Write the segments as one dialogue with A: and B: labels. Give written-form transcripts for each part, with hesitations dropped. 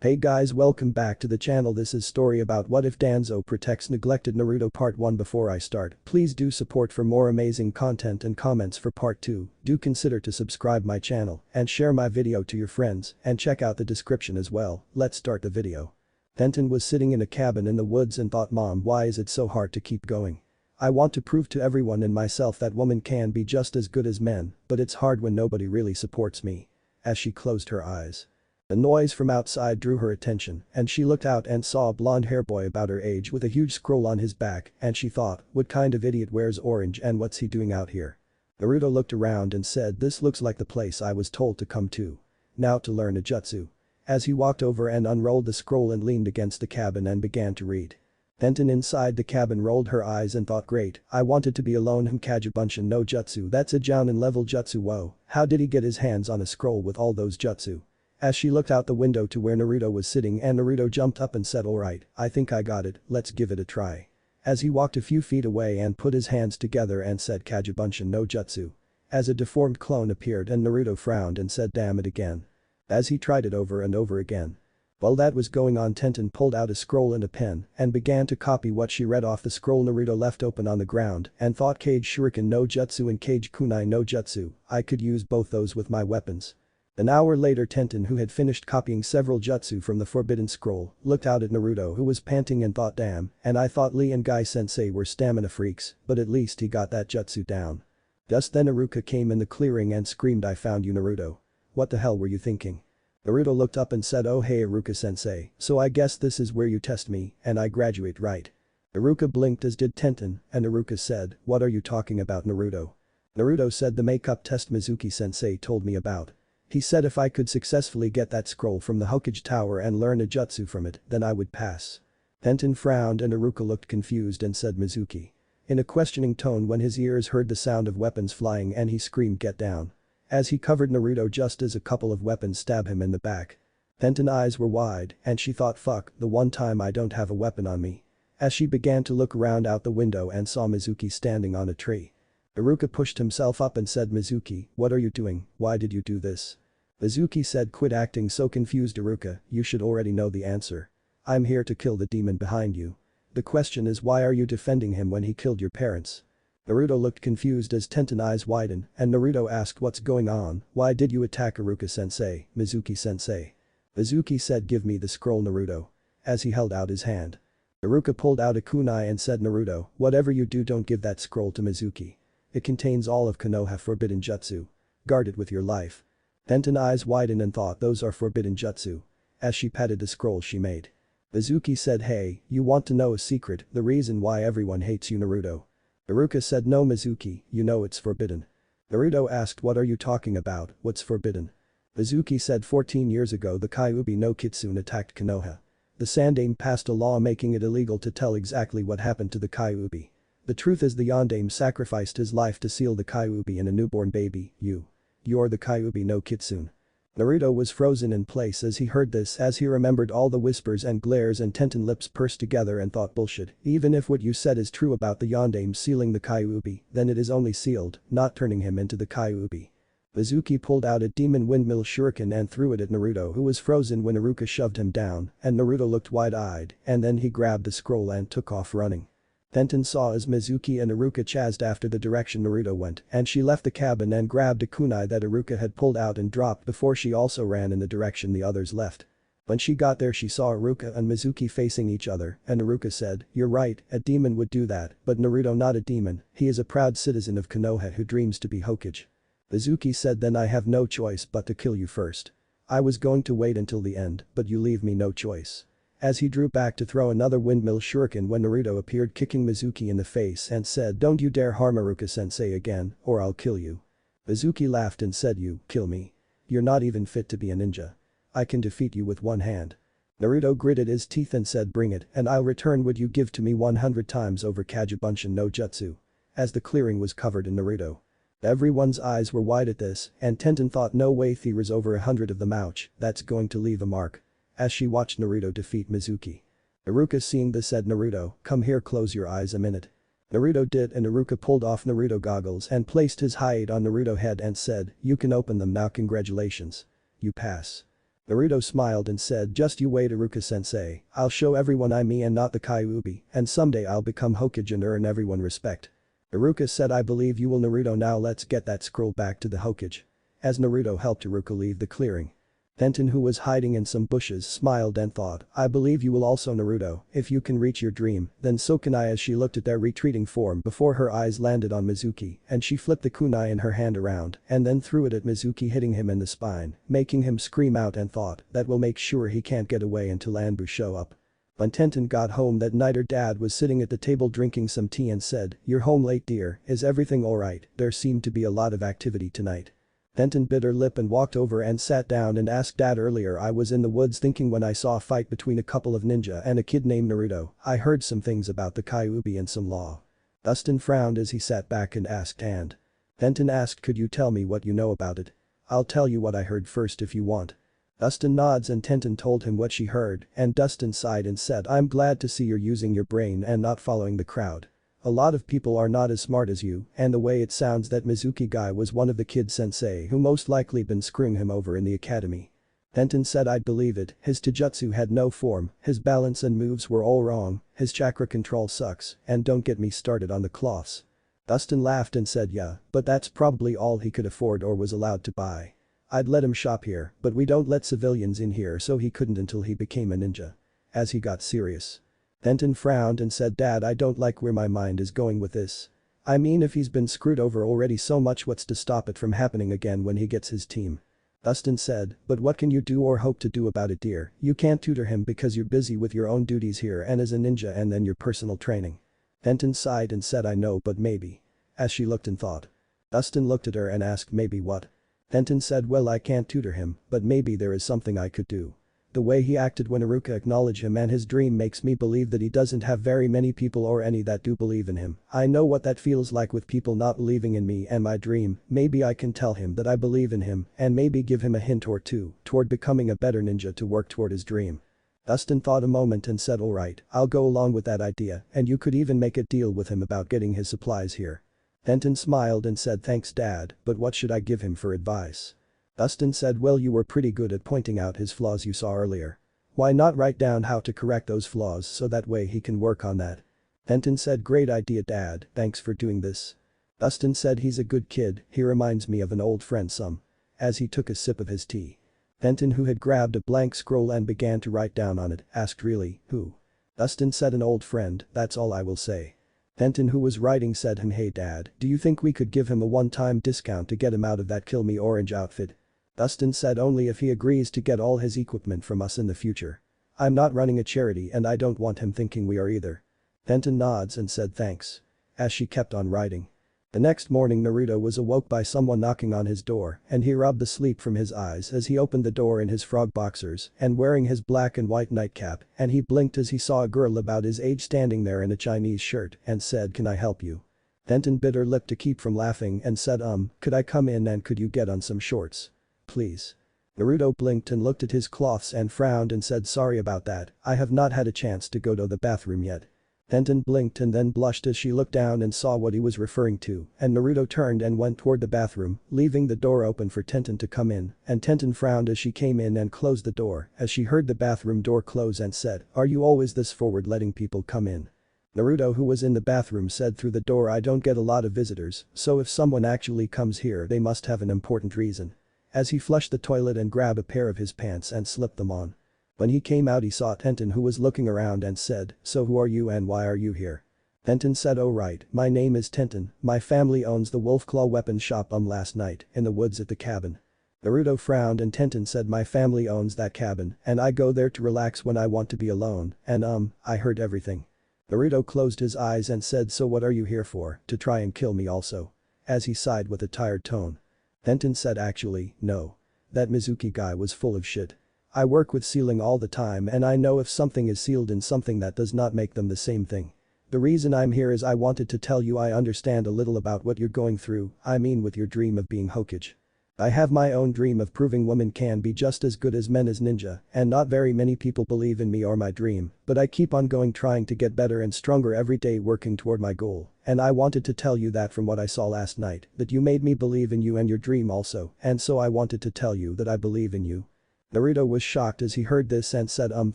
A: Hey guys, welcome back to the channel. This is story about what if Danzo protects neglected Naruto part 1. Before I start, please do support for more amazing content and comments for part 2. Do consider to subscribe my channel and share my video to your friends and check out the description as well. Let's start the video. Tenten was sitting in a cabin in the woods and thought, Mom, why is it so hard to keep going? I want to prove to everyone and myself that women can be just as good as men, but it's hard when nobody really supports me. As she closed her eyes. A noise from outside drew her attention, and she looked out and saw a blonde-haired boy about her age with a huge scroll on his back, and she thought, what kind of idiot wears orange and what's he doing out here? Naruto looked around and said, this looks like the place I was told to come to. Now to learn a jutsu. As he walked over and unrolled the scroll and leaned against the cabin and began to read. Tenten inside the cabin rolled her eyes and thought, great, I wanted to be alone. Himkaja Bunshin no jutsu, that's a jounin level jutsu. Whoa, how did he get his hands on a scroll with all those jutsu? As she looked out the window to where Naruto was sitting, and Naruto jumped up and said, alright, I think I got it, let's give it a try. As he walked a few feet away and put his hands together and said Kagebunshin no jutsu. As a deformed clone appeared and Naruto frowned and said, damn it again. As he tried it over and over again. While that was going on, Tenten pulled out a scroll and a pen and began to copy what she read off the scroll Naruto left open on the ground and thought, Kage Shuriken no jutsu and Kage Kunai no jutsu, I could use both those with my weapons. An hour later, Tenten, who had finished copying several jutsu from the forbidden scroll, looked out at Naruto, who was panting and thought, damn, and I thought Lee and Guy sensei were stamina freaks, but at least he got that jutsu down. Just then Iruka came in the clearing and screamed, I found you, Naruto. What the hell were you thinking? Naruto looked up and said, oh hey Iruka sensei, so I guess this is where you test me and I graduate, right? Iruka blinked, as did Tenten, and Iruka said, what are you talking about, Naruto? Naruto said, the makeup test Mizuki sensei told me about. He said if I could successfully get that scroll from the Hokage Tower and learn a jutsu from it, then I would pass. Tenten frowned and Iruka looked confused and said, Mizuki. In a questioning tone when his ears heard the sound of weapons flying and he screamed, get down. As he covered Naruto just as a couple of weapons stabbed him in the back. Tenten's eyes were wide and she thought, fuck, the one time I don't have a weapon on me. As she began to look around out the window and saw Mizuki standing on a tree. Iruka pushed himself up and said, Mizuki, what are you doing, why did you do this? Mizuki said, quit acting so confused, Iruka, you should already know the answer. I'm here to kill the demon behind you. The question is, why are you defending him when he killed your parents? Naruto looked confused as Tenten's eyes widened and Naruto asked, what's going on, why did you attack Iruka sensei, Mizuki sensei? Mizuki said, give me the scroll, Naruto. As he held out his hand. Iruka pulled out a kunai and said, Naruto, whatever you do, don't give that scroll to Mizuki. It contains all of Konoha forbidden jutsu. Guard it with your life. Tenten's eyes widened and thought, those are forbidden jutsu. As she patted the scroll she made. Mizuki said, hey, you want to know a secret, the reason why everyone hates you, Naruto? Iruka said, no Mizuki, you know it's forbidden. Naruto asked, what are you talking about, what's forbidden? Mizuki said, 14 years ago the Kyuubi no Kitsune attacked Konoha. The Sandaime passed a law making it illegal to tell exactly what happened to the Kyuubi. The truth is the Yondaime sacrificed his life to seal the Kyuubi and a newborn baby, You're the Kyuubi no Kitsune. Naruto was frozen in place as he heard this, as he remembered all the whispers and glares, and Tenten's lips pursed together and thought, bullshit, even if what you said is true about the Yondaime sealing the Kyuubi, then it is only sealed, not turning him into the Kyuubi. Mizuki pulled out a demon windmill shuriken and threw it at Naruto, who was frozen when Iruka shoved him down, and Naruto looked wide-eyed and then he grabbed the scroll and took off running. Tenten saw as Mizuki and Iruka chased after the direction Naruto went, and she left the cabin and grabbed a kunai that Iruka had pulled out and dropped before she also ran in the direction the others left. When she got there she saw Iruka and Mizuki facing each other, and Iruka said, you're right, a demon would do that, but Naruto not a demon, he is a proud citizen of Konoha who dreams to be Hokage. Mizuki said, then I have no choice but to kill you first. I was going to wait until the end, but you leave me no choice. As he drew back to throw another windmill shuriken when Naruto appeared, kicking Mizuki in the face and said, don't you dare harm Iruka sensei again, or I'll kill you. Mizuki laughed and said, you kill me? You're not even fit to be a ninja. I can defeat you with one hand. Naruto gritted his teeth and said, bring it and I'll return what you give to me 100 times over, Kagebunshin no jutsu. As the clearing was covered in Naruto. Everyone's eyes were wide at this, and Tenten thought, no way, there's over 100 of them, ouch, that's going to leave a mark. As she watched Naruto defeat Mizuki. Iruka seeing this said, Naruto, come here, close your eyes a minute. Naruto did, and Iruka pulled off Naruto goggles and placed his hide on Naruto's head and said, you can open them now, congratulations. You pass. Naruto smiled and said just you wait Iruka-sensei, I'll show everyone I'm me and not the Kyuubi, and someday I'll become Hokage and earn everyone respect. Iruka said I believe you will Naruto now let's get that scroll back to the Hokage. As Naruto helped Iruka leave the clearing. Tenten who was hiding in some bushes smiled and thought, I believe you will also Naruto, if you can reach your dream, then so can I as she looked at their retreating form before her eyes landed on Mizuki and she flipped the kunai in her hand around and then threw it at Mizuki hitting him in the spine, making him scream out and thought, that will make sure he can't get away until Anbu show up. When Tenten got home that night her dad was sitting at the table drinking some tea and said, you're home late dear, is everything alright, there seemed to be a lot of activity tonight. Tenten bit her lip and walked over and sat down and asked dad earlier I was in the woods thinking when I saw a fight between a couple of ninja and a kid named Naruto, I heard some things about the Kyuubi and some law. Dustin frowned as he sat back and asked and. Tenten asked could you tell me what you know about it? I'll tell you what I heard first if you want. Dustin nods and Tenten told him what she heard and Dustin sighed and said I'm glad to see you're using your brain and not following the crowd. A lot of people are not as smart as you, and the way it sounds that Mizuki guy was one of the kid sensei who most likely been screwing him over in the academy. Tenten said I'd believe it, his taijutsu had no form, his balance and moves were all wrong, his chakra control sucks, and don't get me started on the cloths. Dustin laughed and said yeah, but that's probably all he could afford or was allowed to buy. I'd let him shop here, but we don't let civilians in here so he couldn't until he became a ninja. As he got serious. Tenten frowned and said dad I don't like where my mind is going with this. I mean if he's been screwed over already so much what's to stop it from happening again when he gets his team. Dustin said, but what can you do or hope to do about it dear, you can't tutor him because you're busy with your own duties here and as a ninja and then your personal training. Tenten sighed and said I know but maybe. As she looked and thought. Dustin looked at her and asked maybe what? Tenten said well I can't tutor him, but maybe there is something I could do. The way he acted when Iruka acknowledged him and his dream makes me believe that he doesn't have very many people or any that do believe in him. I know what that feels like with people not believing in me and my dream, maybe I can tell him that I believe in him and maybe give him a hint or two toward becoming a better ninja to work toward his dream. Dustin thought a moment and said alright, I'll go along with that idea and you could even make a deal with him about getting his supplies here. Tenten smiled and said thanks dad, but what should I give him for advice? Dustin said well you were pretty good at pointing out his flaws you saw earlier. Why not write down how to correct those flaws so that way he can work on that? Tenten said great idea dad, thanks for doing this. Dustin said he's a good kid, he reminds me of an old friend some. As he took a sip of his tea. Tenten who had grabbed a blank scroll and began to write down on it, asked really, who? Dustin said an old friend, that's all I will say. Tenten who was writing said hey dad, do you think we could give him a one-time discount to get him out of that kill me orange outfit? Dustin said only if he agrees to get all his equipment from us in the future. I'm not running a charity and I don't want him thinking we are either. Tenten nods and said thanks. As she kept on writing. The next morning Naruto was awoke by someone knocking on his door and he rubbed the sleep from his eyes as he opened the door in his frog boxers and wearing his black and white nightcap and he blinked as he saw a girl about his age standing there in a Chinese shirt and said can I help you? Tenten bit her lip to keep from laughing and said could I come in and could you get on some shorts? Please. Naruto blinked and looked at his cloths and frowned and said sorry about that, I have not had a chance to go to the bathroom yet. Tenten blinked and then blushed as she looked down and saw what he was referring to and Naruto turned and went toward the bathroom, leaving the door open for Tenten to come in and Tenten frowned as she came in and closed the door as she heard the bathroom door close and said, are you always this forward letting people come in? Naruto who was in the bathroom said through the door I don't get a lot of visitors, so if someone actually comes here they must have an important reason. As he flushed the toilet and grabbed a pair of his pants and slipped them on. When he came out he saw Tenten who was looking around and said, so who are you and why are you here? Tenten said oh right, my name is Tenten, my family owns the Wolfclaw weapons shop last night in the woods at the cabin. Naruto frowned and Tenten said my family owns that cabin and I go there to relax when I want to be alone and I heard everything. Naruto closed his eyes and said so what are you here for, to try and kill me also? As he sighed with a tired tone. Tenten said actually, no. That Mizuki guy was full of shit. I work with sealing all the time and I know if something is sealed in something that does not make them the same thing. The reason I'm here is I wanted to tell you I understand a little about what you're going through, I mean with your dream of being Hokage. I have my own dream of proving women can be just as good as men as ninja and not very many people believe in me or my dream, but I keep on going trying to get better and stronger every day working toward my goal, and I wanted to tell you that from what I saw last night, that you made me believe in you and your dream also, and so I wanted to tell you that I believe in you. Naruto was shocked as he heard this and said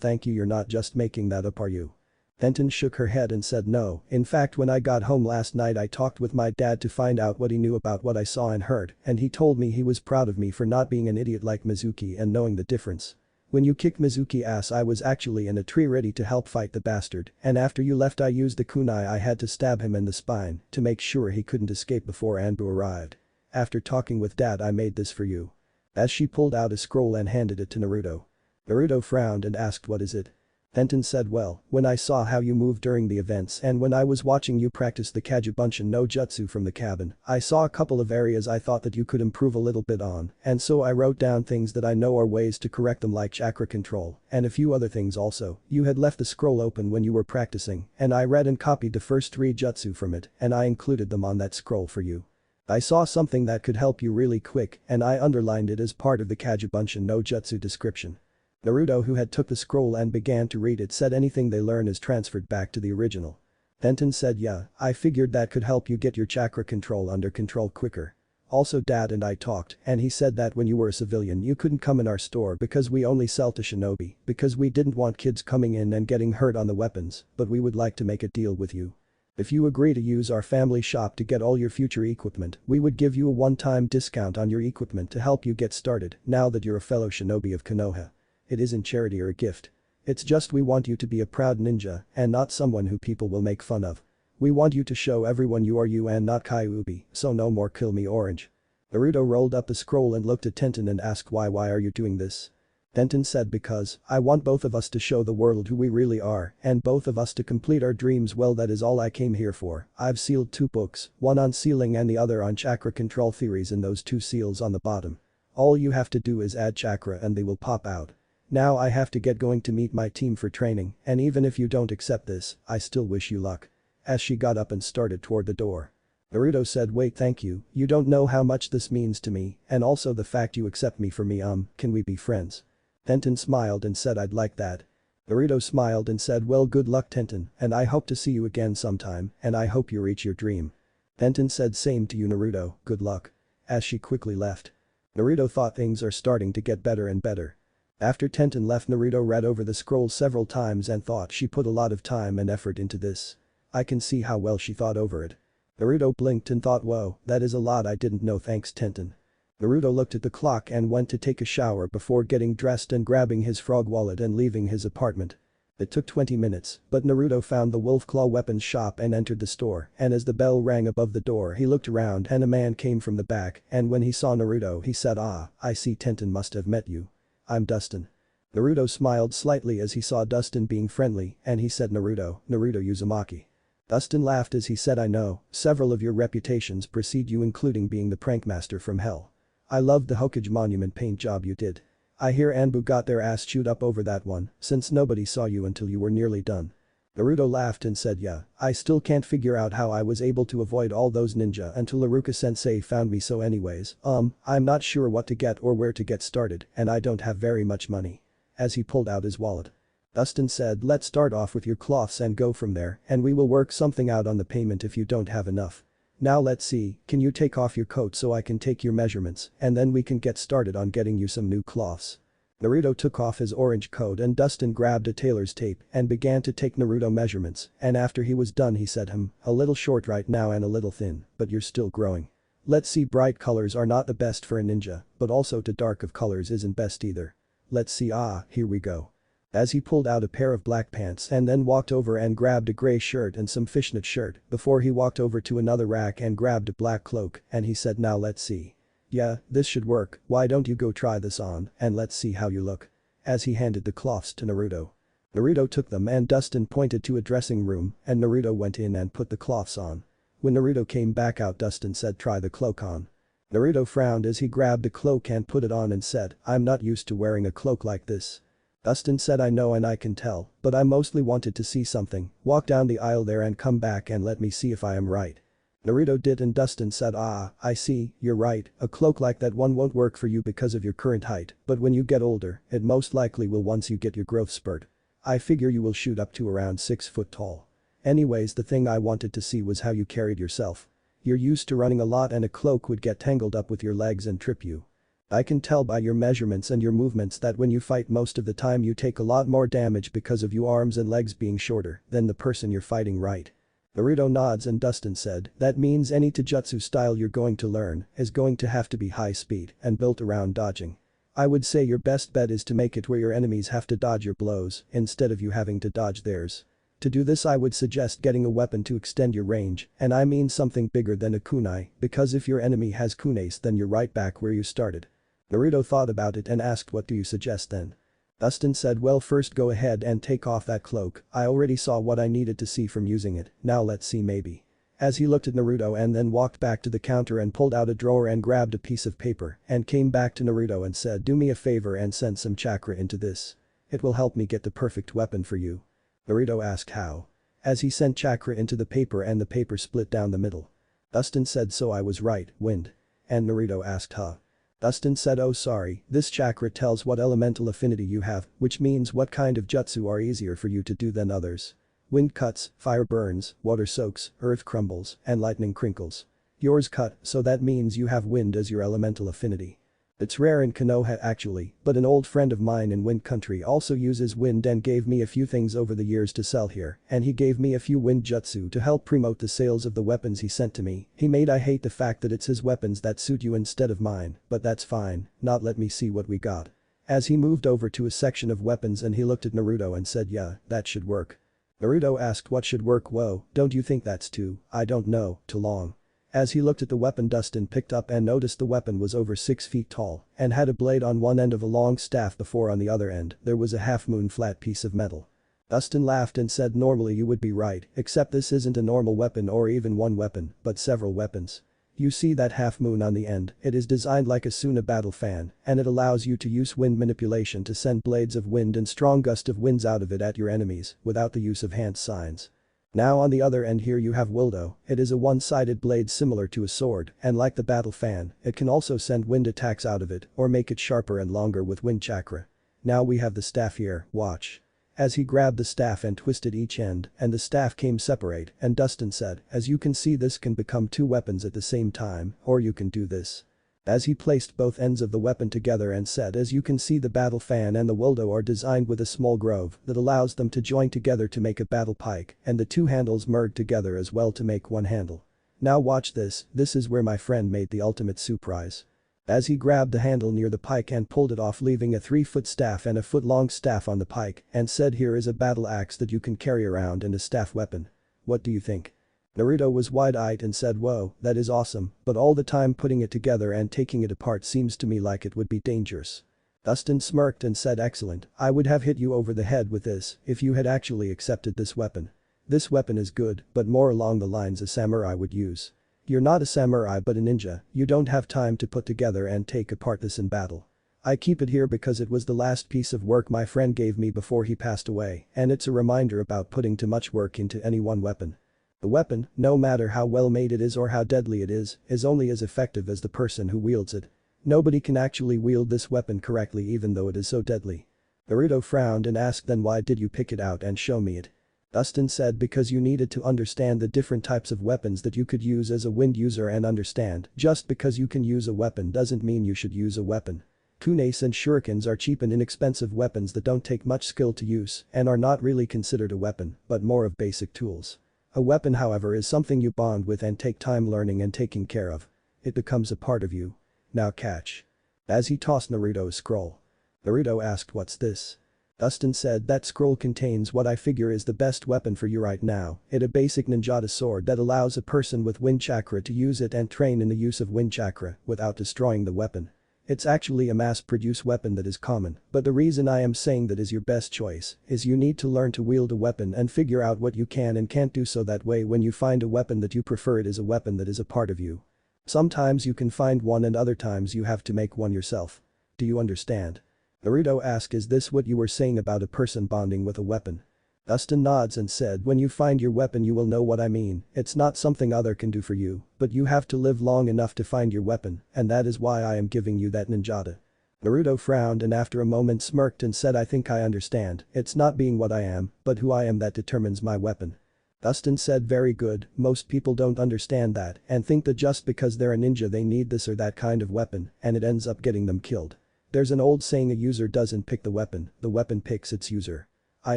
A: thank you, you're not just making that up, are you? Tenten shook her head and said no, in fact when I got home last night I talked with my dad to find out what he knew about what I saw and heard, and he told me he was proud of me for not being an idiot like Mizuki and knowing the difference. When you kicked Mizuki ass I was actually in a tree ready to help fight the bastard, and after you left I used the kunai I had to stab him in the spine to make sure he couldn't escape before Anbu arrived. After talking with dad I made this for you. As she pulled out a scroll and handed it to Naruto. Naruto frowned and asked what is it? Tenten said well, when I saw how you moved during the events and when I was watching you practice the Kagebunshin no Jutsu from the cabin, I saw a couple of areas I thought that you could improve a little bit on, and so I wrote down things that I know are ways to correct them like chakra control, and a few other things also. You had left the scroll open when you were practicing, and I read and copied the first 3 jutsu from it, and I included them on that scroll for you. I saw something that could help you really quick, and I underlined it as part of the Kagebunshin no Jutsu description. Naruto, who had took the scroll and began to read it, said anything they learn is transferred back to the original. Tenten said yeah, I figured that could help you get your chakra control under control quicker. Also dad and I talked and he said that when you were a civilian you couldn't come in our store because we only sell to shinobi because we didn't want kids coming in and getting hurt on the weapons, but we would like to make a deal with you. If you agree to use our family shop to get all your future equipment, we would give you a one-time discount on your equipment to help you get started now that you're a fellow shinobi of Konoha. It isn't charity or a gift. It's just we want you to be a proud ninja and not someone who people will make fun of. We want you to show everyone you are you and not Kyuubi, so no more kill me orange. Naruto rolled up the scroll and looked at Tenten and asked why are you doing this? Tenten said because I want both of us to show the world who we really are and both of us to complete our dreams. Well, that is all I came here for. I've sealed 2 books, one on sealing and the other on chakra control theories, and those 2 seals on the bottom. All you have to do is add chakra and they will pop out. Now I have to get going to meet my team for training, and even if you don't accept this, I still wish you luck. As she got up and started toward the door. Naruto said wait, thank you, you don't know how much this means to me, and also the fact you accept me for me, can we be friends? Tenten smiled and said I'd like that. Naruto smiled and said well good luck Tenten, and I hope to see you again sometime, and I hope you reach your dream. Tenten said same to you Naruto, good luck. As she quickly left. Naruto thought things are starting to get better and better. After Tenten left, Naruto read over the scroll several times and thought she put a lot of time and effort into this. I can see how well she thought over it. Naruto blinked and thought whoa, that is a lot I didn't know, thanks Tenten. Naruto looked at the clock and went to take a shower before getting dressed and grabbing his frog wallet and leaving his apartment. It took 20 minutes, but Naruto found the wolf claw weapons shop and entered the store, and as the bell rang above the door he looked around and a man came from the back, and when he saw Naruto he said I see Tenten must have met you. I'm Dustin. Naruto smiled slightly as he saw Dustin being friendly and he said Naruto Uzumaki. Dustin laughed as he said I know, several of your reputations precede you including being the prankmaster from hell. I loved the Hokage monument paint job you did. I hear Anbu got their ass chewed up over that one since nobody saw you until you were nearly done. Naruto laughed and said yeah, I still can't figure out how I was able to avoid all those ninja until Iruka-sensei found me, so anyways, I'm not sure what to get or where to get started and I don't have very much money. As he pulled out his wallet. Dustin said let's start off with your cloths and go from there and we will work something out on the payment if you don't have enough. Now let's see, can you take off your coat so I can take your measurements and then we can get started on getting you some new cloths. Naruto took off his orange coat and Dustin grabbed a tailor's tape and began to take Naruto measurements, and after he was done he said a little short right now and a little thin, but you're still growing. Let's see, bright colors are not the best for a ninja, but also too dark of colors isn't best either. Let's see, here we go. As he pulled out a pair of black pants and then walked over and grabbed a gray shirt and some fishnet shirt before he walked over to another rack and grabbed a black cloak and he said now let's see. Yeah, this should work, why don't you go try this on and let's see how you look. As he handed the cloths to Naruto. Naruto took them and Dustin pointed to a dressing room and Naruto went in and put the cloths on. When Naruto came back out Dustin said try the cloak on. Naruto frowned as he grabbed the cloak and put it on and said I'm not used to wearing a cloak like this. Dustin said I know and I can tell, but I mostly wanted to see something, walk down the aisle there and come back and let me see if I am right. Naruto did and Dustin said I see, you're right, a cloak like that one won't work for you because of your current height, but when you get older, it most likely will once you get your growth spurt. I figure you will shoot up to around 6 foot tall. Anyways, the thing I wanted to see was how you carried yourself. You're used to running a lot and a cloak would get tangled up with your legs and trip you. I can tell by your measurements and your movements that when you fight most of the time you take a lot more damage because of your arms and legs being shorter than the person you're fighting, right? Naruto nods and Dustin said, that means any taijutsu style you're going to learn is going to have to be high speed and built around dodging. I would say your best bet is to make it where your enemies have to dodge your blows instead of you having to dodge theirs. To do this I would suggest getting a weapon to extend your range, and I mean something bigger than a kunai, because if your enemy has kunais then you're right back where you started. Naruto thought about it and asked, what do you suggest then? Dustin said, well, first go ahead and take off that cloak, I already saw what I needed to see from using it, now let's see maybe. As he looked at Naruto and then walked back to the counter and pulled out a drawer and grabbed a piece of paper and came back to Naruto and said, do me a favor and send some chakra into this. It will help me get the perfect weapon for you. Naruto asked how. As he sent chakra into the paper and the paper split down the middle. Dustin said, so I was right, wind. And Naruto asked, huh? Dustin said, oh sorry, this chakra tells what elemental affinity you have, which means what kind of jutsu are easier for you to do than others. Wind cuts, fire burns, water soaks, earth crumbles, and lightning crinkles. Yours cut, so that means you have wind as your elemental affinity. It's rare in Konoha actually, but an old friend of mine in Wind Country also uses wind and gave me a few things over the years to sell here, and he gave me a few wind jutsu to help promote the sales of the weapons he sent to me. I hate the fact that it's his weapons that suit you instead of mine, but that's fine, not let me see what we got. As he moved over to a section of weapons and he looked at Naruto and said, yeah, that should work. Naruto asked, what should work? Whoa, don't you think that's too long? As he looked at the weapon Dustin picked up and noticed the weapon was over 6 feet tall and had a blade on one end of a long staff before on the other end there was a half-moon flat piece of metal. Dustin laughed and said, normally you would be right, except this isn't a normal weapon or even one weapon, but several weapons. You see that half-moon on the end, it is designed like a Suna battle fan and it allows you to use wind manipulation to send blades of wind and strong gust of winds out of it at your enemies without the use of hand signs. Now on the other end here you have Wildo, it is a one-sided blade similar to a sword and like the battle fan, it can also send wind attacks out of it or make it sharper and longer with wind chakra. Now we have the staff here, watch. As he grabbed the staff and twisted each end and the staff came separate and Dustin said, as you can see this can become 2 weapons at the same time or you can do this. As he placed both ends of the weapon together and said, as you can see the battle fan and the Wildo are designed with a small groove that allows them to join together to make a battle pike and the 2 handles merge together as well to make one handle. Now watch this is where my friend made the ultimate surprise. As he grabbed the handle near the pike and pulled it off leaving a 3-foot staff and a foot-long staff on the pike and said, here is a battle axe that you can carry around and a staff weapon. What do you think? Naruto was wide-eyed and said, whoa, that is awesome, but all the time putting it together and taking it apart seems to me like it would be dangerous. Dustin smirked and said, excellent, I would have hit you over the head with this if you had actually accepted this weapon. This weapon is good, but more along the lines a samurai would use. You're not a samurai but a ninja, you don't have time to put together and take apart this in battle. I keep it here because it was the last piece of work my friend gave me before he passed away and it's a reminder about putting too much work into any one weapon. The weapon, no matter how well made it is or how deadly it is only as effective as the person who wields it. Nobody can actually wield this weapon correctly even though it is so deadly. Naruto frowned and asked, then why did you pick it out and show me it? Dustin said, because you needed to understand the different types of weapons that you could use as a wind user and understand, just because you can use a weapon doesn't mean you should use a weapon. Kunais and shurikens are cheap and inexpensive weapons that don't take much skill to use and are not really considered a weapon, but more of basic tools. A weapon however is something you bond with and take time learning and taking care of. It becomes a part of you. Now catch. As he tossed Naruto a scroll. Naruto asked, what's this? Dustin said, that scroll contains what I figure is the best weapon for you right now, it a basic ninjata sword that allows a person with wind chakra to use it and train in the use of wind chakra without destroying the weapon. It's actually a mass-produced weapon that is common, but the reason I am saying that is your best choice is you need to learn to wield a weapon and figure out what you can and can't do so that way when you find a weapon that you prefer it is a weapon that is a part of you. Sometimes you can find one and other times you have to make one yourself. Do you understand? Naruto asked, is this what you were saying about a person bonding with a weapon? Dustin nods and said, when you find your weapon you will know what I mean, it's not something other can do for you, but you have to live long enough to find your weapon and that is why I am giving you that ninjata. Naruto frowned and after a moment smirked and said, I think I understand, it's not being what I am, but who I am that determines my weapon. Dustin said very good, most people don't understand that and think that just because they're a ninja they need this or that kind of weapon and it ends up getting them killed. There's an old saying, a user doesn't pick the weapon picks its user. I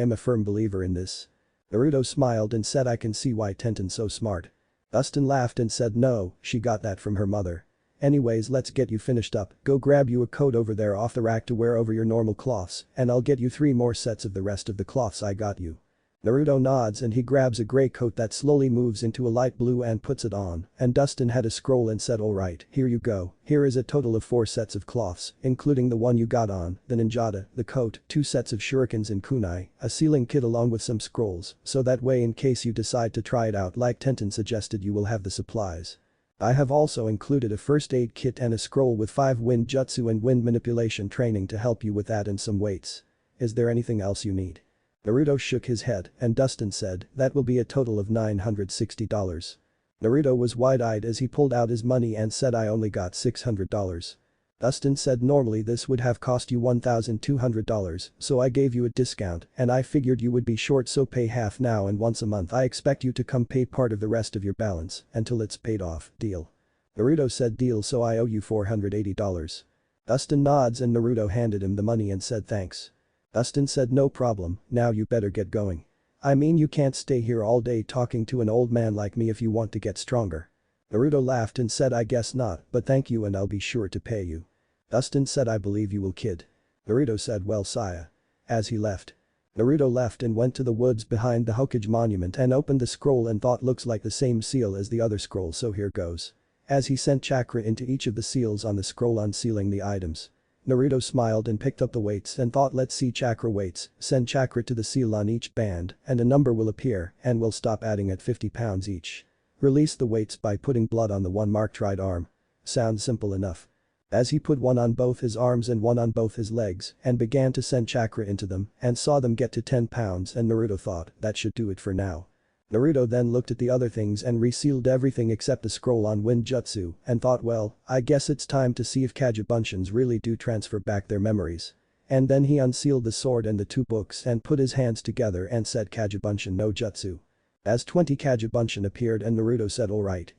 A: am a firm believer in this. Naruto smiled and said, I can see why Tenten's so smart. Dustin laughed and said, no, she got that from her mother. Anyways, let's get you finished up, go grab you a coat over there off the rack to wear over your normal cloths and I'll get you 3 more sets of the rest of the cloths I got you. Naruto nods and he grabs a grey coat that slowly moves into a light blue and puts it on, and Dustin had a scroll and said, alright, here you go, here is a total of 4 sets of cloths, including the one you got on, the ninjata, the coat, 2 sets of shurikens and kunai, a sealing kit along with some scrolls, so that way in case you decide to try it out like Tenten suggested you will have the supplies. I have also included a first aid kit and a scroll with 5 wind jutsu and wind manipulation training to help you with that and some weights. Is there anything else you need? Naruto shook his head and Dustin said, that will be a total of $960. Naruto was wide-eyed as he pulled out his money and said, I only got $600. Dustin said, normally this would have cost you $1,200, so I gave you a discount and I figured you would be short, so pay half now and once a month I expect you to come pay part of the rest of your balance until it's paid off, deal? Naruto said, deal, so I owe you $480. Dustin nods and Naruto handed him the money and said thanks. Dustin said, no problem, now you better get going. I mean, you can't stay here all day talking to an old man like me if you want to get stronger. Naruto laughed and said, I guess not, but thank you and I'll be sure to pay you. Dustin said, I believe you will, kid. Naruto said, well, Saya. As he left. Naruto left and went to the woods behind the Hokage monument and opened the scroll and thought, looks like the same seal as the other scroll, so here goes. As he sent chakra into each of the seals on the scroll, unsealing the items. Naruto smiled and picked up the weights and thought, let's see, chakra weights, send chakra to the seal on each band and a number will appear and we'll stop adding at 50 pounds each. Release the weights by putting blood on the one marked right arm. Sounds simple enough. As he put one on both his arms and one on both his legs and began to send chakra into them and saw them get to 10 pounds and Naruto thought, that should do it for now. Naruto then looked at the other things and resealed everything except the scroll on wind jutsu and thought, well, I guess it's time to see if Kagebunshians really do transfer back their memories. And then he unsealed the sword and the 2 books and put his hands together and said, Kagebunshin no jutsu. As 20 Kagebunshin appeared and Naruto said, alright,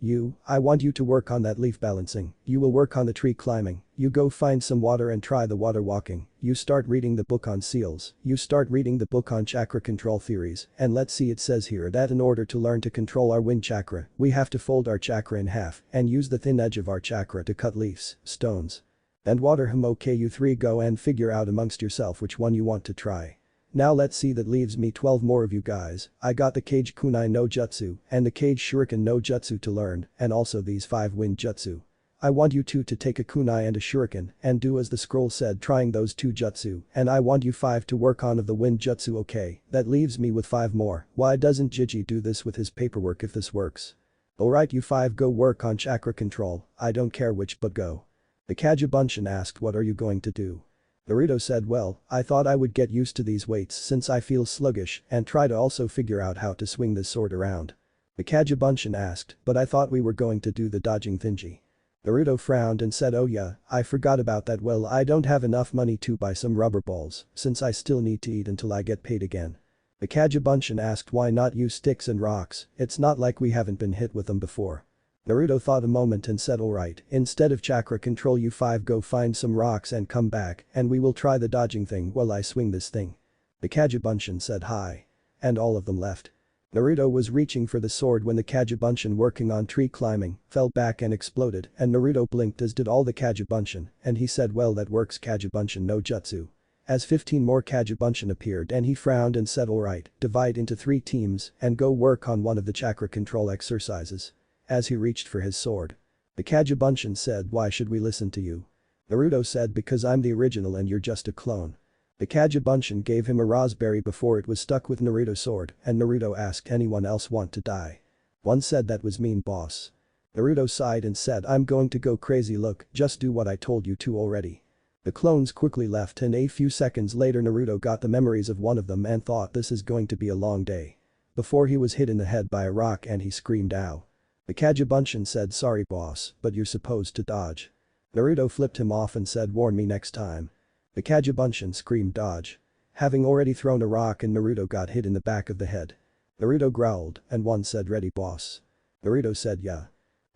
A: I want you to work on that leaf balancing, you will work on the tree climbing, you go find some water and try the water walking, you start reading the book on seals, you start reading the book on chakra control theories, and let's see, it says here that in order to learn to control our wind chakra, we have to fold our chakra in half and use the thin edge of our chakra to cut leaves, stones, and water. Okay, you 3 go and figure out amongst yourself which one you want to try. Now let's see, that leaves me 12 more of you guys. I got the Kage Kunai no Jutsu and the Kage Shuriken no Jutsu to learn and also these 5 wind jutsu. I want you 2 to take a kunai and a shuriken and do as the scroll said, trying those 2 jutsu, and I want you 5 to work on of the wind jutsu. Okay, that leaves me with 5 more. Why doesn't Gigi do this with his paperwork if this works? Alright, you 5 go work on chakra control, I don't care which, but go. The Kagebunshin asked, what are you going to do? Naruto said, well, I thought I would get used to these weights since I feel sluggish and try to also figure out how to swing this sword around. The Kagebunshin asked, but I thought we were going to do the dodging thingy. Naruto frowned and said, oh yeah, I forgot about that. Well, I don't have enough money to buy some rubber balls since I still need to eat until I get paid again. The Kagebunshin asked, why not use sticks and rocks, it's not like we haven't been hit with them before. Naruto thought a moment and said, alright, instead of chakra control you 5 go find some rocks and come back and we will try the dodging thing while I swing this thing. The Kagebunshin said hi. And all of them left. Naruto was reaching for the sword when the Kagebunshin working on tree climbing fell back and exploded and Naruto blinked as did all the Kagebunshin and he said, well, that works, Kagebunshin no Jutsu. As 15 more Kagebunshin appeared and he frowned and said, alright, divide into 3 teams and go work on one of the chakra control exercises. As he reached for his sword. The Kagebunshin said, why should we listen to you? Naruto said, because I'm the original and you're just a clone. The Kagebunshin gave him a raspberry before it was stuck with Naruto's sword and Naruto asked, anyone else want to die? One said, that was mean, boss. Naruto sighed and said, I'm going to go crazy, look, just do what I told you to already. The clones quickly left and a few seconds later Naruto got the memories of one of them and thought, this is going to be a long day. Before he was hit in the head by a rock and he screamed, ow. The Kagebunshin said, sorry boss, but you're supposed to dodge. Naruto flipped him off and said, warn me next time. The Kagebunshin screamed, dodge. Having already thrown a rock and Naruto got hit in the back of the head. Naruto growled, and one said ready boss. Naruto said yeah.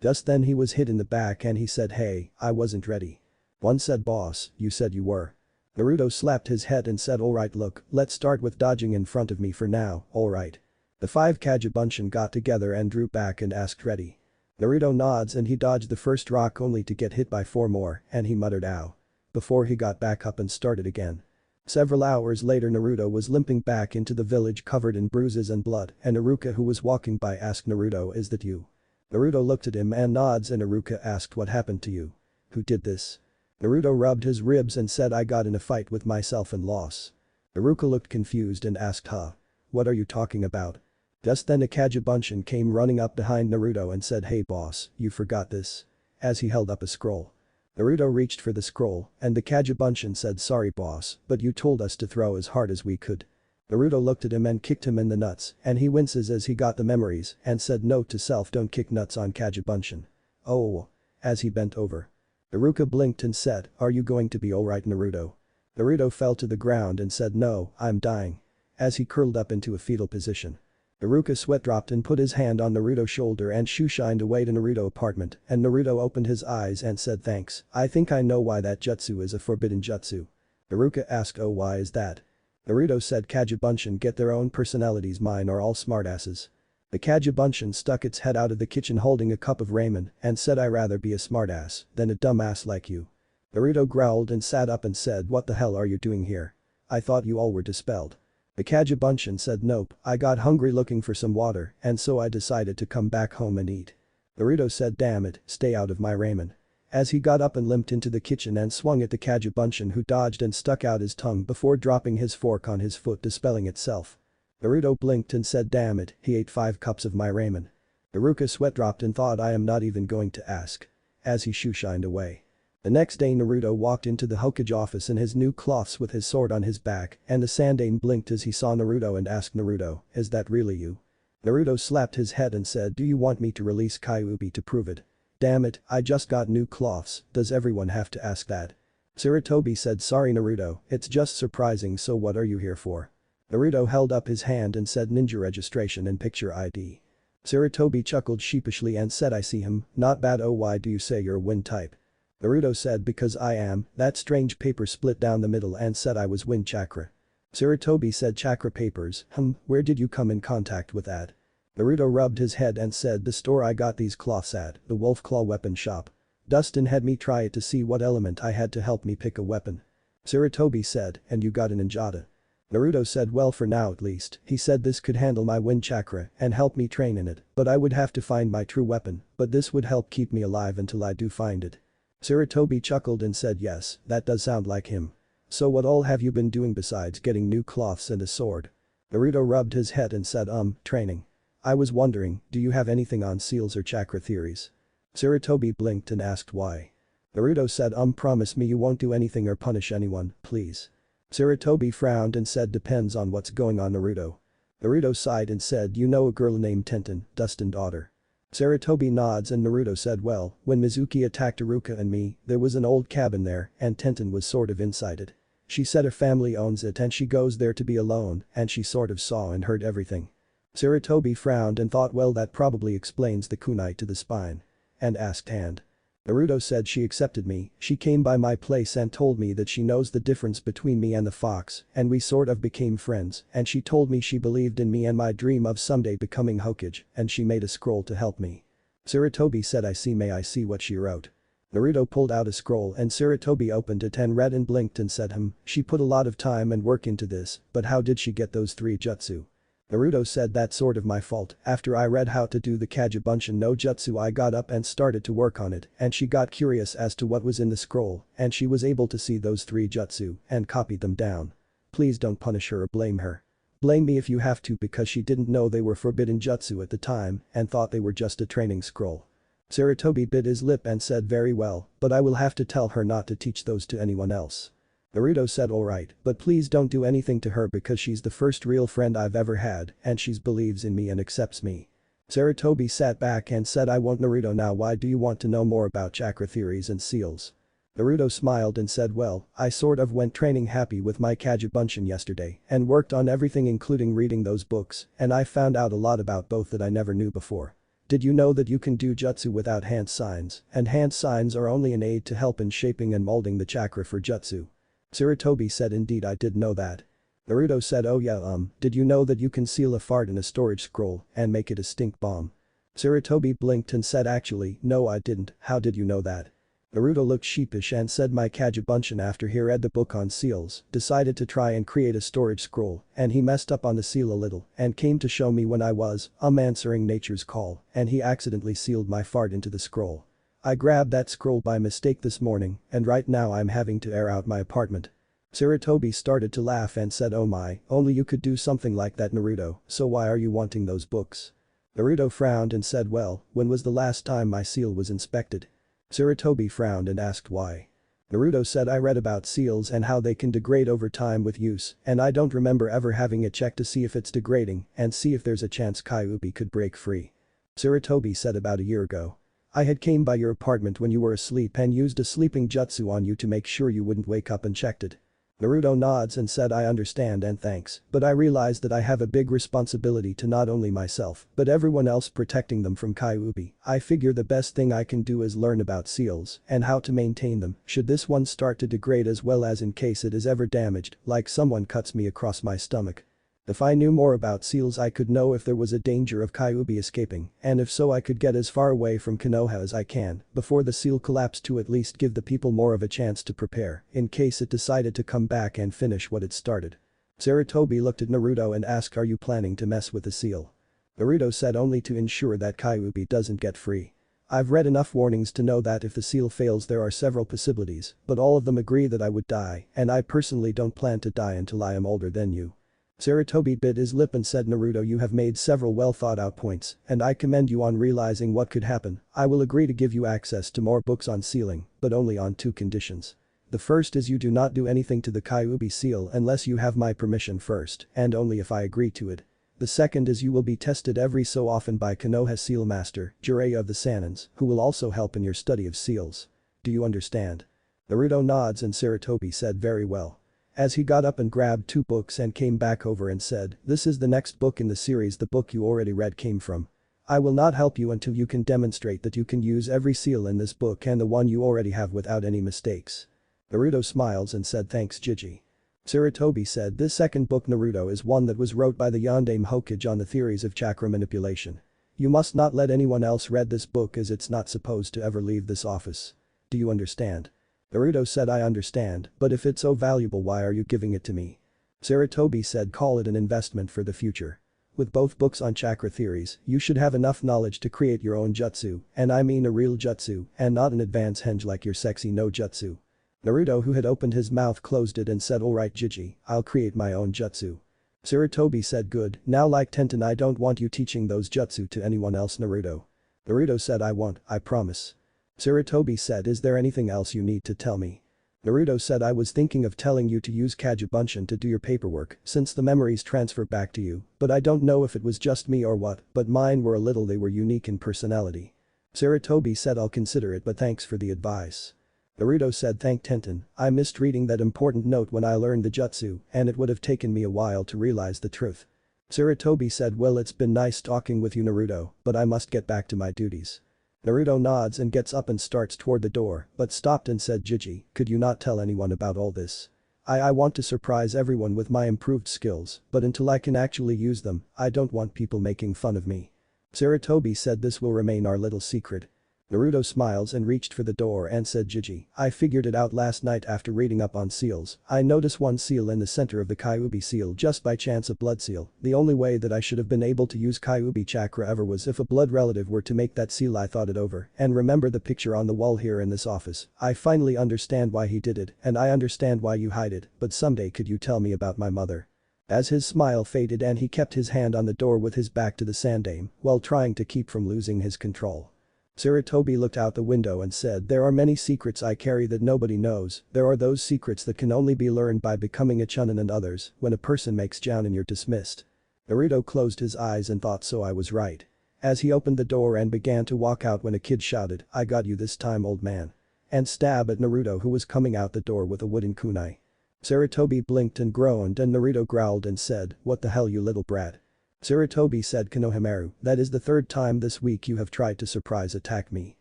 A: Just then he was hit in the back and he said hey, I wasn't ready. One said boss, you said you were. Naruto slapped his head and said alright look, let's start with dodging in front of me for now, alright. The 5 Kagebunshin got together and drew back and asked ready. Naruto nods and he dodged the first rock only to get hit by 4 more and he muttered ow. Before he got back up and started again. Several hours later Naruto was limping back into the village covered in bruises and blood and Iruka who was walking by asked Naruto is that you? Naruto looked at him and nods and Iruka asked what happened to you? Who did this? Naruto rubbed his ribs and said I got in a fight with myself and lost. Iruka looked confused and asked huh? What are you talking about? Just then a Kagebunshin came running up behind Naruto and said hey boss, you forgot this. As he held up a scroll. Naruto reached for the scroll and the Kagebunshin said sorry boss, but you told us to throw as hard as we could. Naruto looked at him and kicked him in the nuts and he winces as he got the memories and said note to self don't kick nuts on Kagebunshin. Oh. As he bent over. Iruka blinked and said are you going to be alright Naruto? Naruto fell to the ground and said no, I'm dying. As he curled up into a fetal position. Iruka sweat dropped and put his hand on Naruto's shoulder and shoo-shined away to Naruto's apartment and Naruto opened his eyes and said thanks, I think I know why that jutsu is a forbidden jutsu. Iruka asked oh why is that? Naruto said Kagebunshin get their own personalities mine are all smartasses. The Kagebunshin stuck its head out of the kitchen holding a cup of ramen and said I rather be a smartass than a dumbass like you. Naruto growled and sat up and said what the hell are you doing here? I thought you all were dispelled. The Kagebunshin said nope, I got hungry looking for some water and so I decided to come back home and eat. Naruto said damn it, stay out of my ramen. As he got up and limped into the kitchen and swung at the Kagebunshin who dodged and stuck out his tongue before dropping his fork on his foot dispelling itself. Naruto blinked and said damn it, he ate 5 cups of my ramen. Iruka sweat dropped and thought I am not even going to ask. As he shoo-shined away. The next day Naruto walked into the Hokage office in his new cloths with his sword on his back and the Sandaime blinked as he saw Naruto and asked Naruto, is that really you? Naruto slapped his head and said do you want me to release Kyuubi to prove it? Damn it, I just got new cloths, does everyone have to ask that? Sarutobi said sorry Naruto, it's just surprising so what are you here for? Naruto held up his hand and said ninja registration and picture ID. Sarutobi chuckled sheepishly and said I see him, not bad oh why do you say you're a wind type? Naruto said because I am, that strange paper split down the middle and said I was wind chakra. Sarutobi said chakra papers, where did you come in contact with that? Naruto rubbed his head and said the store I got these cloths at, the wolf claw weapon shop. Dustin had me try it to see what element I had to help me pick a weapon. Sarutobi said, and you got an ninjata. Naruto said well for now at least, he said this could handle my wind chakra and help me train in it, but I would have to find my true weapon, but this would help keep me alive until I do find it. Sarutobi chuckled and said yes, that does sound like him. So what all have you been doing besides getting new cloths and a sword? Naruto rubbed his head and said training. I was wondering, do you have anything on seals or chakra theories? Sarutobi blinked and asked why. Naruto said promise me you won't do anything or punish anyone, please. Sarutobi frowned and said depends on what's going on Naruto. Naruto sighed and said you know a girl named Tenten, Dustin's daughter. Sarutobi nods and Naruto said well, when Mizuki attacked Iruka and me, there was an old cabin there and Tenten was sort of inside it. She said her family owns it and she goes there to be alone and she sort of saw and heard everything. Sarutobi frowned and thought well that probably explains the kunai to the spine. And asked hand. Naruto said she accepted me, she came by my place and told me that she knows the difference between me and the fox and we sort of became friends and she told me she believed in me and my dream of someday becoming Hokage and she made a scroll to help me. Sarutobi said I see may I see what she wrote. Naruto pulled out a scroll and Sarutobi opened it and read and blinked and said she put a lot of time and work into this, but how did she get those 3 jutsu? Naruto said that's sort of my fault, after I read how to do the Kagebunshin no jutsu I got up and started to work on it and she got curious as to what was in the scroll and she was able to see those 3 jutsu and copied them down. Please don't punish her or blame her. Blame me if you have to because she didn't know they were forbidden jutsu at the time and thought they were just a training scroll. Sarutobi bit his lip and said very well, but I will have to tell her not to teach those to anyone else. Naruto said alright, but please don't do anything to her because she's the first real friend I've ever had and she believes in me and accepts me. Sarutobi sat back and said I won't Naruto now why do you want to know more about chakra theories and seals? Naruto smiled and said well, I sort of went training happy with my Kagebunshin yesterday and worked on everything including reading those books and I found out a lot about both that I never knew before. Did you know that you can do jutsu without hand signs and hand signs are only an aid to help in shaping and molding the chakra for jutsu? Sarutobi said indeed I did know that. Naruto said oh yeah did you know that you can seal a fart in a storage scroll and make it a stink bomb? Sarutobi blinked and said actually no I didn't, how did you know that? Naruto looked sheepish and said my Kagebunshin after he read the book on seals decided to try and create a storage scroll and he messed up on the seal a little and came to show me when I was answering nature's call and he accidentally sealed my fart into the scroll. I grabbed that scroll by mistake this morning and right now I'm having to air out my apartment. Sarutobi started to laugh and said oh my, only you could do something like that Naruto, so why are you wanting those books? Naruto frowned and said well, when was the last time my seal was inspected? Sarutobi frowned and asked why. Naruto said I read about seals and how they can degrade over time with use and I don't remember ever having it checked to see if it's degrading and see if there's a chance Kyuubi could break free. Sarutobi said about a year ago. I had came by your apartment when you were asleep and used a sleeping jutsu on you to make sure you wouldn't wake up and checked it. Naruto nods and said I understand and thanks, but I realize that I have a big responsibility to not only myself but everyone else protecting them from Kyuubi. I figure the best thing I can do is learn about seals and how to maintain them should this one start to degrade as well as in case it is ever damaged like someone cuts me across my stomach. If I knew more about seals I could know if there was a danger of Kyuubi escaping and if so I could get as far away from Konoha as I can before the seal collapsed to at least give the people more of a chance to prepare in case it decided to come back and finish what it started. Sarutobi looked at Naruto and asked are you planning to mess with the seal? Naruto said only to ensure that Kyuubi doesn't get free. I've read enough warnings to know that if the seal fails there are several possibilities but all of them agree that I would die and I personally don't plan to die until I am older than you. Sarutobi bit his lip and said Naruto you have made several well thought out points and I commend you on realizing what could happen. I will agree to give you access to more books on sealing but only on two conditions. The first is you do not do anything to the Kyuubi seal unless you have my permission first and only if I agree to it. The second is you will be tested every so often by Konoha Seal Master, Jiraiya of the Sanins, who will also help in your study of seals. Do you understand? Naruto nods and Sarutobi said very well. As he got up and grabbed two books and came back over and said, this is the next book in the series the book you already read came from. I will not help you until you can demonstrate that you can use every seal in this book and the one you already have without any mistakes. Naruto smiles and said thanks Jiji. Sarutobi said this second book Naruto is one that was wrote by the Yondaime Hokage on the theories of chakra manipulation. You must not let anyone else read this book as it's not supposed to ever leave this office. Do you understand? Naruto said I understand, but if it's so valuable why are you giving it to me? Sarutobi said call it an investment for the future. With both books on chakra theories, you should have enough knowledge to create your own jutsu, and I mean a real jutsu, and not an advanced henge like your sexy no jutsu. Naruto who had opened his mouth closed it and said alright Jiji, I'll create my own jutsu. Sarutobi said good, now like Tenten I don't want you teaching those jutsu to anyone else Naruto. Naruto said I won't, I promise. Sarutobi said is there anything else you need to tell me? Naruto said I was thinking of telling you to use Kagebunshin to do your paperwork since the memories transfer back to you, but I don't know if it was just me or what, but mine were they were unique in personality. Sarutobi said I'll consider it but thanks for the advice. Naruto said thank Tenten, I missed reading that important note when I learned the jutsu and it would have taken me a while to realize the truth. Sarutobi said well it's been nice talking with you Naruto, but I must get back to my duties. Naruto nods and gets up and starts toward the door, but stopped and said Jiji, could you not tell anyone about all this? I want to surprise everyone with my improved skills, but until I can actually use them, I don't want people making fun of me. Sarutobi said this will remain our little secret. Naruto smiles and reached for the door and said Jiji, I figured it out last night after reading up on seals. I noticed one seal in the center of the Kyuubi seal just by chance a blood seal. The only way that I should have been able to use Kyuubi chakra ever was if a blood relative were to make that seal I thought it over and remember the picture on the wall here in this office. I finally understand why he did it and I understand why you hide it, but someday could you tell me about my mother? As his smile faded and he kept his hand on the door with his back to the Sandaime while trying to keep from losing his control. Sarutobi looked out the window and said there are many secrets I carry that nobody knows, there are those secrets that can only be learned by becoming a chunin and others, when a person makes jounin you're dismissed. Naruto closed his eyes and thought so I was right. As he opened the door and began to walk out when a kid shouted, I got you this time old man. and stab at Naruto, who was coming out the door with a wooden kunai. Sarutobi blinked and groaned, and Naruto growled and said, "What the hell, you little brat?" Sarutobi said, "Konohamaru, that is the third time this week you have tried to surprise attack me."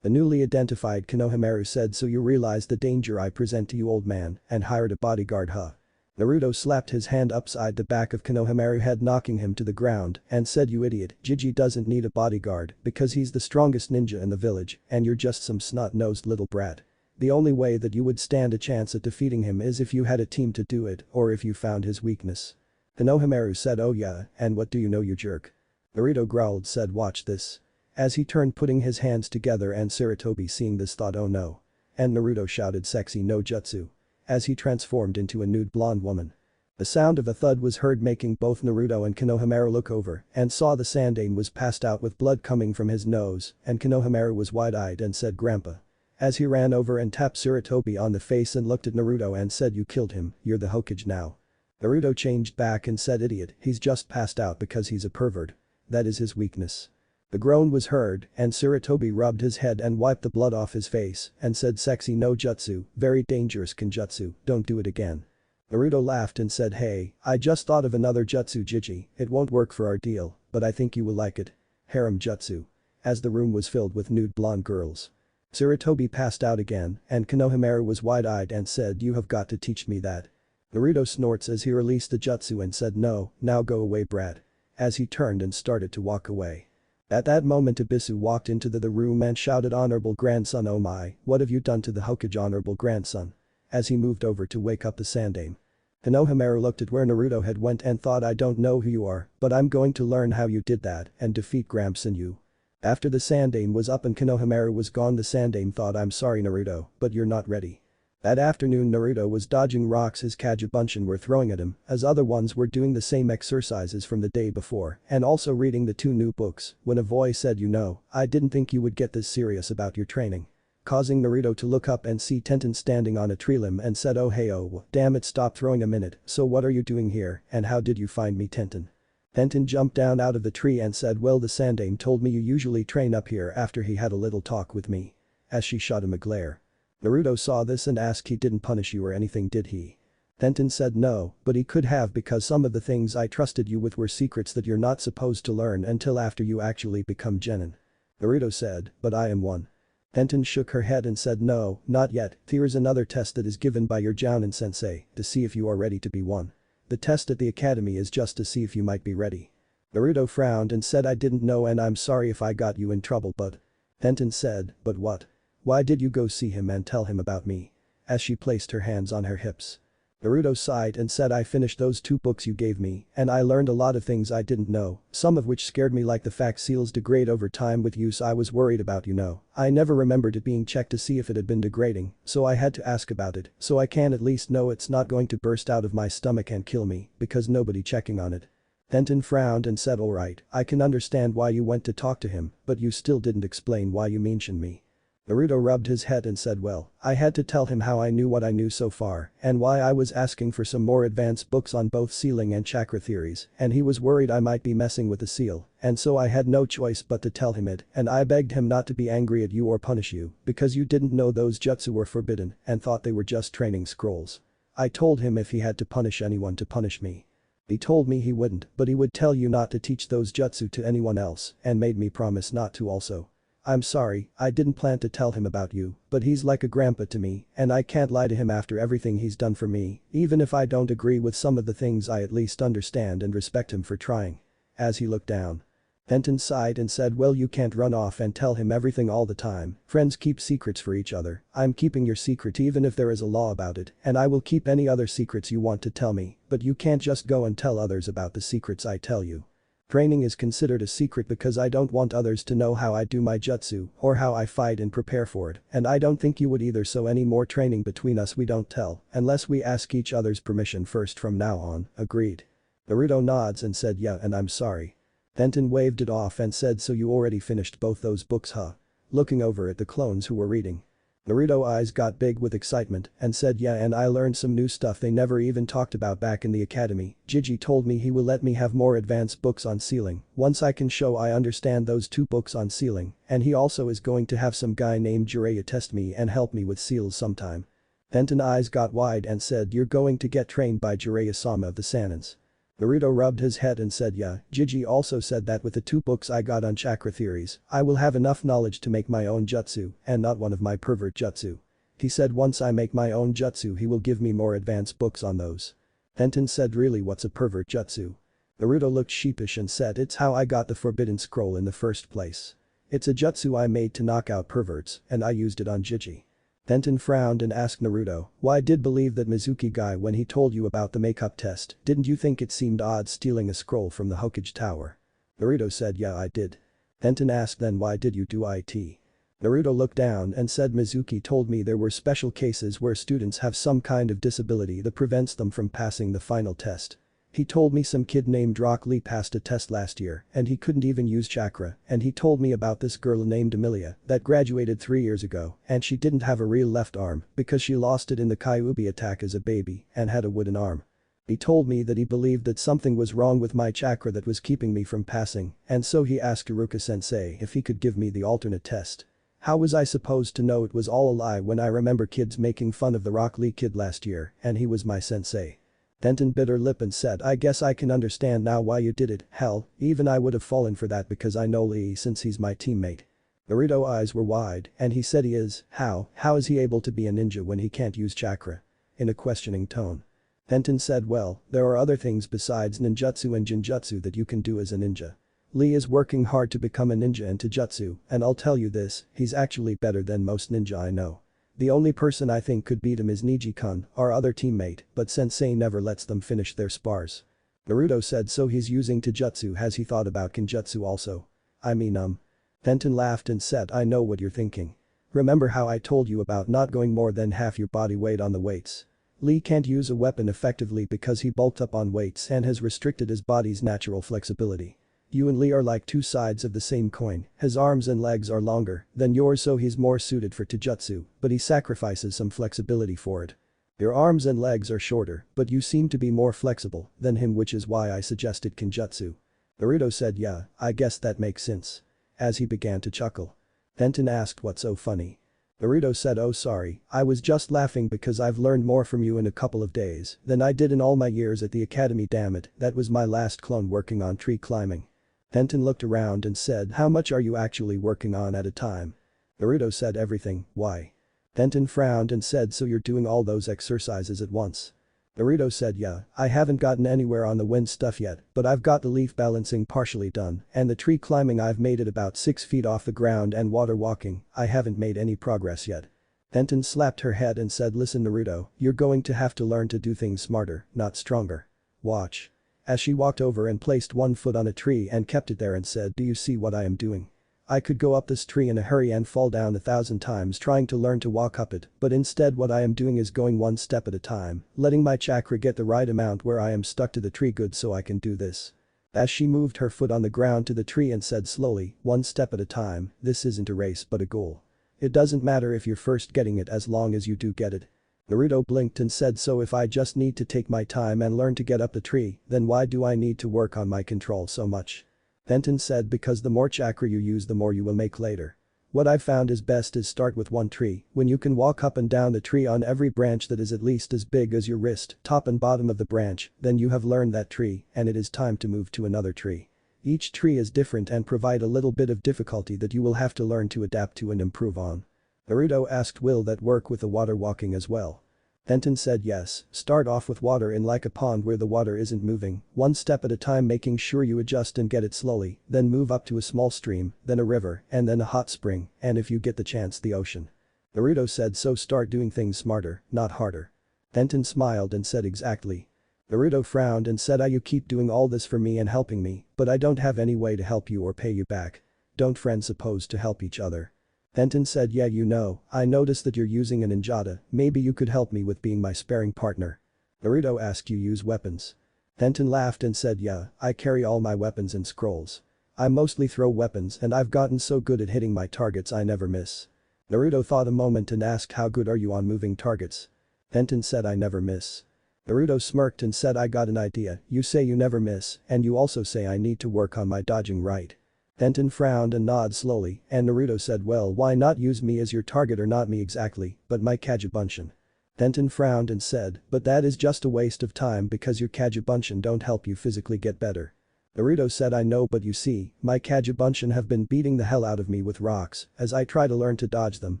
A: The newly identified Konohamaru said, "So you realize the danger I present to you, old man, and hired a bodyguard, huh?" Naruto slapped his hand upside the back of Konohamaru's head, knocking him to the ground, and said, "You idiot, Jiji doesn't need a bodyguard because he's the strongest ninja in the village and you're just some snot-nosed little brat. The only way that you would stand a chance at defeating him is if you had a team to do it or if you found his weakness." Konohamaru said, "Oh yeah, and what do you know, you jerk?" Naruto growled, said, "Watch this." As he turned, putting his hands together, and Sarutobi, seeing this, thought, "Oh no." And Naruto shouted, "Sexy no jutsu," as he transformed into a nude blonde woman. The sound of a thud was heard, making both Naruto and Konohamaru look over and saw the Sandaime was passed out with blood coming from his nose, and Konohamaru was wide-eyed and said, "Grandpa." As he ran over and tapped Sarutobi on the face and looked at Naruto and said, "You killed him, you're the Hokage now." Naruto changed back and said, "Idiot, he's just passed out because he's a pervert. That is his weakness." The groan was heard, and Sarutobi rubbed his head and wiped the blood off his face and said, "Sexy no jutsu, very dangerous Kenjutsu, don't do it again." Naruto laughed and said, "Hey, I just thought of another jutsu, Jiji, it won't work for our deal, but I think you will like it. Harem jutsu." As the room was filled with nude blonde girls. Sarutobi passed out again, and Konohamaru was wide-eyed and said, "You have got to teach me that." Naruto snorts as he released the jutsu and said, "No, now go away, brat." As he turned and started to walk away. At that moment Ibisu walked into the room and shouted, "Honorable grandson, oh my, what have you done to the Hokage, honorable grandson?" As he moved over to wake up the Sandaime. Konohamaru looked at where Naruto had went and thought, "I don't know who you are, but I'm going to learn how you did that and defeat Gramps and you." After the Sandaime was up and Konohamaru was gone, the Sandaime thought, "I'm sorry Naruto, but you're not ready." That afternoon Naruto was dodging rocks his Kagebunshin were throwing at him, as other ones were doing the same exercises from the day before and also reading the 2 new books, when a voice said, "You know, I didn't think you would get this serious about your training." Causing Naruto to look up and see Tenten standing on a tree limb and said, "Oh hey, oh, damn it, stop throwing a minute, so what are you doing here and how did you find me, Tenten?" Tenten jumped down out of the tree and said, "Well, the Sandaime told me you usually train up here after he had a little talk with me." As she shot him a glare. Naruto saw this and asked, "He didn't punish you or anything, did he?" Tenten said, "No, but he could have, because some of the things I trusted you with were secrets that you're not supposed to learn until after you actually become Genin." Naruto said, "But I am one." Tenten shook her head and said, "No, not yet, here's another test that is given by your Jounin sensei to see if you are ready to be one. The test at the academy is just to see if you might be ready." Naruto frowned and said, "I didn't know and I'm sorry if I got you in trouble, but..." Tenten said, "But what? Why did you go see him and tell him about me?" As she placed her hands on her hips. Naruto sighed and said, "I finished those 2 books you gave me and I learned a lot of things I didn't know, some of which scared me, like the fact seals degrade over time with use. I was worried about, you know. I never remembered it being checked to see if it had been degrading, so I had to ask about it so I can at least know it's not going to burst out of my stomach and kill me because nobody checking on it." Tenten frowned and said, "Alright, I can understand why you went to talk to him, but you still didn't explain why you mentioned me." Naruto rubbed his head and said, "Well, I had to tell him how I knew what I knew so far and why I was asking for some more advanced books on both sealing and chakra theories, and he was worried I might be messing with the seal, and so I had no choice but to tell him it, and I begged him not to be angry at you or punish you because you didn't know those jutsu were forbidden and thought they were just training scrolls. I told him if he had to punish anyone to punish me. He told me he wouldn't, but he would tell you not to teach those jutsu to anyone else and made me promise not to also. I'm sorry, I didn't plan to tell him about you, but he's like a grandpa to me and I can't lie to him after everything he's done for me, even if I don't agree with some of the things I at least understand and respect him for trying." As he looked down. Tenten sighed and said, "Well, you can't run off and tell him everything all the time, friends keep secrets for each other. I'm keeping your secret even if there is a law about it, and I will keep any other secrets you want to tell me, but you can't just go and tell others about the secrets I tell you. Training is considered a secret because I don't want others to know how I do my jutsu or how I fight and prepare for it, and I don't think you would either, so any more training between us we don't tell unless we ask each other's permission first from now on, agreed?" Naruto nods and said, "Yeah, and I'm sorry." Tenten waved it off and said, "So you already finished both those books, huh?" Looking over at the clones who were reading. Naruto eyes got big with excitement and said yeah, and I learned some new stuff they never even talked about back in the academy. Gigi told me he will let me have more advanced books on sealing once I can show I understand those 2 books on sealing, and he also is going to have some guy named Jiraiya test me and help me with seals sometime. Benton eyes got wide and said you're going to get trained by Jiraiya-sama of the Saiyans. Naruto rubbed his head and said yeah, Gigi also said that with the 2 books I got on chakra theories, I will have enough knowledge to make my own jutsu and not one of my pervert jutsu. He said once I make my own jutsu he will give me more advanced books on those. Benton said really what's a pervert jutsu? Naruto looked sheepish and said it's how I got the forbidden scroll in the first place. It's a jutsu I made to knock out perverts and I used it on Gigi. Benton frowned and asked Naruto, why did believe that Mizuki guy when he told you about the makeup test, didn't you think it seemed odd stealing a scroll from the Hokage tower? Naruto said yeah I did. Benton asked then why did you do it? Naruto looked down and said Mizuki told me there were special cases where students have some kind of disability that prevents them from passing the final test. He told me some kid named Rock Lee passed a test last year and he couldn't even use chakra, and he told me about this girl named Amelia that graduated 3 years ago and she didn't have a real left arm because she lost it in the Kyuubi attack as a baby and had a wooden arm. He told me that he believed that something was wrong with my chakra that was keeping me from passing, and so he asked Iruka-sensei if he could give me the alternate test. How was I supposed to know it was all a lie when I remember kids making fun of the Rock Lee kid last year and he was my sensei? Benton bit her lip and said I guess I can understand now why you did it, hell, even I would have fallen for that because I know Lee since he's my teammate. Naruto eyes were wide and he said he is, how is he able to be a ninja when he can't use chakra? In a questioning tone. Benton said well, there are other things besides ninjutsu and jinjutsu that you can do as a ninja. Lee is working hard to become a ninja in taijutsu, and I'll tell you this, he's actually better than most ninja I know. The only person I think could beat him is Niji-kun, our other teammate, but sensei never lets them finish their spars. Naruto said so he's using taijutsu, has he thought about kinjutsu also? I mean Benton laughed and said I know what you're thinking. Remember how I told you about not going more than half your body weight on the weights? Lee can't use a weapon effectively because he bulked up on weights and has restricted his body's natural flexibility. You and Lee are like 2 sides of the same coin, his arms and legs are longer than yours so he's more suited for taijutsu, but he sacrifices some flexibility for it. Your arms and legs are shorter, but you seem to be more flexible than him, which is why I suggested kinjutsu. Naruto said yeah, I guess that makes sense. As he began to chuckle. Benton asked what's so funny? Naruto said oh sorry, I was just laughing because I've learned more from you in a couple of days than I did in all my years at the academy, damn it, that was my last clone working on tree climbing. Benton looked around and said how much are you actually working on at a time? Naruto said everything, why? Benton frowned and said so you're doing all those exercises at once? Naruto said yeah, I haven't gotten anywhere on the wind stuff yet, but I've got the leaf balancing partially done and the tree climbing I've made it about 6 feet off the ground, and water walking, I haven't made any progress yet. Benton slapped her head and said listen Naruto, you're going to have to learn to do things smarter, not stronger. Watch. As she walked over and placed 1 foot on a tree and kept it there and said do you see what I am doing? I could go up this tree in a hurry and fall down 1,000 times trying to learn to walk up it, but instead what I am doing is going 1 step at a time, letting my chakra get the right amount where I am stuck to the tree good so I can do this. As she moved her foot on the ground to the tree and said slowly, 1 step at a time, this isn't a race but a goal. It doesn't matter if you're first getting it as long as you do get it. Naruto blinked and said so if I just need to take my time and learn to get up the tree, then why do I need to work on my control so much? Benton said because the more chakra you use the more you will make later. What I've found is best is start with 1 tree, when you can walk up and down the tree on every branch that is at least as big as your wrist, top and bottom of the branch, then you have learned that tree and it is time to move to another tree. Each tree is different and provide a little bit of difficulty that you will have to learn to adapt to and improve on. Naruto asked will that work with the water walking as well? Benton said yes, start off with water in like a pond where the water isn't moving, 1 step at a time making sure you adjust and get it slowly, then move up to a small stream, then a river, and then a hot spring, and if you get the chance the ocean. Naruto said so start doing things smarter, not harder. Benton smiled and said exactly. Naruto frowned and said you keep doing all this for me and helping me, but I don't have any way to help you or pay you back. Don't friends supposed to help each other? Benton said yeah you know, I noticed that you're using a ninjata, maybe you could help me with being my sparring partner. Naruto asked you use weapons? Benton laughed and said yeah, I carry all my weapons and scrolls. I mostly throw weapons and I've gotten so good at hitting my targets I never miss. Naruto thought a moment and asked how good are you on moving targets? Tenten said I never miss. Naruto smirked and said I got an idea, you say you never miss, and you also say I need to work on my dodging right. Tenten frowned and nodded slowly, and Naruto said well why not use me as your target or not me exactly, but my Kagebunshin. Tenten frowned and said, but that is just a waste of time because your Kagebunshin don't help you physically get better. Naruto said I know but you see, my Kagebunshin have been beating the hell out of me with rocks as I try to learn to dodge them,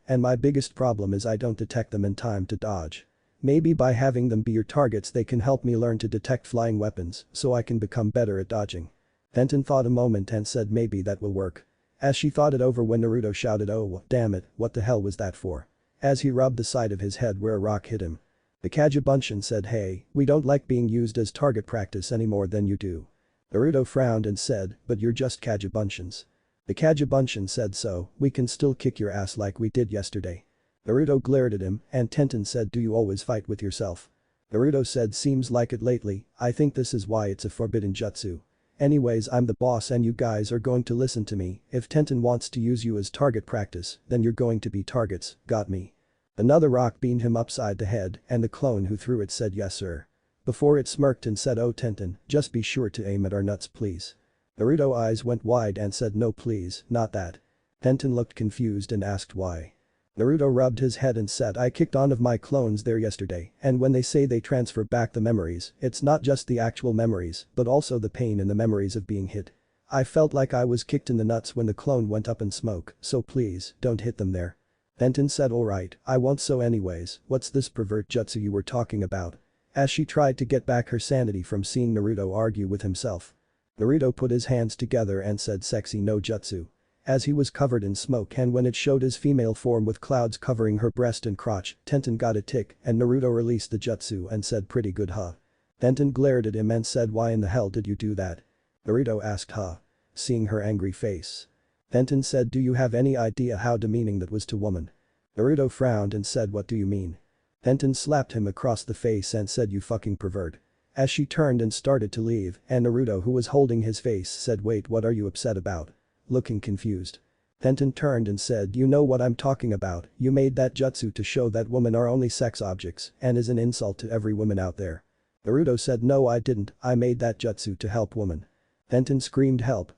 A: and my biggest problem is I don't detect them in time to dodge. Maybe by having them be your targets they can help me learn to detect flying weapons so I can become better at dodging. Tenten thought a moment and said maybe that will work. As she thought it over when Naruto shouted oh damn it, what the hell was that for? As he rubbed the side of his head where a rock hit him. The Kagebunshin said hey, we don't like being used as target practice any more than you do. Naruto frowned and said, but you're just Kagebunshins. The Kagebunshin said so, we can still kick your ass like we did yesterday. Naruto glared at him and Tenten said do you always fight with yourself? Naruto said seems like it lately, I think this is why it's a forbidden jutsu. Anyways I'm the boss and you guys are going to listen to me, if Tenten wants to use you as target practice, then you're going to be targets, got me? Another rock beamed him upside the head and the clone who threw it said yes sir. Before it smirked and said oh Tenten, just be sure to aim at our nuts please. Naruto eyes went wide and said no please, not that. Tenten looked confused and asked why. Naruto rubbed his head and said I kicked on of my clones there yesterday and when they say they transfer back the memories, it's not just the actual memories but also the pain in the memories of being hit. I felt like I was kicked in the nuts when the clone went up in smoke, so please, don't hit them there. Tenten said alright, I won't so anyways, what's this pervert jutsu you were talking about? As she tried to get back her sanity from seeing Naruto argue with himself. Naruto put his hands together and said sexy no jutsu. As he was covered in smoke and when it showed his female form with clouds covering her breast and crotch, Tenten got a tick and Naruto released the jutsu and said pretty good huh. Tenten glared at him and said why in the hell did you do that? Naruto asked huh. Seeing her angry face. Tenten said do you have any idea how demeaning that was to woman? Naruto frowned and said what do you mean? Tenten slapped him across the face and said you fucking pervert. As she turned and started to leave and Naruto who was holding his face said wait what are you upset about? Looking confused. Tenten turned and said you know what I'm talking about, you made that jutsu to show that women are only sex objects and is an insult to every woman out there. Naruto said no I didn't, I made that jutsu to help women. Tenten screamed help,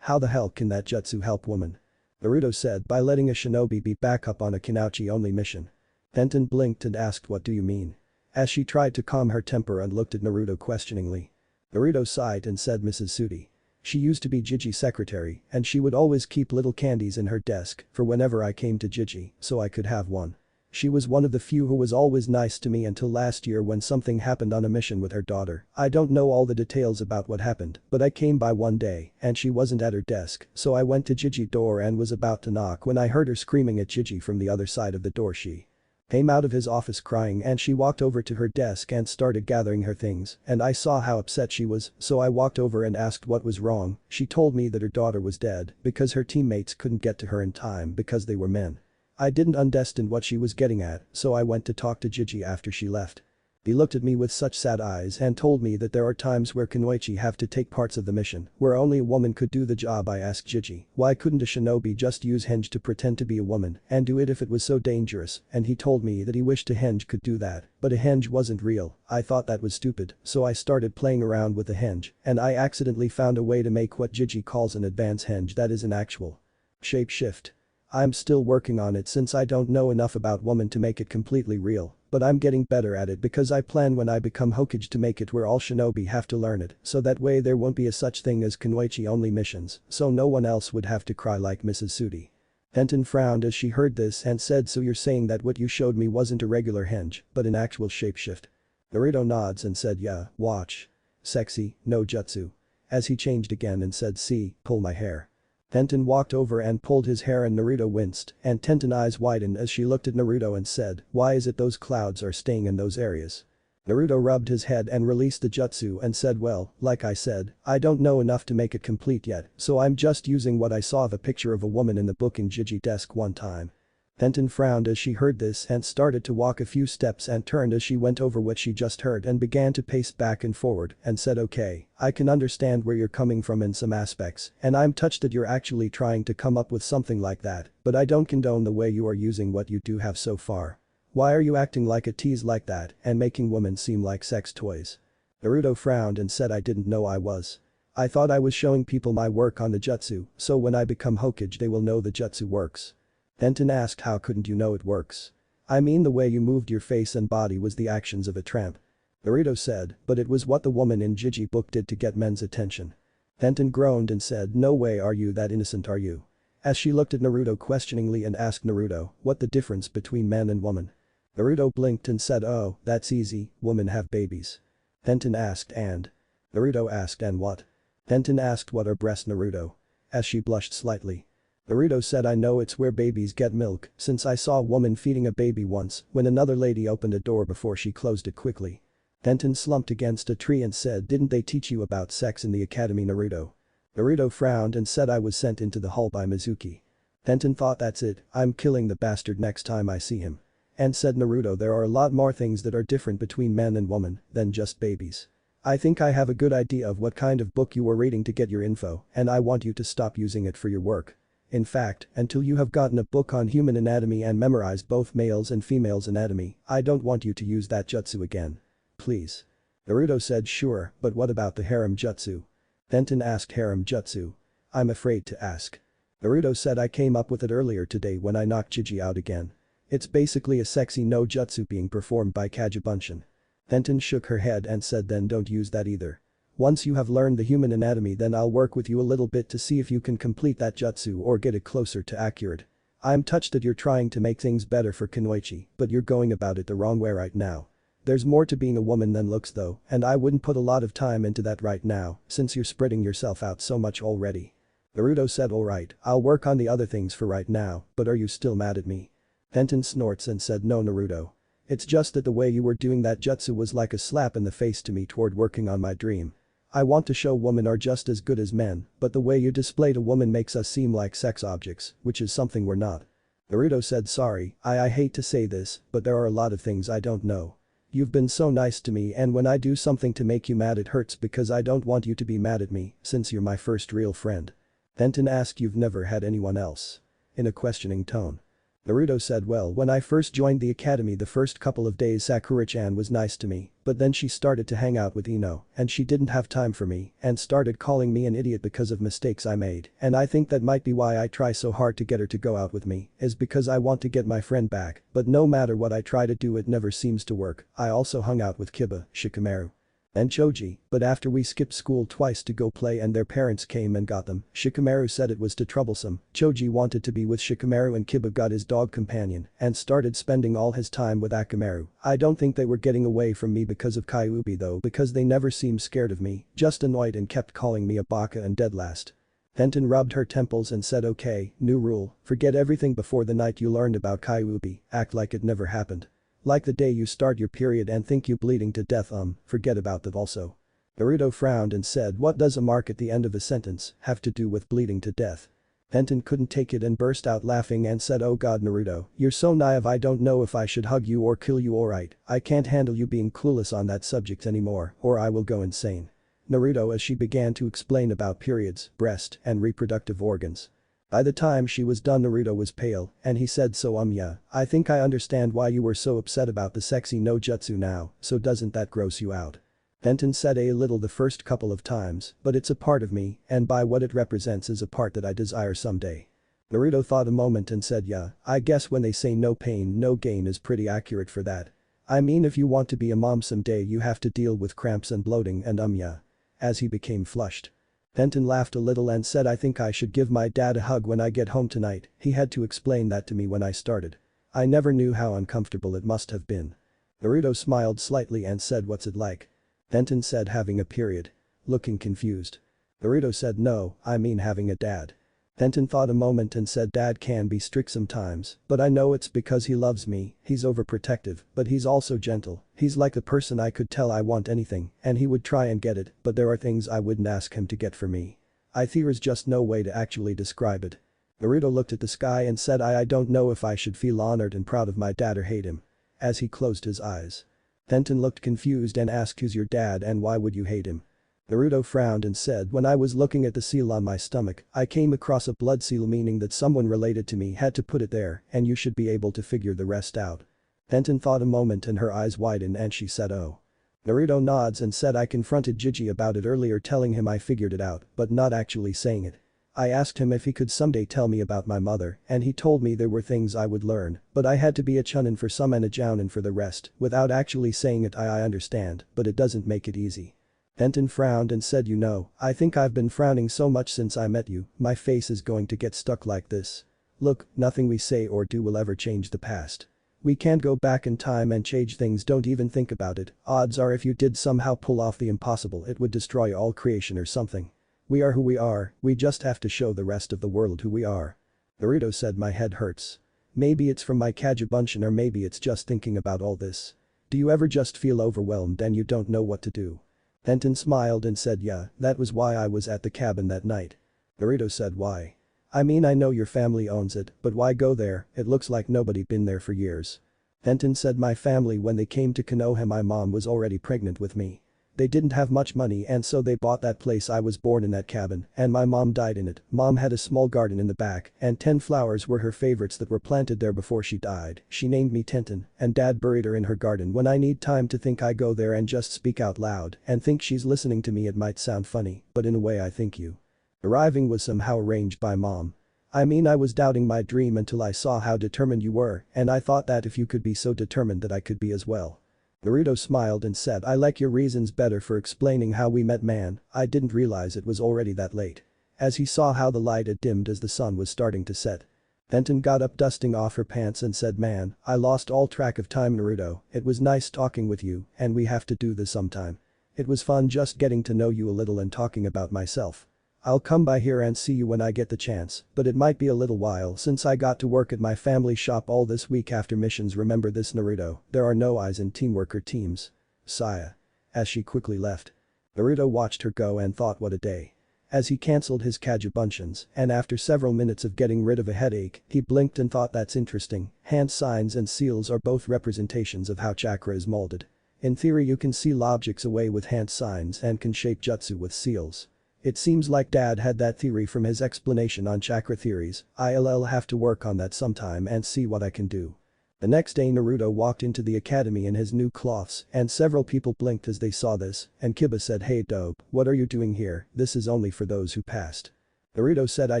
A: how the hell can that jutsu help women? Naruto said by letting a shinobi be back up on a Kinauchi only mission. Tenten blinked and asked what do you mean? As she tried to calm her temper and looked at Naruto questioningly. Naruto sighed and said Mrs. Sudi. She used to be Jiji's secretary and she would always keep little candies in her desk for whenever I came to Jiji so I could have one. She was one of the few who was always nice to me until last year when something happened on a mission with her daughter. I don't know all the details about what happened but I came by one day and she wasn't at her desk so I went to Jiji's door and was about to knock when I heard her screaming at Jiji from the other side of the door. She came out of his office crying and she walked over to her desk and started gathering her things and I saw how upset she was so I walked over and asked what was wrong. She told me that her daughter was dead because her teammates couldn't get to her in time because they were men. I didn't understand what she was getting at so I went to talk to Jiji after she left. He looked at me with such sad eyes and told me that there are times where Kunoichi have to take parts of the mission where only a woman could do the job. I asked Jiji why couldn't a shinobi just use henge to pretend to be a woman and do it if it was so dangerous and he told me that he wished a henge could do that but a henge wasn't real. I thought that was stupid so I started playing around with the henge and I accidentally found a way to make what Jiji calls an advanced henge that is an actual shapeshift. I'm still working on it since I don't know enough about woman to make it completely real. But I'm getting better at it because I plan when I become Hokage to make it where all shinobi have to learn it so that way there won't be a such thing as Kunoichi only missions so no one else would have to cry like Mrs. Sudi. Tenten frowned as she heard this and said so you're saying that what you showed me wasn't a regular henge but an actual shapeshift. Naruto nods and said yeah, watch. Sexy, no jutsu. As he changed again and said see, pull my hair. Tenten walked over and pulled his hair and Naruto winced and Tenten's eyes widened as she looked at Naruto and said why is it those clouds are staying in those areas? Naruto rubbed his head and released the jutsu and said well, like I said, I don't know enough to make it complete yet so I'm just using what I saw of a picture of a woman in the book in Jiji desk one time. Tenten frowned as she heard this and started to walk a few steps and turned as she went over what she just heard and began to pace back and forward and said okay, I can understand where you're coming from in some aspects and I'm touched that you're actually trying to come up with something like that, but I don't condone the way you are using what you do have so far. Why are you acting like a tease like that and making women seem like sex toys? Naruto frowned and said I didn't know I was. I thought I was showing people my work on the jutsu, so when I become Hokage they will know the jutsu works. Tenten asked how couldn't you know it works? I mean the way you moved your face and body was the actions of a tramp. Naruto said, but it was what the woman in Jiji book did to get men's attention. Tenten groaned and said no way are you that innocent are you? As she looked at Naruto questioningly and asked Naruto what the difference between man and woman. Naruto blinked and said oh, that's easy, women have babies. Tenten asked and? Naruto asked and what? Tenten asked what are breasts Naruto? As she blushed slightly. Naruto said I know it's where babies get milk since I saw a woman feeding a baby once when another lady opened a door before she closed it quickly. Tenten slumped against a tree and said didn't they teach you about sex in the academy Naruto? Naruto frowned and said I was sent into the hall by Mizuki. Tenten thought that's it, I'm killing the bastard next time I see him. And said Naruto there are a lot more things that are different between man and woman than just babies. I think I have a good idea of what kind of book you were reading to get your info and I want you to stop using it for your work. In fact, until you have gotten a book on human anatomy and memorized both males and females anatomy, I don't want you to use that jutsu again. Please. Naruto said sure, but what about the harem jutsu? Tenten asked harem jutsu. I'm afraid to ask. Naruto said I came up with it earlier today when I knocked Jiji out again. It's basically a sexy no jutsu being performed by Kagebunshin. Tenten shook her head and said then don't use that either. Once you have learned the human anatomy then I'll work with you a little bit to see if you can complete that jutsu or get it closer to accurate. I'm touched that you're trying to make things better for Kunoichi, but you're going about it the wrong way right now. There's more to being a woman than looks though, and I wouldn't put a lot of time into that right now since you're spreading yourself out so much already. Naruto said alright, I'll work on the other things for right now, but are you still mad at me? Tenten snorts and said no Naruto. It's just that the way you were doing that jutsu was like a slap in the face to me toward working on my dream. I want to show women are just as good as men, but the way you displayed a woman makes us seem like sex objects, which is something we're not. Naruto said sorry, I hate to say this, but there are a lot of things I don't know. You've been so nice to me and when I do something to make you mad it hurts because I don't want you to be mad at me since you're my first real friend. Tenten asked you've never had anyone else? In a questioning tone. Naruto said well when I first joined the academy the first couple of days Sakura-chan was nice to me, but then she started to hang out with Ino and she didn't have time for me and started calling me an idiot because of mistakes I made and I think that might be why I try so hard to get her to go out with me is because I want to get my friend back, but no matter what I try to do it never seems to work. I also hung out with Kiba, Shikamaru, and Choji, but after we skipped school twice to go play and their parents came and got them, Shikamaru said it was too troublesome. Choji wanted to be with Shikamaru and Kiba got his dog companion and started spending all his time with Akamaru. I don't think they were getting away from me because of Kyuubi though because they never seemed scared of me, just annoyed and kept calling me a baka and dead last. Tenten rubbed her temples and said okay, new rule, forget everything before the night you learned about Kyuubi, act like it never happened. Like the day you start your period and think you bleeding to death forget about that also. Naruto frowned and said what does a mark at the end of a sentence have to do with bleeding to death? Tenten couldn't take it and burst out laughing and said oh god Naruto, you're so naive I don't know if I should hug you or kill you alright, I can't handle you being clueless on that subject anymore or I will go insane. Naruto as she began to explain about periods, breast, and reproductive organs. By the time she was done Naruto was pale and he said so yeah, I think I understand why you were so upset about the sexy no jutsu now, so doesn't that gross you out? Tenten said a little the first couple of times, but it's a part of me and by what it represents is a part that I desire someday. Naruto thought a moment and said yeah, I guess when they say no pain no gain is pretty accurate for that. I mean if you want to be a mom someday you have to deal with cramps and bloating and yeah. As he became flushed. Tenten laughed a little and said I think I should give my dad a hug when I get home tonight, he had to explain that to me when I started. I never knew how uncomfortable it must have been. Naruto smiled slightly and said what's it like? Tenten said having a period. Looking confused. Naruto said no, I mean having a dad. Tenten thought a moment and said dad can be strict sometimes, but I know it's because he loves me, he's overprotective, but he's also gentle, he's like the person I could tell I want anything, and he would try and get it, but there are things I wouldn't ask him to get for me. I there's just no way to actually describe it. Naruto looked at the sky and said I don't know if I should feel honored and proud of my dad or hate him. As he closed his eyes. Tenten looked confused and asked who's your dad and why would you hate him? Naruto frowned and said when I was looking at the seal on my stomach, I came across a blood seal meaning that someone related to me had to put it there and you should be able to figure the rest out. Tenten thought a moment and her eyes widened and she said oh. Naruto nods and said I confronted Jiji about it earlier telling him I figured it out but not actually saying it. I asked him if he could someday tell me about my mother and he told me there were things I would learn but I had to be a chunin for some and a jounin for the rest without actually saying it I understand but it doesn't make it easy. Tenten frowned and said you know, I think I've been frowning so much since I met you, my face is going to get stuck like this. Look, nothing we say or do will ever change the past. We can't go back in time and change things don't even think about it, odds are if you did somehow pull off the impossible it would destroy all creation or something. We are who we are, we just have to show the rest of the world who we are. Naruto said my head hurts. Maybe it's from my Kagebunshin or maybe it's just thinking about all this. Do you ever just feel overwhelmed and you don't know what to do? Tenten smiled and said yeah, that was why I was at the cabin that night. Naruto said why? I mean I know your family owns it, but why go there, it looks like nobody been there for years. Tenten said my family when they came to Konoha my mom was already pregnant with me. They didn't have much money and so they bought that place I was born in that cabin and my mom died in it. Mom had a small garden in the back and 10 flowers were her favorites that were planted there before she died. She named me Tenten and dad buried her in her garden when I need time to think I go there and just speak out loud and think she's listening to me it might sound funny but in a way I think you. Arriving was somehow arranged by mom. I mean I was doubting my dream until I saw how determined you were and I thought that if you could be so determined that I could be as well. Naruto smiled and said I like your reasons better for explaining how we met man, I didn't realize it was already that late. As he saw how the light had dimmed as the sun was starting to set. Tenten got up dusting off her pants and said man, I lost all track of time Naruto, it was nice talking with you and we have to do this sometime. It was fun just getting to know you a little and talking about myself. I'll come by here and see you when I get the chance, but it might be a little while since I got to work at my family shop all this week after missions remember this Naruto, there are no I's in teamwork or teams. Saya. As she quickly left. Naruto watched her go and thought what a day. As he cancelled his Kagebunshins and after several minutes of getting rid of a headache, he blinked and thought that's interesting, hand signs and seals are both representations of how chakra is molded. In theory you can seal objects away with hand signs and can shape jutsu with seals. It seems like dad had that theory from his explanation on chakra theories, I'll have to work on that sometime and see what I can do. The next day Naruto walked into the academy in his new cloths and several people blinked as they saw this and Kiba said hey dope, what are you doing here, this is only for those who passed. Naruto said I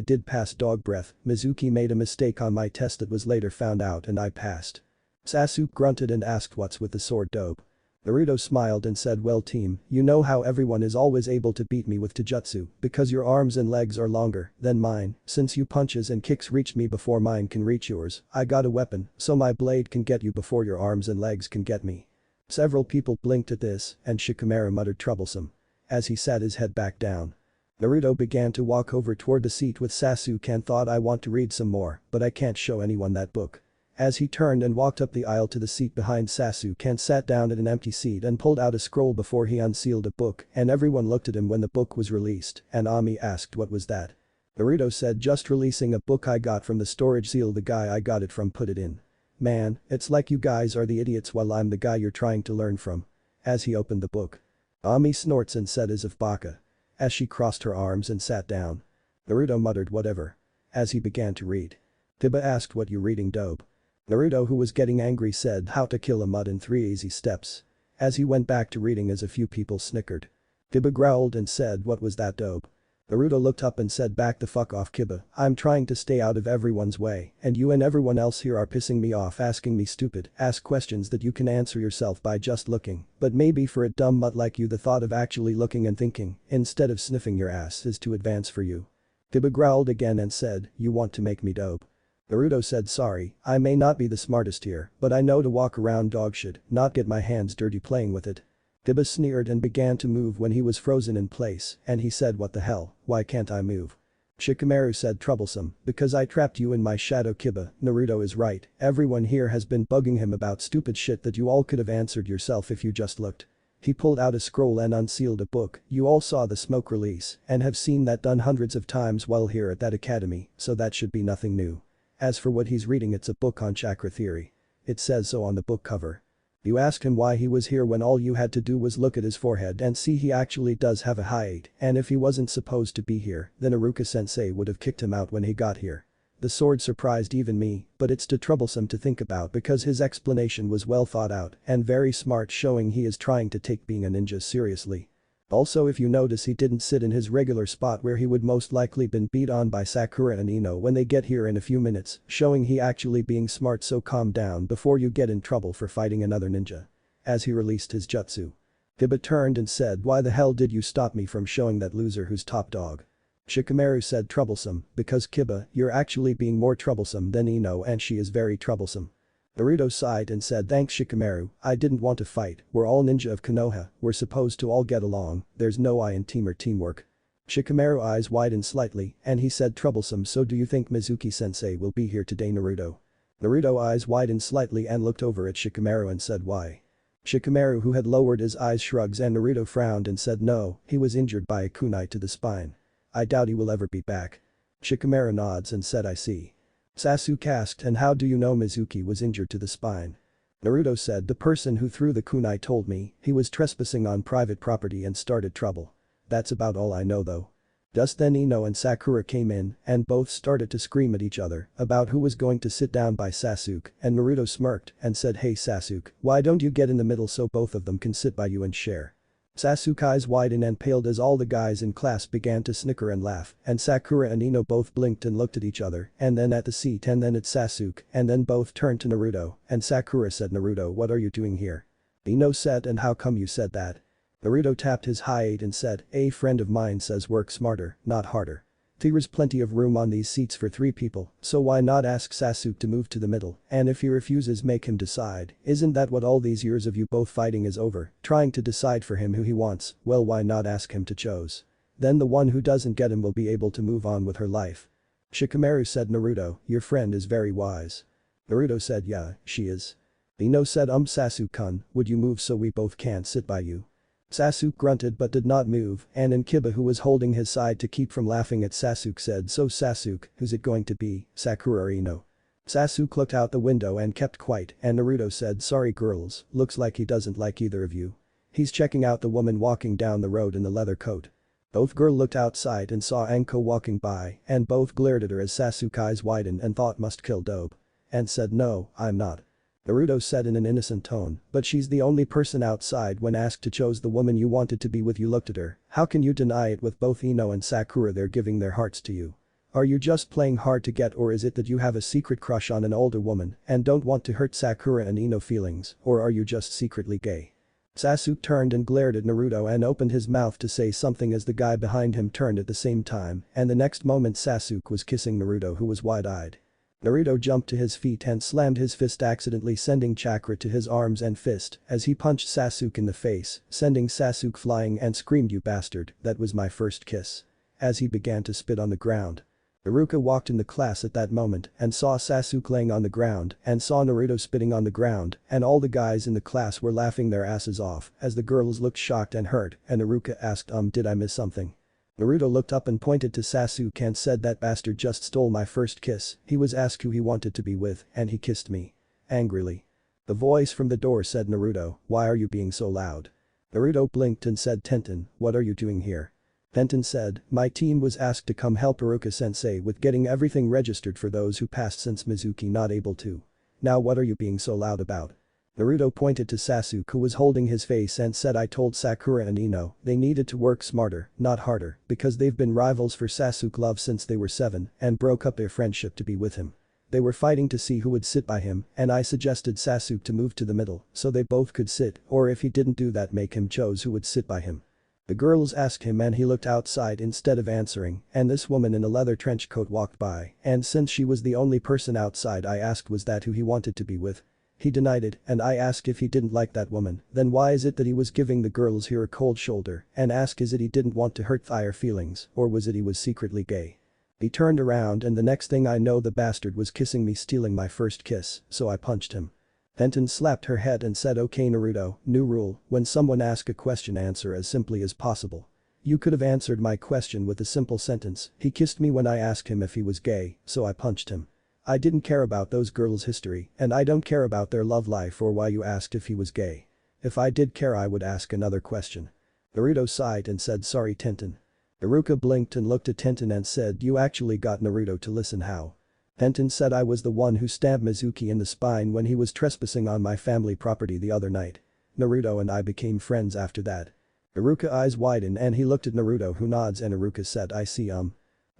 A: did pass dog breath, Mizuki made a mistake on my test that was later found out and I passed. Sasuke grunted and asked what's with the sword dope. Naruto smiled and said well team, you know how everyone is always able to beat me with taijutsu because your arms and legs are longer than mine, since you punches and kicks reach me before mine can reach yours, I got a weapon so my blade can get you before your arms and legs can get me. Several people blinked at this and Shikamaru muttered troublesome. As he sat his head back down. Naruto began to walk over toward the seat with Sasuke and thought I want to read some more but I can't show anyone that book. As he turned and walked up the aisle to the seat behind Sasuke and sat down at an empty seat and pulled out a scroll before he unsealed a book and everyone looked at him when the book was released and Ami asked what was that. Naruto said just releasing a book I got from the storage seal the guy I got it from put it in. Man, it's like you guys are the idiots while I'm the guy you're trying to learn from. As he opened the book. Ami snorts and said as if baka. As she crossed her arms and sat down. Naruto muttered whatever. As he began to read. Tiba asked what you reading dope. Naruto who was getting angry said how to kill a mud in 3 easy steps. As he went back to reading as a few people snickered. Kiba growled and said what was that dope. Naruto looked up and said back the fuck off Kiba, I'm trying to stay out of everyone's way and you and everyone else here are pissing me off asking me stupid ass questions that you can answer yourself by just looking, but maybe for a dumb mutt like you the thought of actually looking and thinking instead of sniffing your ass is too advanced for you. Kiba growled again and said, you want to make me dope. Naruto said sorry, I may not be the smartest here, but I know to walk around dog shit, not get my hands dirty playing with it. Kiba sneered and began to move when he was frozen in place and he said what the hell, why can't I move? Shikamaru said troublesome, because I trapped you in my shadow Kiba, Naruto is right, everyone here has been bugging him about stupid shit that you all could have answered yourself if you just looked. He pulled out a scroll and unsealed a book. You all saw the smoke release and have seen that done hundreds of times while here at that academy, so that should be nothing new. As for what he's reading, it's a book on chakra theory. It says so on the book cover. You asked him why he was here when all you had to do was look at his forehead and see he actually does have a height, and if he wasn't supposed to be here, then Iruka-sensei would have kicked him out when he got here. The sword surprised even me, but it's too troublesome to think about because his explanation was well thought out and very smart, showing he is trying to take being a ninja seriously. Also, if you notice, he didn't sit in his regular spot where he would most likely been beat on by Sakura and Ino when they get here in a few minutes, showing he actually being smart, so calm down before you get in trouble for fighting another ninja. As he released his jutsu, Kiba turned and said, "Why the hell did you stop me from showing that loser who's top dog?" Shikamaru said, "Troublesome, because Kiba, you're actually being more troublesome than Ino and she is very troublesome." Naruto sighed and said, "Thanks Shikamaru, I didn't want to fight, we're all ninja of Konoha, we're supposed to all get along, there's no I in team or teamwork." Shikamaru eyes widened slightly and he said, "Troublesome, so do you think Mizuki-sensei will be here today Naruto?" Naruto eyes widened slightly and looked over at Shikamaru and said, "Why?" Shikamaru, who had lowered his eyes, shrugs and Naruto frowned and said, "No, he was injured by a kunai to the spine. I doubt he will ever be back." Shikamaru nods and said, "I see." Sasuke asked, "And how do you know Mizuki was injured to the spine?" Naruto said, "The person who threw the kunai told me he was trespassing on private property and started trouble. That's about all I know though." Just then Ino and Sakura came in and both started to scream at each other about who was going to sit down by Sasuke, and Naruto smirked and said, "Hey Sasuke, why don't you get in the middle so both of them can sit by you and share?" Sasuke's eyes widened and paled as all the guys in class began to snicker and laugh, and Sakura and Ino both blinked and looked at each other and then at the seat and then at Sasuke and then both turned to Naruto and Sakura said, "Naruto, what are you doing here?" Ino said, "And how come you said that?" Naruto tapped his hide and said, "A friend of mine says work smarter, not harder. There's plenty of room on these seats for 3 people, so why not ask Sasuke to move to the middle, and if he refuses, make him decide. Isn't that what all these years of you both fighting is over, trying to decide for him who he wants? Well, why not ask him to choose? Then the one who doesn't get him will be able to move on with her life." Shikamaru said, "Naruto, your friend is very wise." Naruto said, "Yeah, she is." Ino said, Sasuke-kun, would you move so we both can't sit by you?" Sasuke grunted but did not move, and then Kiba, who was holding his side to keep from laughing at Sasuke, said, "So Sasuke, who's it going to be, Sakura or Ino?" Sasuke looked out the window and kept quiet, and Naruto said, "Sorry girls, looks like he doesn't like either of you. He's checking out the woman walking down the road in the leather coat." Both girls looked outside and saw Anko walking by and both glared at her as Sasuke's eyes widened and thought must kill dope. And said, "No, I'm not." Naruto said in an innocent tone, "But she's the only person outside when asked to choose the woman you wanted to be with. You looked at her, how can you deny it with both Ino and Sakura there giving their hearts to you? Are you just playing hard to get, or is it that you have a secret crush on an older woman and don't want to hurt Sakura and Ino feelings, or are you just secretly gay?" Sasuke turned and glared at Naruto and opened his mouth to say something as the guy behind him turned at the same time, and the next moment Sasuke was kissing Naruto, who was wide-eyed. Naruto jumped to his feet and slammed his fist, accidentally sending chakra to his arms and fist as he punched Sasuke in the face, sending Sasuke flying and screamed, "You bastard, that was my first kiss." As he began to spit on the ground. Iruka walked in the class at that moment and saw Sasuke laying on the ground and saw Naruto spitting on the ground, and all the guys in the class were laughing their asses off as the girls looked shocked and hurt, and Iruka asked, "Did I miss something?" Naruto looked up and pointed to Sasuke and said, "That bastard just stole my first kiss. He was asked who he wanted to be with and he kissed me." Angrily. The voice from the door said, "Naruto, why are you being so loud?" Naruto blinked and said, "Tenten, what are you doing here?" Tenten said, "My team was asked to come help Iruka-sensei with getting everything registered for those who passed since Mizuki not able to. Now what are you being so loud about?" Naruto pointed to Sasuke, who was holding his face, and said, "I told Sakura and Ino they needed to work smarter, not harder, because they've been rivals for Sasuke love since they were 7 and broke up their friendship to be with him. They were fighting to see who would sit by him, and I suggested Sasuke to move to the middle so they both could sit, or if he didn't do that, make him choose who would sit by him." The girls asked him and he looked outside instead of answering, and this woman in a leather trench coat walked by, and since she was the only person outside, I asked was that who he wanted to be with. He denied it, and I asked if he didn't like that woman, then why is it that he was giving the girls here a cold shoulder, and asked is it he didn't want to hurt their feelings, or was it he was secretly gay? He turned around and the next thing I know the bastard was kissing me, stealing my first kiss, so I punched him. Tenten slapped her head and said okay Naruto, new rule, when someone asks a question answer as simply as possible. You could have answered my question with a simple sentence, he kissed me when I asked him if he was gay, so I punched him. I didn't care about those girls' history, and I don't care about their love life or why you asked if he was gay. If I did care I would ask another question. Naruto sighed and said sorry Tenten. Iruka blinked and looked at Tenten and said you actually got Naruto to listen how? Tenten said I was the one who stabbed Mizuki in the spine when he was trespassing on my family property the other night. Naruto and I became friends after that. Iruka eyes widen and he looked at Naruto who nods and Iruka said I see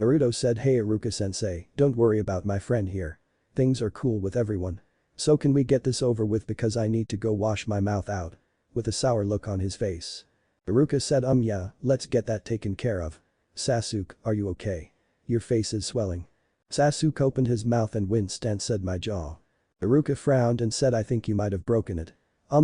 A: Naruto said hey Iruka-sensei, don't worry about my friend here. Things are cool with everyone. So can we get this over with because I need to go wash my mouth out. With a sour look on his face. Iruka said yeah, let's get that taken care of. Sasuke, are you okay? Your face is swelling. Sasuke opened his mouth and winced and said my jaw. Iruka frowned and said I think you might have broken it.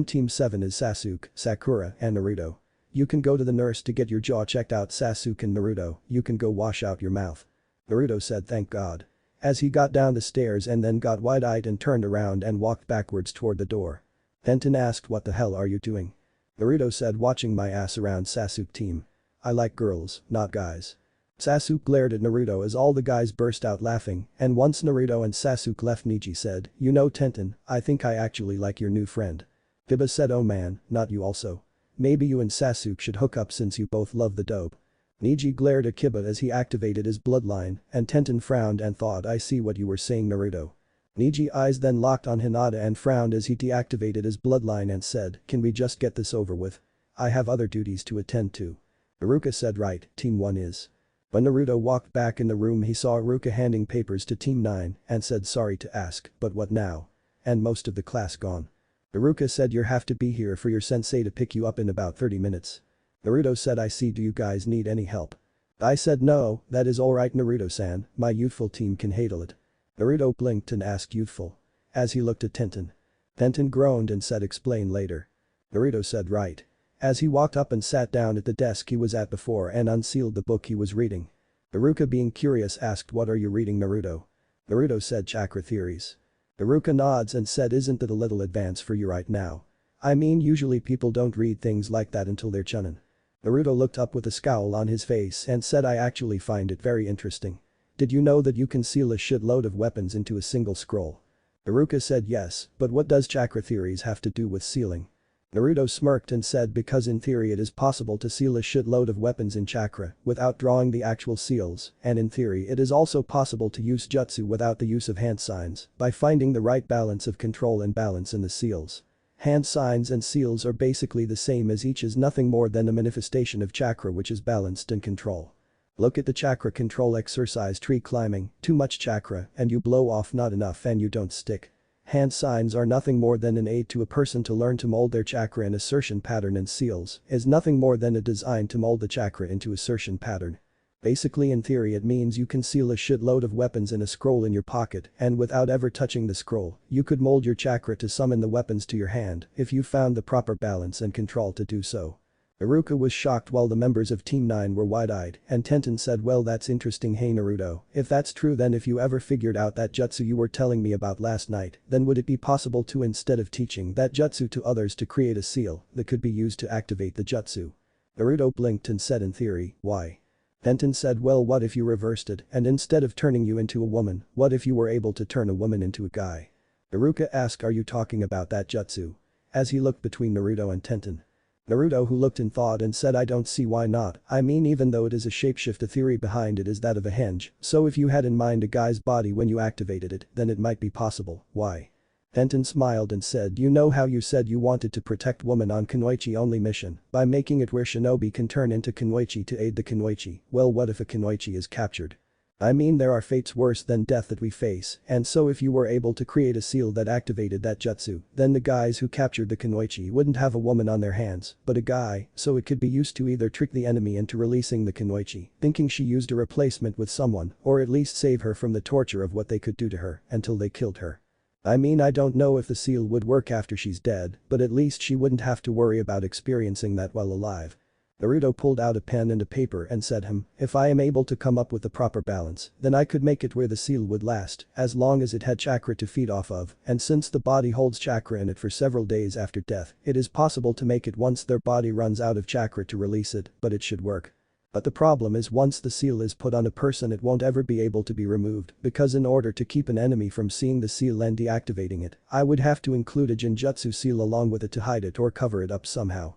A: Team 7 is Sasuke, Sakura, and Naruto. You can go to the nurse to get your jaw checked out Sasuke and Naruto, you can go wash out your mouth. Naruto said thank God. As he got down the stairs and then got wide-eyed and turned around and walked backwards toward the door. Tenten asked what the hell are you doing? Naruto said watching my ass around Sasuke team. I like girls, not guys. Sasuke glared at Naruto as all the guys burst out laughing, and once Naruto and Sasuke left Neji said, you know Tenten, I think I actually like your new friend. Biba said oh man, not you also. Maybe you and Sasuke should hook up since you both love the dope. Neji glared at Kiba as he activated his bloodline, and Tenten frowned and thought I see what you were saying Naruto. Neji's eyes then locked on Hinata and frowned as he deactivated his bloodline and said, can we just get this over with? I have other duties to attend to. Iruka said right, Team 1 is. When Naruto walked back in the room he saw Iruka handing papers to Team 9 and said sorry to ask, but what now? And most of the class gone. Iruka said you have to be here for your sensei to pick you up in about 30 minutes. Naruto said I see do you guys need any help? I said no, that is alright Naruto-san, my youthful team can handle it. Naruto blinked and asked youthful. As he looked at Tenten. Tenten groaned and said explain later. Naruto said right. As he walked up and sat down at the desk he was at before and unsealed the book he was reading. Iruka being curious asked what are you reading Naruto? Naruto said chakra theories. Iruka nods and said isn't it a little advanced for you right now? I mean usually people don't read things like that until they're chunin. Naruto looked up with a scowl on his face and said I actually find it very interesting. Did you know that you can seal a shitload of weapons into a single scroll? Iruka said yes, but what does chakra theories have to do with sealing? Naruto smirked and said because in theory it is possible to seal a shitload of weapons in chakra without drawing the actual seals, and in theory it is also possible to use jutsu without the use of hand signs by finding the right balance of control and balance in the seals. Hand signs and seals are basically the same as each is nothing more than a manifestation of chakra which is balanced in control. Look at the chakra control exercise tree climbing, too much chakra and you blow off not enough and you don't stick. Hand signs are nothing more than an aid to a person to learn to mold their chakra in assertion pattern and seals is nothing more than a design to mold the chakra into assertion pattern. Basically in theory it means you can seal a shitload of weapons in a scroll in your pocket and without ever touching the scroll, you could mold your chakra to summon the weapons to your hand if you found the proper balance and control to do so. Iruka was shocked while the members of Team 9 were wide-eyed and Tenten said well that's interesting hey Naruto, if that's true then if you ever figured out that jutsu you were telling me about last night then would it be possible to instead of teaching that jutsu to others to create a seal that could be used to activate the jutsu? Naruto blinked and said in theory, why? Tenten said well what if you reversed it and instead of turning you into a woman, what if you were able to turn a woman into a guy? Iruka asked are you talking about that jutsu? As he looked between Naruto and Tenten. Naruto who looked in thought and said I don't see why not, I mean even though it is a shapeshift the theory behind it is that of a henge, so if you had in mind a guy's body when you activated it then it might be possible, why? Tenten smiled and said you know how you said you wanted to protect woman on Kunoichi only mission by making it where shinobi can turn into Kunoichi to aid the Kunoichi, well what if a Kunoichi is captured? I mean there are fates worse than death that we face and so if you were able to create a seal that activated that jutsu then the guys who captured the Kunoichi wouldn't have a woman on their hands but a guy so it could be used to either trick the enemy into releasing the Kunoichi thinking she used a replacement with someone or at least save her from the torture of what they could do to her until they killed her. I mean I don't know if the seal would work after she's dead but at least she wouldn't have to worry about experiencing that while alive. Naruto pulled out a pen and a paper and said if I am able to come up with the proper balance, then I could make it where the seal would last, as long as it had chakra to feed off of, and since the body holds chakra in it for several days after death, it is possible to make it once their body runs out of chakra to release it, but it should work. But the problem is once the seal is put on a person it won't ever be able to be removed, because in order to keep an enemy from seeing the seal and deactivating it, I would have to include a genjutsu seal along with it to hide it or cover it up somehow.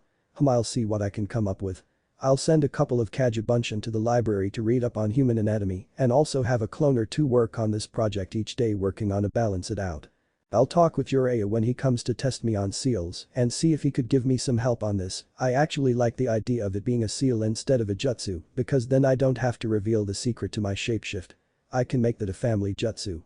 A: I'll see what I can come up with. I'll send a couple of Kagebunshin to the library to read up on human anatomy and also have a clone or two work on this project each day working on to balance it out. I'll talk with Jiraiya when he comes to test me on seals and see if he could give me some help on this. I actually like the idea of it being a seal instead of a jutsu because then I don't have to reveal the secret to my shapeshift. I can make that a family jutsu.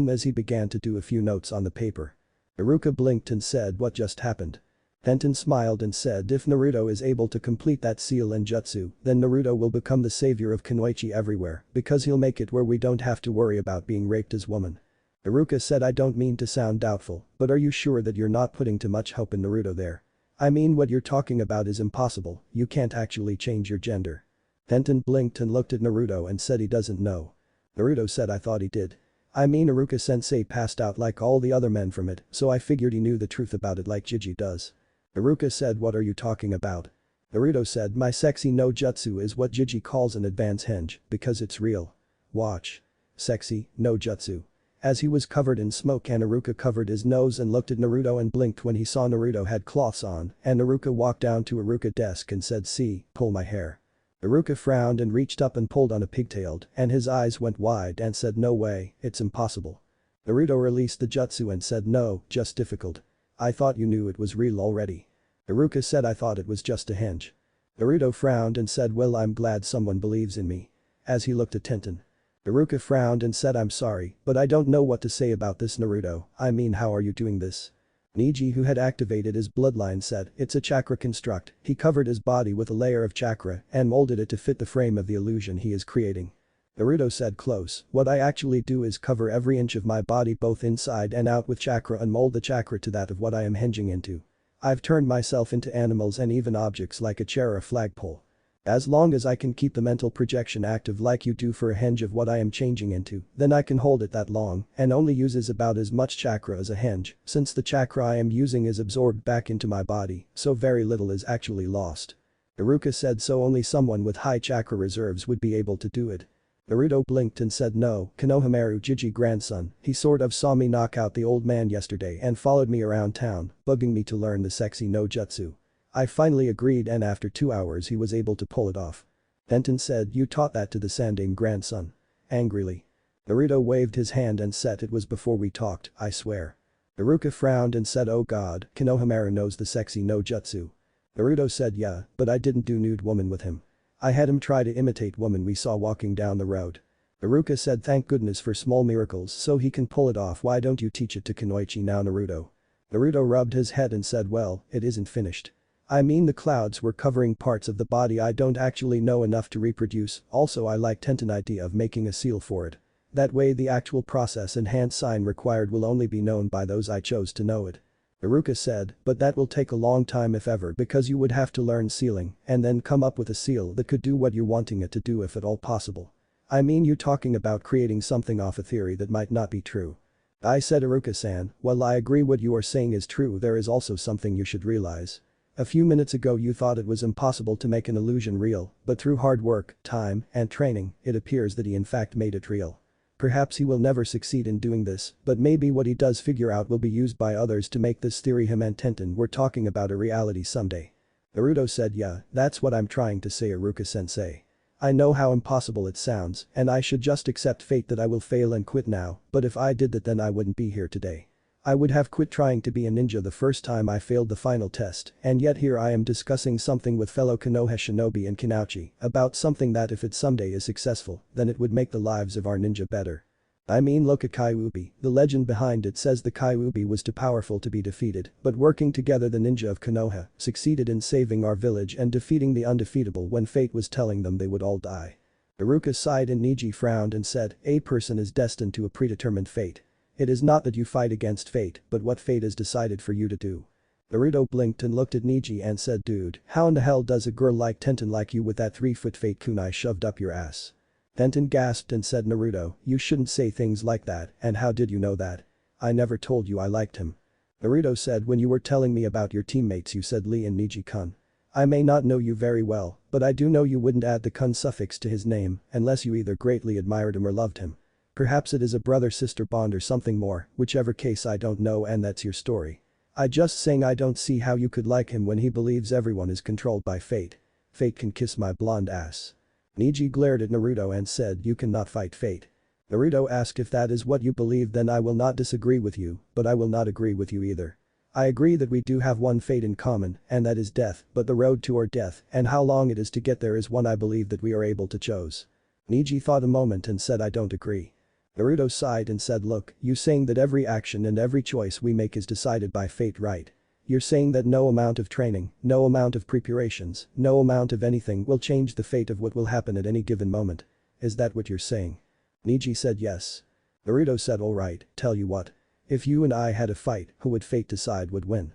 A: As he began to do a few notes on the paper. Iruka blinked and said what just happened. Tenten smiled and said if Naruto is able to complete that seal and jutsu, then Naruto will become the savior of Kunoichi everywhere because he'll make it where we don't have to worry about being raped as women. Iruka said I don't mean to sound doubtful, but are you sure that you're not putting too much hope in Naruto there? I mean what you're talking about is impossible, you can't actually change your gender. Tenten blinked and looked at Naruto and said he doesn't know. Naruto said I thought he did. I mean Iruka-sensei passed out like all the other men from it, so I figured he knew the truth about it like Jiji does. Iruka said what are you talking about? Naruto said my sexy no jutsu is what Jiji calls an advance henge, because it's real. Watch. Sexy, no jutsu. As he was covered in smoke and Iruka covered his nose and looked at Naruto and blinked when he saw Naruto had cloths on and Iruka walked down to Iruka's desk and said see, pull my hair. Iruka frowned and reached up and pulled on a pigtailed and his eyes went wide and said no way, it's impossible. Naruto released the jutsu and said no, just difficult. I thought you knew it was real already. Iruka said I thought it was just a henge. Naruto frowned and said well I'm glad someone believes in me. As he looked at Tenten. Iruka frowned and said I'm sorry, but I don't know what to say about this Naruto, I mean how are you doing this? Niji who had activated his bloodline said it's a chakra construct, he covered his body with a layer of chakra and molded it to fit the frame of the illusion he is creating. Naruto said close, what I actually do is cover every inch of my body both inside and out with chakra and mold the chakra to that of what I am hinging into. I've turned myself into animals and even objects like a chair or flagpole. As long as I can keep the mental projection active like you do for a henge of what I am changing into, then I can hold it that long and only uses about as much chakra as a henge, since the chakra I am using is absorbed back into my body, so very little is actually lost. Iruka said so only someone with high chakra reserves would be able to do it. Naruto blinked and said no, Konohamaru Jiji grandson, he sort of saw me knock out the old man yesterday and followed me around town, bugging me to learn the sexy no jutsu. I finally agreed and after 2 hours he was able to pull it off. Tenten said you taught that to the Sanding grandson. Angrily. Naruto waved his hand and said it was before we talked, I swear. Iruka frowned and said oh god, Konohamaru knows the sexy no jutsu. Naruto said yeah, but I didn't do nude woman with him. I had him try to imitate woman we saw walking down the road. Iruka said thank goodness for small miracles so he can pull it off why don't you teach it to Kunoichi now Naruto? Naruto rubbed his head and said well, it isn't finished. I mean the clouds were covering parts of the body I don't actually know enough to reproduce, also I like Tenten idea of making a seal for it. That way the actual process and hand sign required will only be known by those I chose to know it. Iruka said, but that will take a long time if ever because you would have to learn sealing and then come up with a seal that could do what you're wanting it to do if at all possible. I mean you talking about creating something off a theory that might not be true. I said Iruka-san, while I agree what you are saying is true there is also something you should realize. A few minutes ago you thought it was impossible to make an illusion real, but through hard work, time, and training, it appears that he in fact made it real. Perhaps he will never succeed in doing this, but maybe what he does figure out will be used by others to make this theory him and Tenten were talking about a reality someday. Naruto said yeah, that's what I'm trying to say Iruka-sensei. I know how impossible it sounds, and I should just accept fate that I will fail and quit now, but if I did that then I wouldn't be here today. I would have quit trying to be a ninja the first time I failed the final test, and yet here I am discussing something with fellow Konoha shinobi and Kinauchi about something that if it someday is successful, then it would make the lives of our ninja better. I mean look at Kyuubi, the legend behind it says the Kyuubi was too powerful to be defeated, but working together the ninja of Konoha succeeded in saving our village and defeating the undefeatable when fate was telling them they would all die. Iruka sighed and Niji frowned and said, a person is destined to a predetermined fate. It is not that you fight against fate, but what fate has decided for you to do. Naruto blinked and looked at Neji and said, dude, how in the hell does a girl like Tenten like you with that 3-foot fake kunai shoved up your ass? Tenten gasped and said, Naruto, you shouldn't say things like that, and how did you know that? I never told you I liked him. Naruto said, when you were telling me about your teammates you said Lee and Neji-kun. I may not know you very well, but I do know you wouldn't add the kun suffix to his name unless you either greatly admired him or loved him. Perhaps it is a brother-sister bond or something more, whichever case I don't know, and that's your story. I just saying I don't see how you could like him when he believes everyone is controlled by fate. Fate can kiss my blonde ass. Neji glared at Naruto and said, you cannot fight fate. Naruto asked, if that is what you believe then I will not disagree with you, but I will not agree with you either. I agree that we do have one fate in common, and that is death, but the road to our death and how long it is to get there is one I believe that we are able to choose. Neji thought a moment and said, I don't agree. Naruto sighed and said, look, you saying that every action and every choice we make is decided by fate, right? You're saying that no amount of training, no amount of preparations, no amount of anything will change the fate of what will happen at any given moment. Is that what you're saying? Neji said yes. Naruto said, alright, tell you what. If you and I had a fight, who would fate decide would win?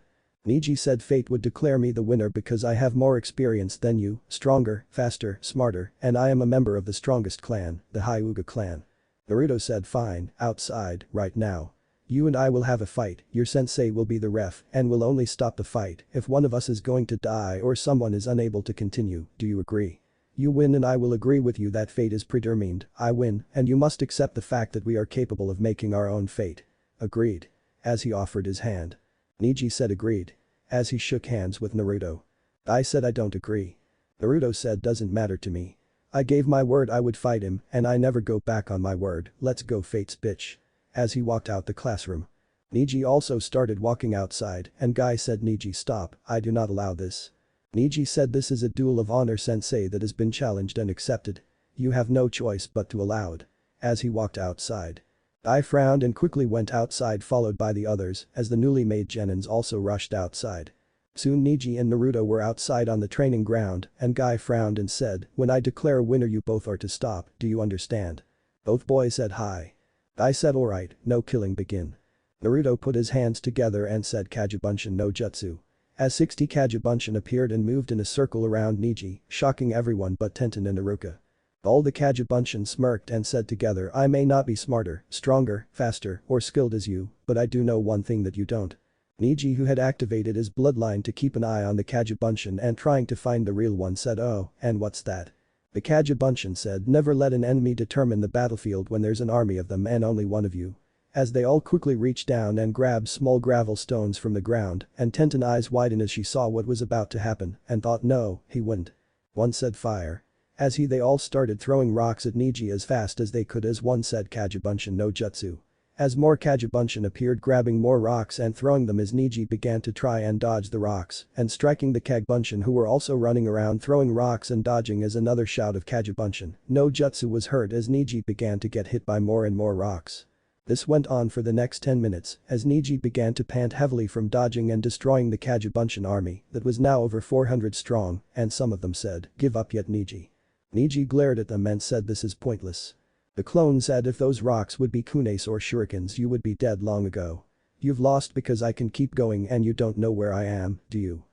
A: Neji said, fate would declare me the winner because I have more experience than you, stronger, faster, smarter, and I am a member of the strongest clan, the Hyuga clan. Naruto said, fine, outside, right now. You and I will have a fight, your sensei will be the ref and will only stop the fight if one of us is going to die or someone is unable to continue, do you agree? You win and I will agree with you that fate is predetermined, I win, and you must accept the fact that we are capable of making our own fate. Agreed. As he offered his hand. Neji said agreed. As he shook hands with Naruto. I said I don't agree. Naruto said doesn't matter to me. I gave my word I would fight him and I never go back on my word, let's go fate's bitch. As he walked out the classroom. Neji also started walking outside and Guy said, Neji, stop, I do not allow this. Neji said, this is a duel of honor sensei that has been challenged and accepted. You have no choice but to allow it. As he walked outside. I frowned and quickly went outside followed by the others as the newly made genins also rushed outside. Soon Neji and Naruto were outside on the training ground and Guy frowned and said, when I declare a winner you both are to stop, do you understand? Both boys said hi. I said alright, no killing begin. Naruto put his hands together and said Kagebunshin no Jutsu. As 60 Kagebunshin appeared and moved in a circle around Neji, shocking everyone but Tenten and Iruka. All the Kagebunshin smirked and said together, I may not be smarter, stronger, faster, or skilled as you, but I do know one thing that you don't. Neji, who had activated his bloodline to keep an eye on the Kagebunshin and trying to find the real one, said, oh, and what's that? The Kagebunshin said, never let an enemy determine the battlefield when there's an army of them and only one of you. As they all quickly reached down and grabbed small gravel stones from the ground, and Tenten's eyes widened as she saw what was about to happen and thought, no, he wouldn't. One said fire. As they all started throwing rocks at Neji as fast as they could as one said Kagebunshin no Jutsu. As more Kagebunshin appeared grabbing more rocks and throwing them as Neji began to try and dodge the rocks and striking the Kagebunshin who were also running around throwing rocks and dodging as another shout of Kagebunshin no Jutsu was heard as Neji began to get hit by more and more rocks. This went on for the next 10 minutes as Neji began to pant heavily from dodging and destroying the Kagebunshin army that was now over 400 strong and some of them said, give up yet Neji. Neji glared at them and said, this is pointless. The clone said, if those rocks would be kunes or shurikens you would be dead long ago. You've lost because I can keep going and you don't know where I am, do you?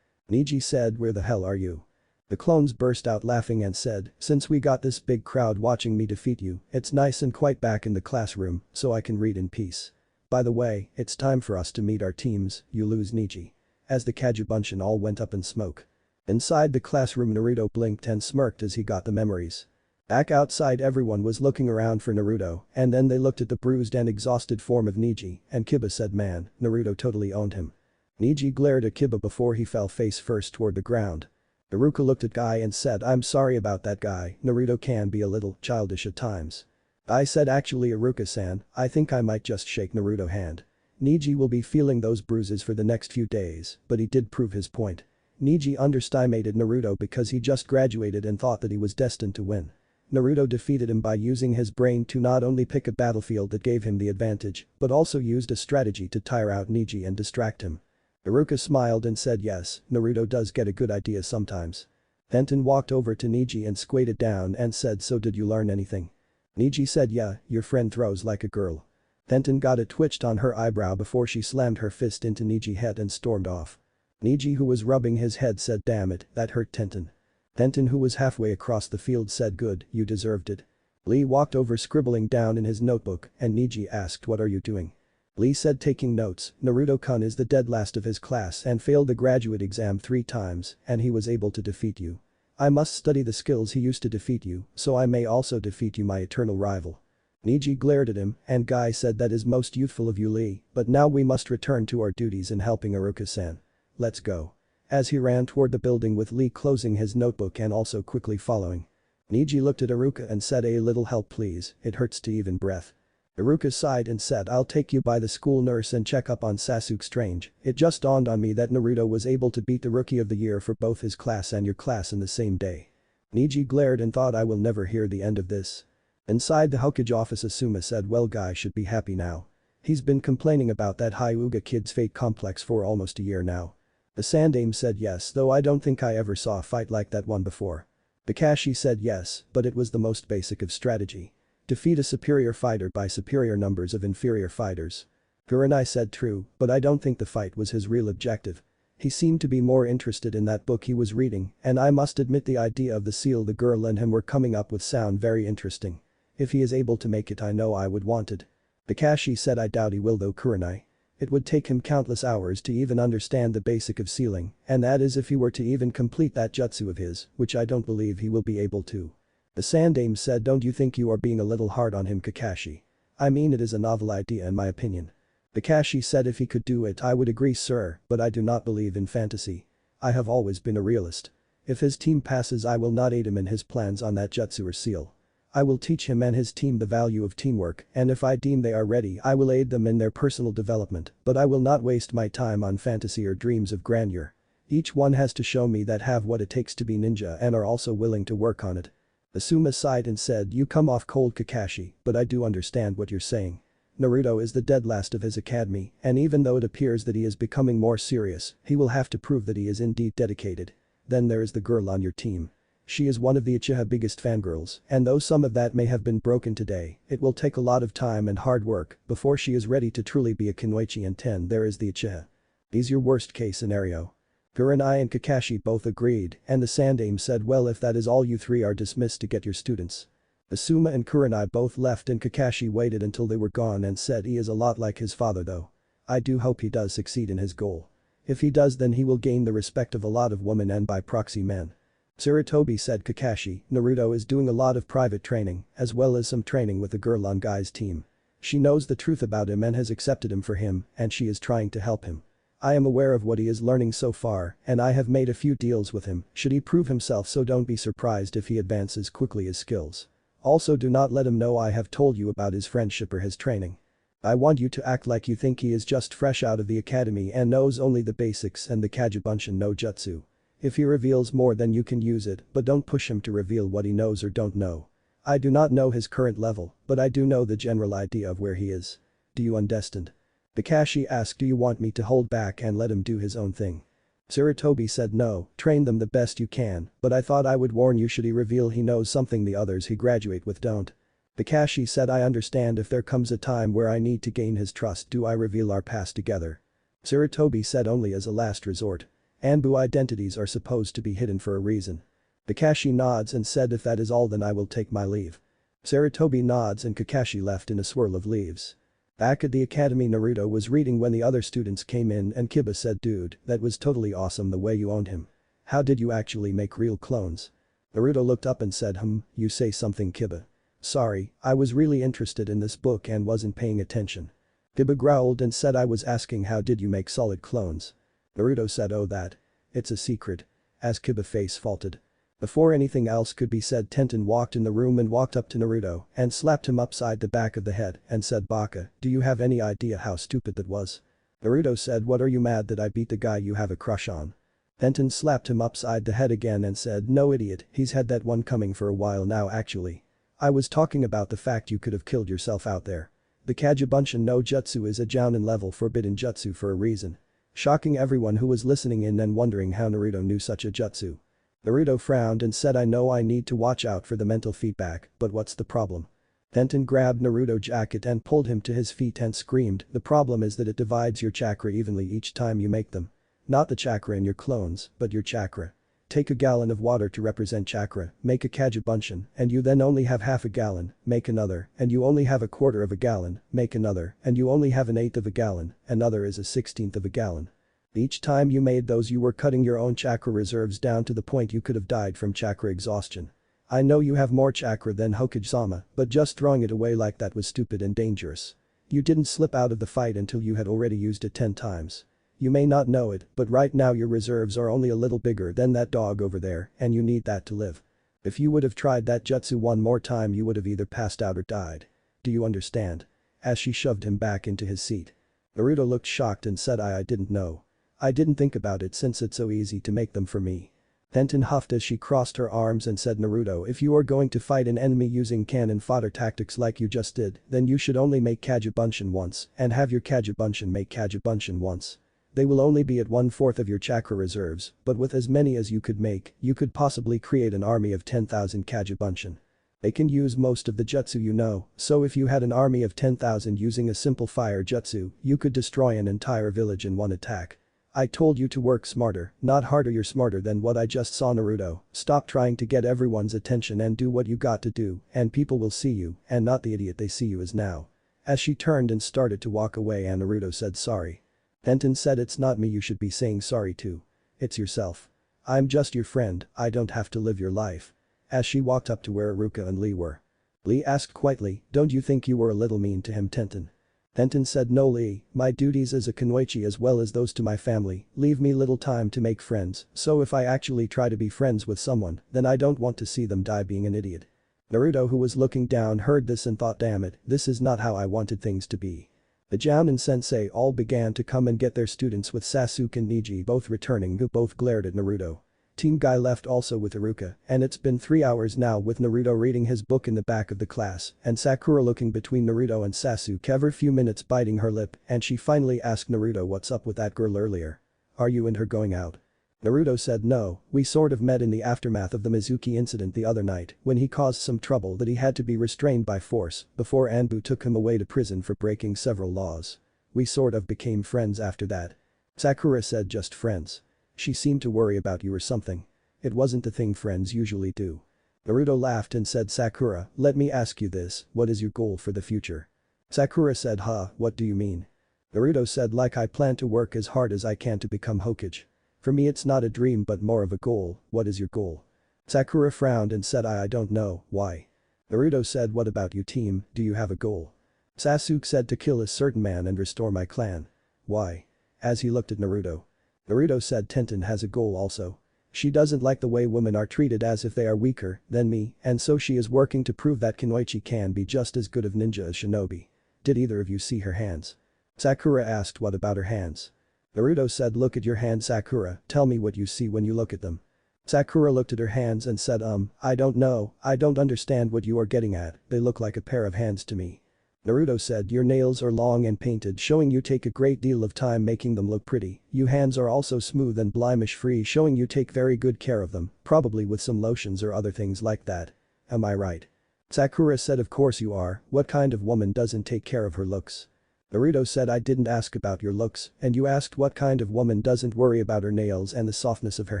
A: Neji said, where the hell are you? The clones burst out laughing and said, since we got this big crowd watching me defeat you, it's nice and quiet back in the classroom so I can read in peace. By the way, it's time for us to meet our teams, you lose Neji. As the Kagebunshin all went up in smoke. Inside the classroom Naruto blinked and smirked as he got the memories. Back outside everyone was looking around for Naruto and then they looked at the bruised and exhausted form of Neji and Kiba said, man, Naruto totally owned him. Neji glared at Kiba before he fell face first toward the ground. Iruka looked at Guy and said, I'm sorry about that guy, Naruto can be a little childish at times. I said, actually Iruka-san, I think I might just shake Naruto's hand. Neji will be feeling those bruises for the next few days, but he did prove his point. Neji underestimated Naruto because he just graduated and thought that he was destined to win. Naruto defeated him by using his brain to not only pick a battlefield that gave him the advantage, but also used a strategy to tire out Neji and distract him. Iruka smiled and said yes, Naruto does get a good idea sometimes. Tenten walked over to Neji and squatted down and said, so did you learn anything? Neji said, yeah, your friend throws like a girl. Tenten got it twitched on her eyebrow before she slammed her fist into Neji's head and stormed off. Niji, who was rubbing his head, said, damn it, that hurt Tenten. Tenten, who was halfway across the field, said, good, you deserved it. Lee walked over, scribbling down in his notebook, and Niji asked, what are you doing? Lee said, taking notes. Naruto-kun is the dead last of his class and failed the graduate exam 3 times, and he was able to defeat you. I must study the skills he used to defeat you, so I may also defeat you, my eternal rival. Niji glared at him, and Guy said, that is most youthful of you, Lee, but now we must return to our duties in helping Iruka-san. Let's go. As he ran toward the building with Lee closing his notebook and also quickly following. Niji looked at Iruka and said, a little help please, it hurts to even breath. Iruka sighed and said, I'll take you by the school nurse and check up on Sasuke. Strange, it just dawned on me that Naruto was able to beat the Rookie of the Year for both his class and your class in the same day. Niji glared and thought, I will never hear the end of this. Inside the Hokage office, Asuma said, well, Guy should be happy now. He's been complaining about that Hyuga kid's fate complex for almost a year now. The Sandaime said, yes, though I don't think I ever saw a fight like that one before. Kakashi said, yes, but it was the most basic of strategy. Defeat a superior fighter by superior numbers of inferior fighters. Kurenai said, true, but I don't think the fight was his real objective. He seemed to be more interested in that book he was reading, and I must admit the idea of the seal the girl and him were coming up with sound very interesting. If he is able to make it, I know I would want it. Kakashi said, I doubt he will though, Kurenai. It would take him countless hours to even understand the basic of sealing, and that is if he were to even complete that jutsu of his, which I don't believe he will be able to. The Sandaime said, don't you think you are being a little hard on him, Kakashi? I mean, it is a novel idea in my opinion. Kakashi said, if he could do it I would agree, sir, but I do not believe in fantasy. I have always been a realist. If his team passes, I will not aid him in his plans on that jutsu or seal. I will teach him and his team the value of teamwork, and if I deem they are ready I will aid them in their personal development, but I will not waste my time on fantasy or dreams of grandeur. Each one has to show me that have what it takes to be ninja and are also willing to work on it. Asuma sighed and said, you come off cold, Kakashi, but I do understand what you're saying. Naruto is the dead last of his academy, and even though it appears that he is becoming more serious, he will have to prove that he is indeed dedicated. Then there is the girl on your team. She is one of the Uchiha biggest fangirls, and though some of that may have been broken today, it will take a lot of time and hard work before she is ready to truly be a Kunoichi, and 10 there is the Uchiha. Is your worst case scenario? Kurenai and Kakashi both agreed, and the Sandaime said, well, if that is all, you 3 are dismissed to get your students. Asuma and Kurenai both left and Kakashi waited until they were gone and said, he is a lot like his father though. I do hope he does succeed in his goal. If he does, then he will gain the respect of a lot of women and by proxy men. Sarutobi said, Kakashi, Naruto is doing a lot of private training, as well as some training with the girl on Guy's team. She knows the truth about him and has accepted him for him, and she is trying to help him. I am aware of what he is learning so far, and I have made a few deals with him should he prove himself, so don't be surprised if he advances quickly his skills. Also, do not let him know I have told you about his friendship or his training. I want you to act like you think he is just fresh out of the academy and knows only the basics and the Kagebunshin no Jutsu. If he reveals more, then you can use it, but don't push him to reveal what he knows or don't know. I do not know his current level, but I do know the general idea of where he is. Do you understand? Kakashi asked, do you want me to hold back and let him do his own thing? Sarutobi said, no, train them the best you can, but I thought I would warn you should he reveal he knows something the others he graduate with don't. Kakashi said, I understand. If there comes a time where I need to gain his trust, do I reveal our past together? Sarutobi said, only as a last resort. Anbu identities are supposed to be hidden for a reason. Kakashi nods and said, if that is all, then I will take my leave. Sarutobi nods and Kakashi left in a swirl of leaves. Back at the academy, Naruto was reading when the other students came in and Kiba said, dude, that was totally awesome the way you owned him. How did you actually make real clones? Naruto looked up and said, you say something, Kiba. Sorry, I was really interested in this book and wasn't paying attention. Kiba growled and said, I was asking how did you make solid clones? Naruto said, oh that. It's a secret. As Kiba face faulted. Before anything else could be said, Tenten walked in the room and walked up to Naruto and slapped him upside the back of the head and said, Baka, do you have any idea how stupid that was? Naruto said, what, are you mad that I beat the guy you have a crush on? Tenten slapped him upside the head again and said, no idiot, he's had that one coming for a while now actually. I was talking about the fact you could have killed yourself out there. The Kagebunshin no Jutsu is a Jounin level forbidden jutsu for a reason. Shocking everyone who was listening in and wondering how Naruto knew such a jutsu. Naruto frowned and said, I know I need to watch out for the mental feedback, but what's the problem? Tenten grabbed Naruto's jacket and pulled him to his feet and screamed, the problem is that it divides your chakra evenly each time you make them. Not the chakra in your clones, but your chakra. Take a gallon of water to represent chakra, make a kajabunshin, and you then only have half a gallon, make another, and you only have a quarter of a gallon, make another, and you only have an eighth of a gallon, another is a 16th of a gallon. Each time you made those you were cutting your own chakra reserves down to the point you could have died from chakra exhaustion. I know you have more chakra than Hokage-sama, but just throwing it away like that was stupid and dangerous. You didn't slip out of the fight until you had already used it 10 times. You may not know it, but right now your reserves are only a little bigger than that dog over there, and you need that to live. If you would have tried that jutsu one more time you would have either passed out or died. Do you understand? As she shoved him back into his seat. Naruto looked shocked and said I didn't know. I didn't think about it since it's so easy to make them for me. Tenten huffed as she crossed her arms and said Naruto if you are going to fight an enemy using cannon fodder tactics like you just did, then you should only make Kagebunshin once and have your Kagebunshin make Kagebunshin once. They will only be at 1/4 of your chakra reserves, but with as many as you could make, you could possibly create an army of 10,000 Kagebunshin. They can use most of the jutsu you know, so if you had an army of 10,000 using a simple fire jutsu, you could destroy an entire village in one attack. I told you to work smarter, not harder. You're smarter than what I just saw Naruto. Stop trying to get everyone's attention and do what you got to do, and people will see you, and not the idiot they see you as now. As she turned and started to walk away and Naruto said sorry. Tenten said it's not me you should be saying sorry to. It's yourself. I'm just your friend, I don't have to live your life. As she walked up to where Iruka and Lee were. Lee asked quietly, don't you think you were a little mean to him Tenten? Tenten said no Lee, my duties as a kunoichi as well as those to my family leave me little time to make friends, so if I actually try to be friends with someone, then I don't want to see them die being an idiot. Naruto who was looking down heard this and thought damn it, this is not how I wanted things to be. The Jounin sensei all began to come and get their students with Sasuke and Neji both returning who both glared at Naruto. Team Guy left also with Iruka, and it's been 3 hours now with Naruto reading his book in the back of the class and Sakura looking between Naruto and Sasuke every few minutes biting her lip and she finally asked Naruto what's up with that girl earlier. Are you and her going out? Naruto said no, we sort of met in the aftermath of the Mizuki incident the other night when he caused some trouble that he had to be restrained by force before Anbu took him away to prison for breaking several laws. We sort of became friends after that. Sakura said just friends. She seemed to worry about you or something. It wasn't the thing friends usually do. Naruto laughed and said Sakura, let me ask you this, what is your goal for the future? Sakura said what do you mean? Naruto said like I plan to work as hard as I can to become Hokage. For me it's not a dream but more of a goal, what is your goal? Sakura frowned and said I don't know, why? Naruto said what about you team, do you have a goal? Sasuke said to kill a certain man and restore my clan. Why? As he looked at Naruto. Naruto said Tenten has a goal also. She doesn't like the way women are treated as if they are weaker than me and so she is working to prove that kunoichi can be just as good of ninja as shinobi. Did either of you see her hands? Sakura asked what about her hands? Naruto said look at your hands Sakura, tell me what you see when you look at them. Sakura looked at her hands and said I don't know, I don't understand what you are getting at, they look like a pair of hands to me. Naruto said your nails are long and painted showing you take a great deal of time making them look pretty, your hands are also smooth and blemish free showing you take very good care of them, probably with some lotions or other things like that. Am I right? Sakura said of course you are, what kind of woman doesn't take care of her looks? Naruto said I didn't ask about your looks and you asked what kind of woman doesn't worry about her nails and the softness of her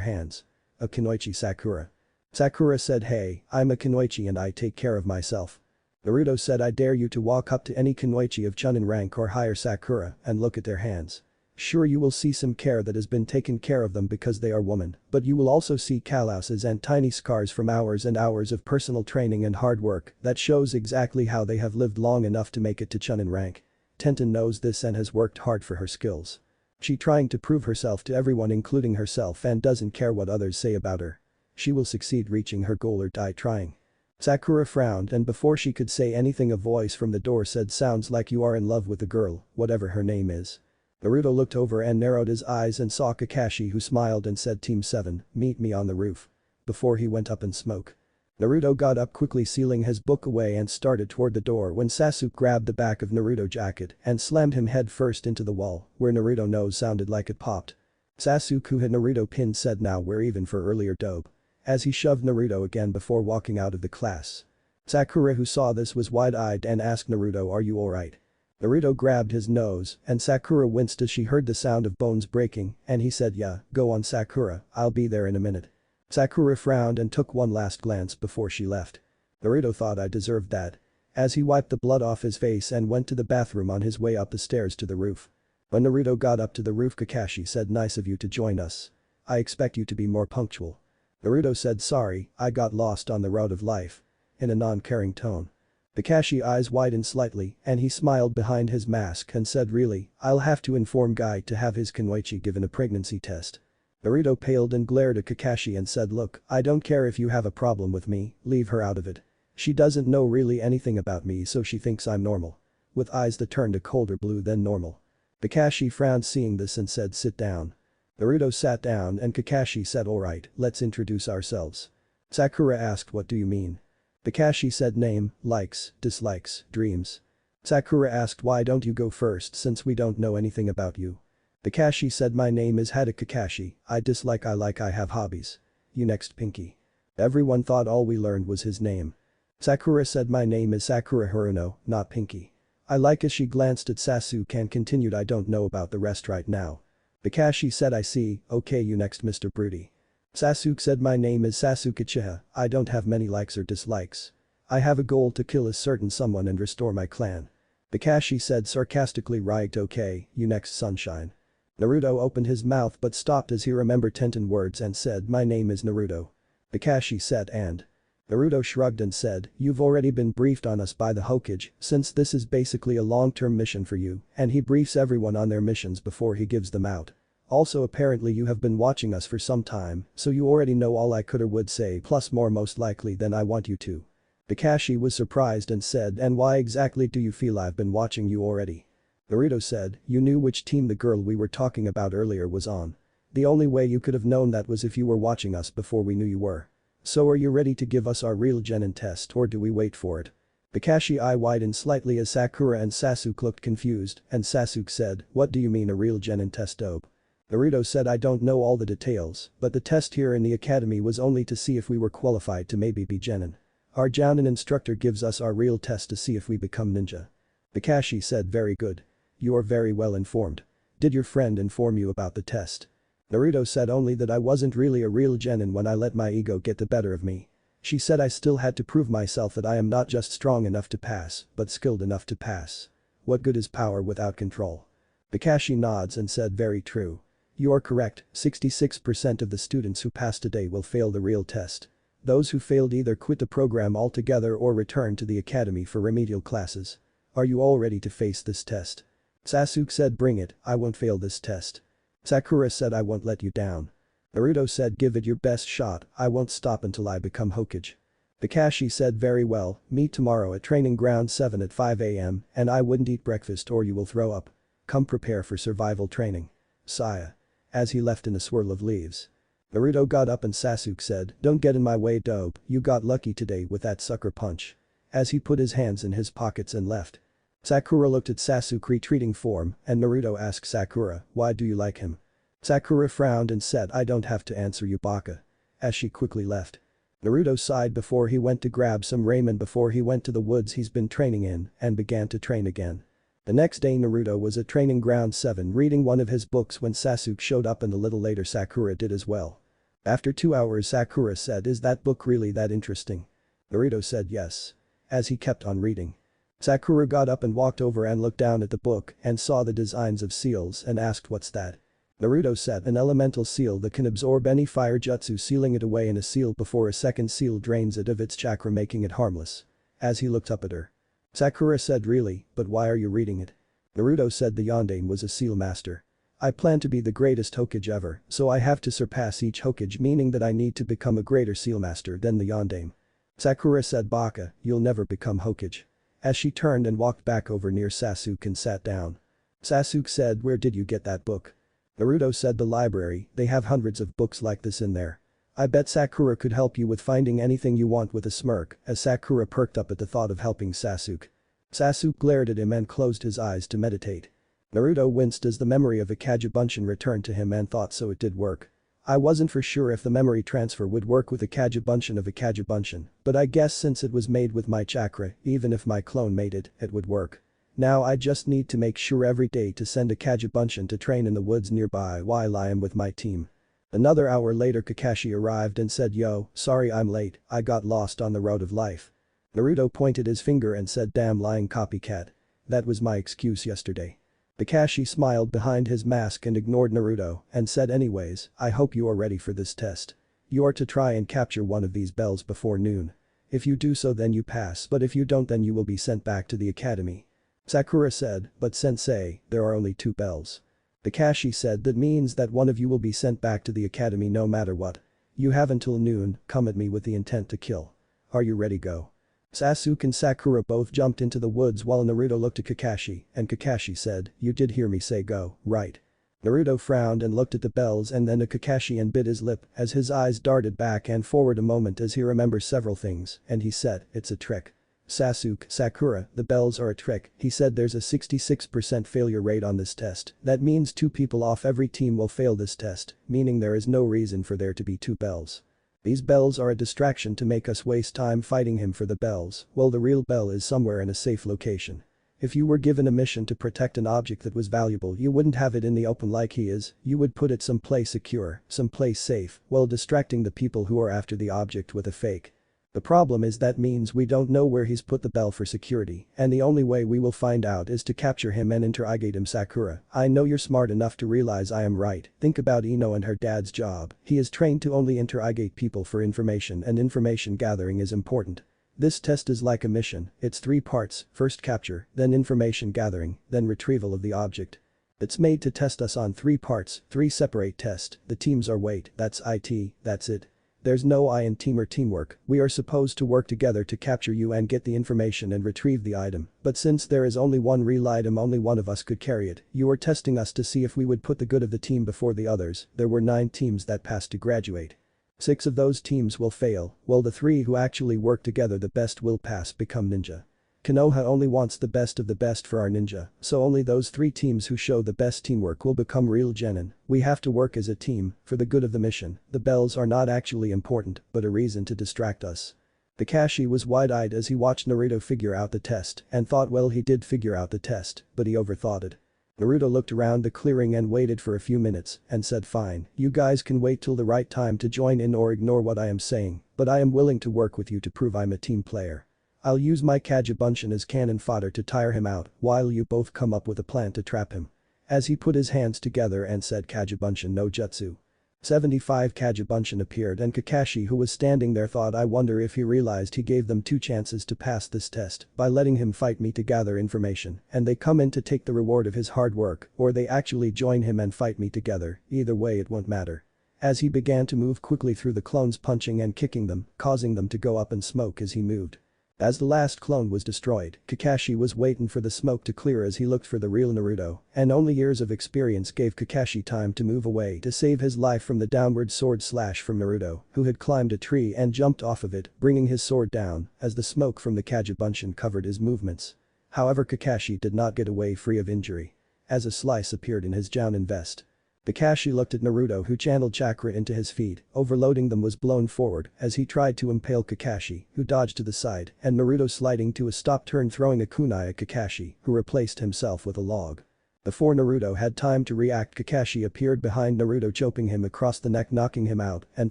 A: hands. A kunoichi Sakura. Sakura said hey, I'm a kunoichi and I take care of myself. Naruto said I dare you to walk up to any kunoichi of Chunin rank or higher Sakura and look at their hands. Sure you will see some care that has been taken care of them because they are women, but you will also see calluses and tiny scars from hours and hours of personal training and hard work that shows exactly how they have lived long enough to make it to Chunin rank. Tenten knows this and has worked hard for her skills. She trying to prove herself to everyone including herself and doesn't care what others say about her. She will succeed reaching her goal or die trying. Sakura frowned and before she could say anything a voice from the door said sounds like you are in love with the girl, whatever her name is. Naruto looked over and narrowed his eyes and saw Kakashi who smiled and said Team 7, meet me on the roof. Before he went up in smoke. Naruto got up quickly sealing his book away and started toward the door when Sasuke grabbed the back of Naruto's jacket and slammed him head first into the wall, where Naruto's nose sounded like it popped. Sasuke who had Naruto pinned said now we're even for earlier dope. As he shoved Naruto again before walking out of the class. Sakura who saw this was wide-eyed and asked Naruto are you alright? Naruto grabbed his nose and Sakura winced as she heard the sound of bones breaking and he said yeah, go on Sakura, I'll be there in a minute. Sakura frowned and took one last glance before she left. Naruto thought I deserved that. As he wiped the blood off his face and went to the bathroom on his way up the stairs to the roof. When Naruto got up to the roof Kakashi said nice of you to join us. I expect you to be more punctual. Naruto said sorry, I got lost on the road of life. In a non-caring tone. Kakashi eyes widened slightly and he smiled behind his mask and said really, I'll have to inform Guy to have his Kunoichi given a pregnancy test. Naruto paled and glared at Kakashi and said look, I don't care if you have a problem with me, leave her out of it. She doesn't know really anything about me so she thinks I'm normal. With eyes that turned a colder blue than normal. Kakashi frowned seeing this and said sit down. Naruto sat down and Kakashi said alright, let's introduce ourselves. Sakura asked what do you mean? Kakashi said name, likes, dislikes, dreams. Sakura asked why don't you go first since we don't know anything about you. Kakashi said my name is Hada Kakashi, I dislike I like I have hobbies. You next Pinky. Everyone thought all we learned was his name. Sakura said my name is Sakura Haruno, not Pinky. I like as she glanced at Sasuke and continued I don't know about the rest right now. Kakashi said I see, okay you next Mr. Broody. Sasuke said my name is Sasuke Uchiha, I don't have many likes or dislikes. I have a goal to kill a certain someone and restore my clan. Kakashi said sarcastically right okay, you next Sunshine. Naruto opened his mouth but stopped as he remembered Tenten words and said my name is Naruto. Kakashi said and. Naruto shrugged and said, you've already been briefed on us by the Hokage since this is basically a long-term mission for you and he briefs everyone on their missions before he gives them out. Also apparently you have been watching us for some time so you already know all I could or would say plus more most likely than I want you to. Kakashi was surprised and said and why exactly do you feel I've been watching you already? Naruto said, you knew which team the girl we were talking about earlier was on. The only way you could have known that was if you were watching us before we knew you were. So are you ready to give us our real genin test or do we wait for it? Kakashi eye widened slightly as Sakura and Sasuke looked confused and Sasuke said, what do you mean a real genin test dope? Naruto said I don't know all the details, but the test here in the academy was only to see if we were qualified to maybe be genin. Our Jounin instructor gives us our real test to see if we become ninja. Kakashi said very good. You are very well informed. Did your friend inform you about the test? Naruto said only that I wasn't really a real genin when I let my ego get the better of me. She said I still had to prove myself that I am not just strong enough to pass, but skilled enough to pass. What good is power without control? Kakashi nods and said very true. You are correct, 66% of the students who pass today will fail the real test. Those who failed either quit the program altogether or return to the academy for remedial classes. Are you all ready to face this test? Sasuke said bring it, I won't fail this test. Sakura said I won't let you down. Naruto said give it your best shot, I won't stop until I become Hokage. Kakashi said very well, meet tomorrow at training ground 7 at 5 AM and I wouldn't eat breakfast or you will throw up. Come prepare for survival training. Saya. As he left in a swirl of leaves. Naruto got up and Sasuke said, don't get in my way dope, you got lucky today with that sucker punch. As he put his hands in his pockets and left. Sakura looked at Sasuke retreating form and Naruto asked Sakura, why do you like him? Sakura frowned and said I don't have to answer you baka. As she quickly left. Naruto sighed before he went to grab some ramen before he went to the woods he's been training in and began to train again. The next day Naruto was at training ground 7 reading one of his books when Sasuke showed up and a little later Sakura did as well. After 2 hours Sakura said is that book really that interesting? Naruto said yes. As he kept on reading. Sakura got up and walked over and looked down at the book and saw the designs of seals and asked what's that? Naruto said an elemental seal that can absorb any fire jutsu sealing it away in a seal before a second seal drains it of its chakra making it harmless. As he looked up at her. Sakura said really, but why are you reading it? Naruto said the Yondaime was a seal master. I plan to be the greatest Hokage ever, so I have to surpass each Hokage meaning that I need to become a greater seal master than the Yondaime. Sakura said baka, you'll never become Hokage. As she turned and walked back over near Sasuke and sat down. Sasuke said where did you get that book? Naruto said the library, they have hundreds of books like this in there. I bet Sakura could help you with finding anything you want with a smirk as Sakura perked up at the thought of helping Sasuke. Sasuke glared at him and closed his eyes to meditate. Naruto winced as the memory of Akajibunshin returned to him and thought so it did work. I wasn't for sure if the memory transfer would work with Akajibunshin of Akajibunshin, but I guess since it was made with my chakra, even if my clone made it, it would work. Now I just need to make sure every day to send a Kagebunshin to train in the woods nearby while I am with my team. Another hour later Kakashi arrived and said, "Yo, sorry I'm late, I got lost on the road of life." Naruto pointed his finger and said, "Damn lying copycat. That was my excuse yesterday." Kakashi smiled behind his mask and ignored Naruto and said, "Anyways, I hope you are ready for this test. You are to try and capture one of these bells before noon. If you do so then you pass, but if you don't then you will be sent back to the academy." Sakura said, "But sensei, there are only 2 bells." Kakashi said, "That means that one of you will be sent back to the academy no matter what. You have until noon, come at me with the intent to kill. Are you ready? Go." Sasuke and Sakura both jumped into the woods while Naruto looked at Kakashi and Kakashi said, "You did hear me say go, right?" Naruto frowned and looked at the bells and then at Kakashi and bit his lip as his eyes darted back and forward a moment as he remembers several things and he said, "It's a trick." Sasuke, "Sakura, the bells are a trick," he said. "There's a 66% failure rate on this test. That means 2 people off every team will fail this test, meaning there is no reason for there to be 2 bells. These bells are a distraction to make us waste time fighting him for the bells, well the real bell is somewhere in a safe location. If you were given a mission to protect an object that was valuable you wouldn't have it in the open like he is, you would put it someplace secure, someplace safe, while distracting the people who are after the object with a fake. The problem is that means we don't know where he's put the bell for security, and the only way we will find out is to capture him and interrogate him." Sakura, "I know you're smart enough to realize I am right, think about Ino and her dad's job, he is trained to only interrogate people for information and information gathering is important. This test is like a mission, it's 3 parts, first capture, then information gathering, then retrieval of the object. It's made to test us on 3 parts, 3 separate tests, the teams are wait, that's it, that's it. There's no I in team or teamwork, we are supposed to work together to capture you and get the information and retrieve the item, but since there is only one real item only one of us could carry it, you are testing us to see if we would put the good of the team before the others. There were 9 teams that passed to graduate. 6 of those teams will fail, while the 3 who actually work together the best will pass become ninja. Konoha only wants the best of the best for our ninja, so only those 3 teams who show the best teamwork will become real genin. We have to work as a team, for the good of the mission. The bells are not actually important, but a reason to distract us." Kakashi was wide-eyed as he watched Naruto figure out the test and thought well he did figure out the test, but he overthought it. Naruto looked around the clearing and waited for a few minutes and said, "Fine, you guys can wait till the right time to join in or ignore what I am saying, but I am willing to work with you to prove I'm a team player. I'll use my Kagebunshin as cannon fodder to tire him out while you both come up with a plan to trap him." As he put his hands together and said Kagebunshin no jutsu. 75 Kagebunshin appeared and Kakashi who was standing there thought I wonder if he realized he gave them 2 chances to pass this test by letting him fight me to gather information and they come in to take the reward of his hard work or they actually join him and fight me together, either way it won't matter. As he began to move quickly through the clones punching and kicking them, causing them to go up in smoke as he moved. As the last clone was destroyed, Kakashi was waiting for the smoke to clear as he looked for the real Naruto, and only years of experience gave Kakashi time to move away to save his life from the downward sword slash from Naruto, who had climbed a tree and jumped off of it, bringing his sword down, as the smoke from the Kagebunshin covered his movements. However Kakashi did not get away free of injury. As a slice appeared in his Jounin vest. Kakashi looked at Naruto who channeled chakra into his feet, overloading them was blown forward as he tried to impale Kakashi, who dodged to the side, and Naruto sliding to a stop turn throwing a kunai at Kakashi, who replaced himself with a log. Before Naruto had time to react Kakashi appeared behind Naruto choking him across the neck knocking him out and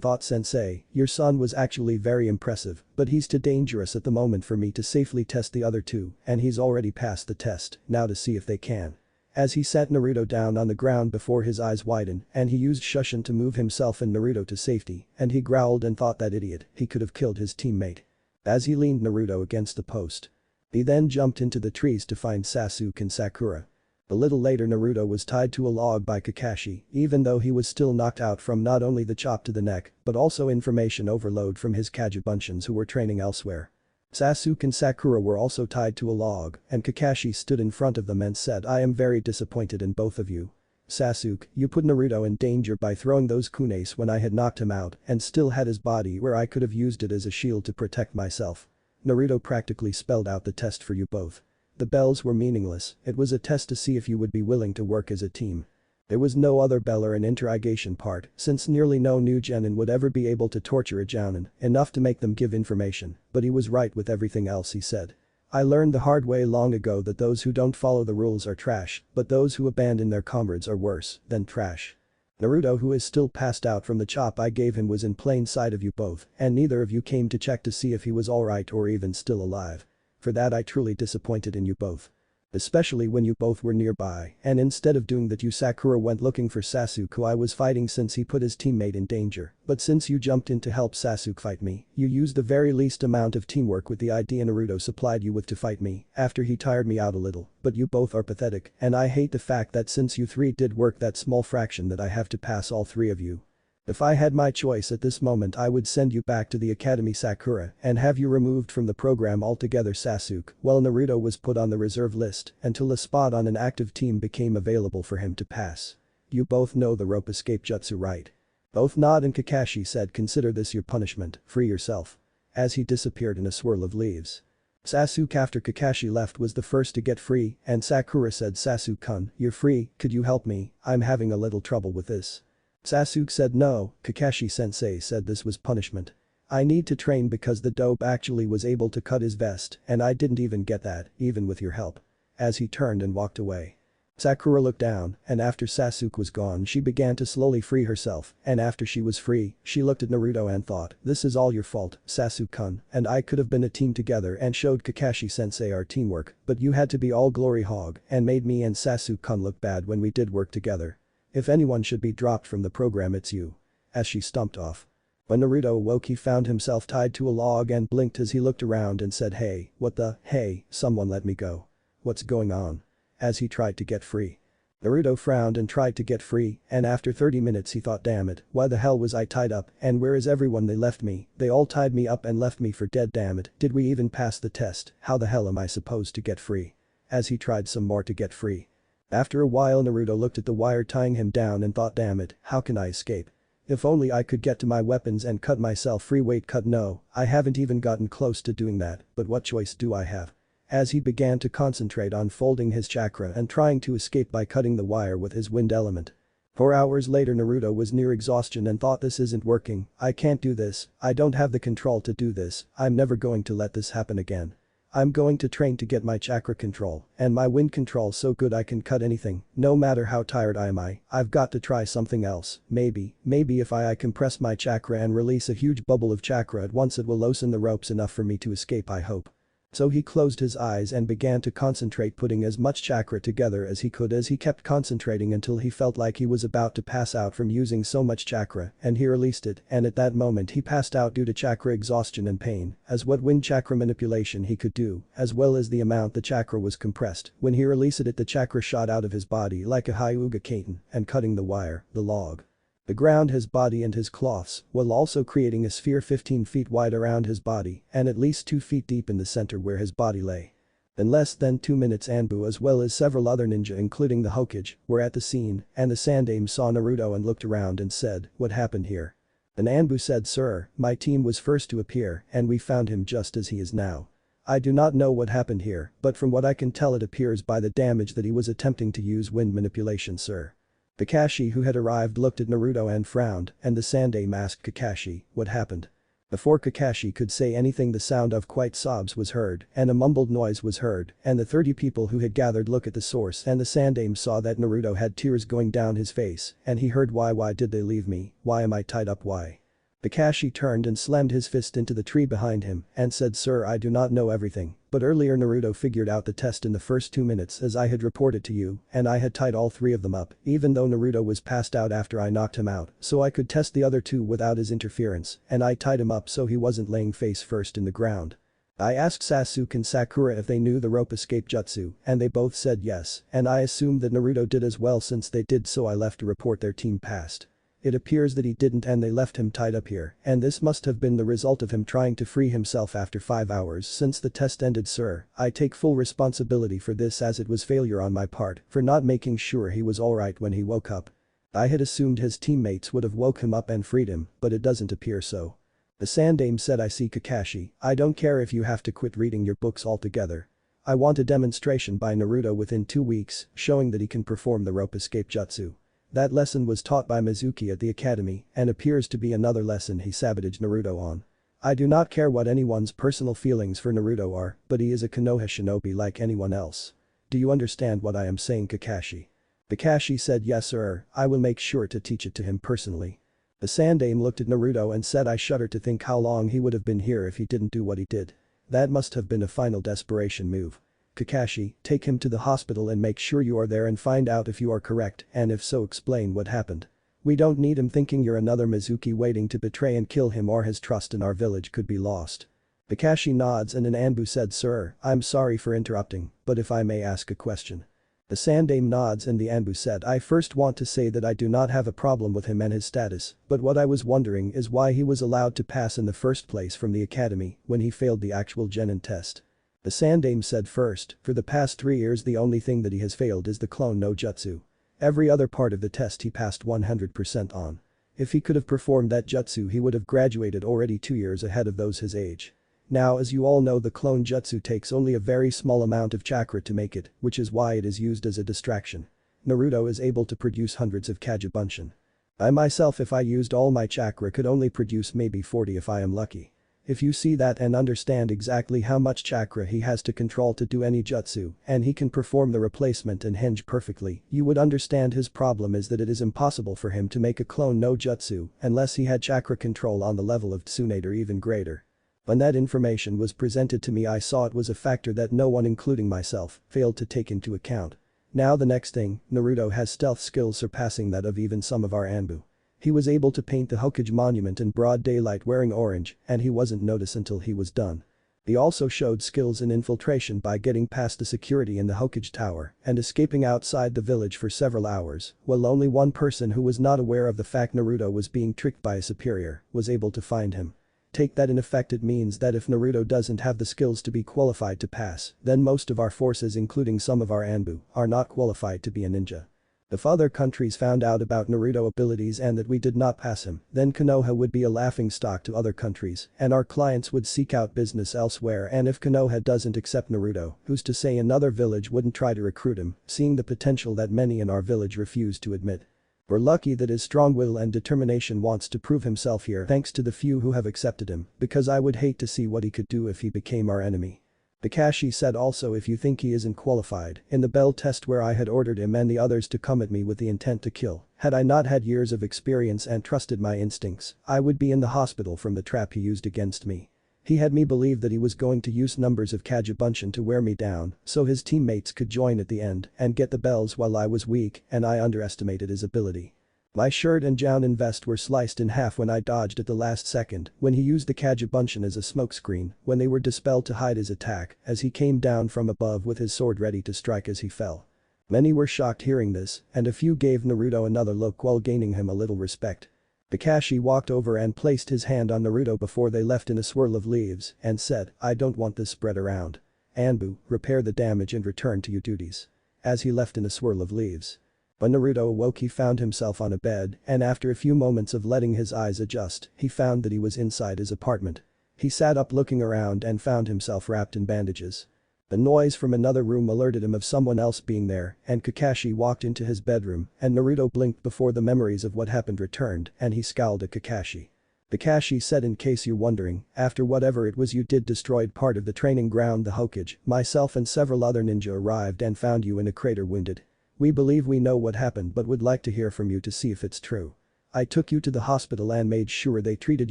A: thought sensei, your son was actually very impressive, but he's too dangerous at the moment for me to safely test the other 2 and he's already passed the test, now to see if they can. As he sat Naruto down on the ground before his eyes widened and he used Shushin to move himself and Naruto to safety and he growled and thought that idiot, he could have killed his teammate. As he leaned Naruto against the post. He then jumped into the trees to find Sasuke and Sakura. A little later Naruto was tied to a log by Kakashi even though he was still knocked out from not only the chop to the neck but also information overload from his Kagebunshins who were training elsewhere. Sasuke and Sakura were also tied to a log and Kakashi stood in front of them and said I am very disappointed in both of you. Sasuke, you put Naruto in danger by throwing those kunes when I had knocked him out and still had his body where I could have used it as a shield to protect myself. Naruto practically spelled out the test for you both. The bells were meaningless, it was a test to see if you would be willing to work as a team. There was no other bell or an interrogation part since nearly no new genin would ever be able to torture a jounin enough to make them give information, but he was right with everything else he said. I learned the hard way long ago that those who don't follow the rules are trash, but those who abandon their comrades are worse than trash. Naruto, who is still passed out from the chop I gave him, was in plain sight of you both, and neither of you came to check to see if he was alright or even still alive. For that I truly disappointed in you both. Especially when you both were nearby, and instead of doing that you Sakura went looking for Sasuke, who I was fighting since he put his teammate in danger. But since you jumped in to help Sasuke fight me, you used the very least amount of teamwork with the idea Naruto supplied you with to fight me after he tired me out a little. But you both are pathetic, and I hate the fact that since you three did work that small fraction that I have to pass all three of you. If I had my choice at this moment, I would send you back to the academy Sakura and have you removed from the program altogether Sasuke, while Naruto was put on the reserve list until a spot on an active team became available for him to pass. You both know the rope escape jutsu, right? Both nod, and Kakashi said, consider this your punishment, free yourself. As he disappeared in a swirl of leaves. Sasuke, after Kakashi left, was the first to get free, and Sakura said, Sasuke-kun, you're free, could you help me? I'm having a little trouble with this. Sasuke said no, Kakashi-sensei said this was punishment. I need to train because the dope actually was able to cut his vest and I didn't even get that, even with your help. As he turned and walked away. Sakura looked down, and after Sasuke was gone she began to slowly free herself, and after she was free, she looked at Naruto and thought, this is all your fault, Sasuke-kun, and I could have been a team together and showed Kakashi-sensei our teamwork, but you had to be all glory hog and made me and Sasuke-kun look bad when we did work together. If anyone should be dropped from the program, it's you. As she stomped off. When Naruto awoke, he found himself tied to a log and blinked as he looked around and said, hey, what the, hey, someone let me go. What's going on? As he tried to get free. Naruto frowned and tried to get free, and after 30 minutes he thought, damn it, why the hell was I tied up, and where is everyone? They left me, they all tied me up and left me for dead, damn it, did we even pass the test, how the hell am I supposed to get free? As he tried some more to get free. After a while Naruto looked at the wire tying him down and thought, damn it, how can I escape? If only I could get to my weapons and cut myself free. Wait, cut, no, I haven't even gotten close to doing that, but what choice do I have? As he began to concentrate on folding his chakra and trying to escape by cutting the wire with his wind element. 4 hours later Naruto was near exhaustion and thought, this isn't working, I can't do this, I don't have the control to do this, I'm never going to let this happen again. I'm going to train to get my chakra control and my wind control so good I can cut anything, no matter how tired I am. I've got to try something else, maybe if I compress my chakra and release a huge bubble of chakra at once, it will loosen the ropes enough for me to escape, I hope. So he closed his eyes and began to concentrate, putting as much chakra together as he could as he kept concentrating until he felt like he was about to pass out from using so much chakra, and he released it, and at that moment he passed out due to chakra exhaustion and pain, as what wind chakra manipulation he could do, as well as the amount the chakra was compressed. When he released it, the chakra shot out of his body like a Hyuga Kaiten and cutting the wire, the log. The ground, his body and his cloths, while also creating a sphere 15 feet wide around his body and at least 2 feet deep in the center where his body lay. In less than 2 minutes Anbu as well as several other ninja including the Hokage were at the scene, and the Sandaime saw Naruto and looked around and said, what happened here? And Anbu said, sir, my team was first to appear and we found him just as he is now. I do not know what happened here, but from what I can tell it appears by the damage that he was attempting to use wind manipulation, sir. Kakashi, who had arrived, looked at Naruto and frowned, and the Sandaime asked Kakashi, what happened? Before Kakashi could say anything, the sound of quiet sobs was heard and a mumbled noise was heard, and the 30 people who had gathered look at the source, and the Sandaime saw that Naruto had tears going down his face and he heard, why did they leave me, why am I tied up, why? Kakashi turned and slammed his fist into the tree behind him and said, sir, I do not know everything, but earlier Naruto figured out the test in the first 2 minutes as I had reported to you, and I had tied all 3 of them up, even though Naruto was passed out after I knocked him out, so I could test the other 2 without his interference, and I tied him up so he wasn't laying face first in the ground. I asked Sasuke and Sakura if they knew the rope escape jutsu, and they both said yes, and I assumed that Naruto did as well since they did, so I left to report their team passed. It appears that he didn't and they left him tied up here, and this must have been the result of him trying to free himself after 5 hours since the test ended, sir. I take full responsibility for this as it was failure on my part for not making sure he was alright when he woke up. I had assumed his teammates would have woke him up and freed him, but it doesn't appear so. The Sandaime said, I see, Kakashi, I don't care if you have to quit reading your books altogether. I want a demonstration by Naruto within 2 weeks showing that he can perform the rope escape jutsu. That lesson was taught by Mizuki at the academy and appears to be another lesson he sabotaged Naruto on. I do not care what anyone's personal feelings for Naruto are, but he is a Konoha shinobi like anyone else. Do you understand what I am saying, Kakashi? Kakashi said yes sir, I will make sure to teach it to him personally. The Sandaime looked at Naruto and said I shudder to think how long he would have been here if he didn't do what he did. That must have been a final desperation move. Kakashi, take him to the hospital and make sure you are there and find out if you are correct and if so explain what happened. We don't need him thinking you're another Mizuki waiting to betray and kill him or his trust in our village could be lost. Kakashi nods and an Anbu said sir, I'm sorry for interrupting, but if I may ask a question. The Sandaime nods and the Anbu said I first want to say that I do not have a problem with him and his status, but what I was wondering is why he was allowed to pass in the first place from the academy when he failed the actual genin test. The Sandaime said first, for the past 3 years the only thing that he has failed is the clone no jutsu. Every other part of the test he passed 100% on. If he could have performed that jutsu he would have graduated already 2 years ahead of those his age. Now as you all know the clone jutsu takes only a very small amount of chakra to make it, which is why it is used as a distraction. Naruto is able to produce hundreds of Kagebunshin. I myself if I used all my chakra could only produce maybe 40 if I am lucky. If you see that and understand exactly how much chakra he has to control to do any jutsu, and he can perform the replacement and hinge perfectly, you would understand his problem is that it is impossible for him to make a clone no jutsu unless he had chakra control on the level of Tsunade or even greater. When that information was presented to me I saw it was a factor that no one including myself failed to take into account. Now the next thing, Naruto has stealth skills surpassing that of even some of our Anbu. He was able to paint the Hokage monument in broad daylight wearing orange and he wasn't noticed until he was done. He also showed skills in infiltration by getting past the security in the Hokage tower and escaping outside the village for several hours, while only one person who was not aware of the fact Naruto was being tricked by a superior was able to find him. Take that in effect it means that if Naruto doesn't have the skills to be qualified to pass, then most of our forces including some of our Anbu are not qualified to be a ninja. If other countries found out about Naruto abilities and that we did not pass him, then Konoha would be a laughingstock to other countries and our clients would seek out business elsewhere and if Konoha doesn't accept Naruto, who's to say another village wouldn't try to recruit him, seeing the potential that many in our village refuse to admit. We're lucky that his strong will and determination wants to prove himself here thanks to the few who have accepted him, because I would hate to see what he could do if he became our enemy. Kakashi said also if you think he isn't qualified, in the bell test where I had ordered him and the others to come at me with the intent to kill, had I not had years of experience and trusted my instincts, I would be in the hospital from the trap he used against me. He had me believe that he was going to use numbers of Kagebunshin to wear me down so his teammates could join at the end and get the bells while I was weak and I underestimated his ability. My shirt and Jounin vest were sliced in half when I dodged at the last second when he used the Kagebunshin as a smokescreen when they were dispelled to hide his attack as he came down from above with his sword ready to strike as he fell. Many were shocked hearing this and a few gave Naruto another look while gaining him a little respect. Kakashi walked over and placed his hand on Naruto before they left in a swirl of leaves and said, I don't want this spread around. Anbu, repair the damage and return to your duties. As he left in a swirl of leaves. When Naruto awoke he found himself on a bed and after a few moments of letting his eyes adjust, he found that he was inside his apartment. He sat up looking around and found himself wrapped in bandages. The noise from another room alerted him of someone else being there and Kakashi walked into his bedroom and Naruto blinked before the memories of what happened returned and he scowled at Kakashi. Kakashi said in case you're wondering, after whatever it was you did destroyed part of the training ground the Hokage, myself and several other ninja arrived and found you in a crater wounded. We believe we know what happened but would like to hear from you to see if it's true. I took you to the hospital and made sure they treated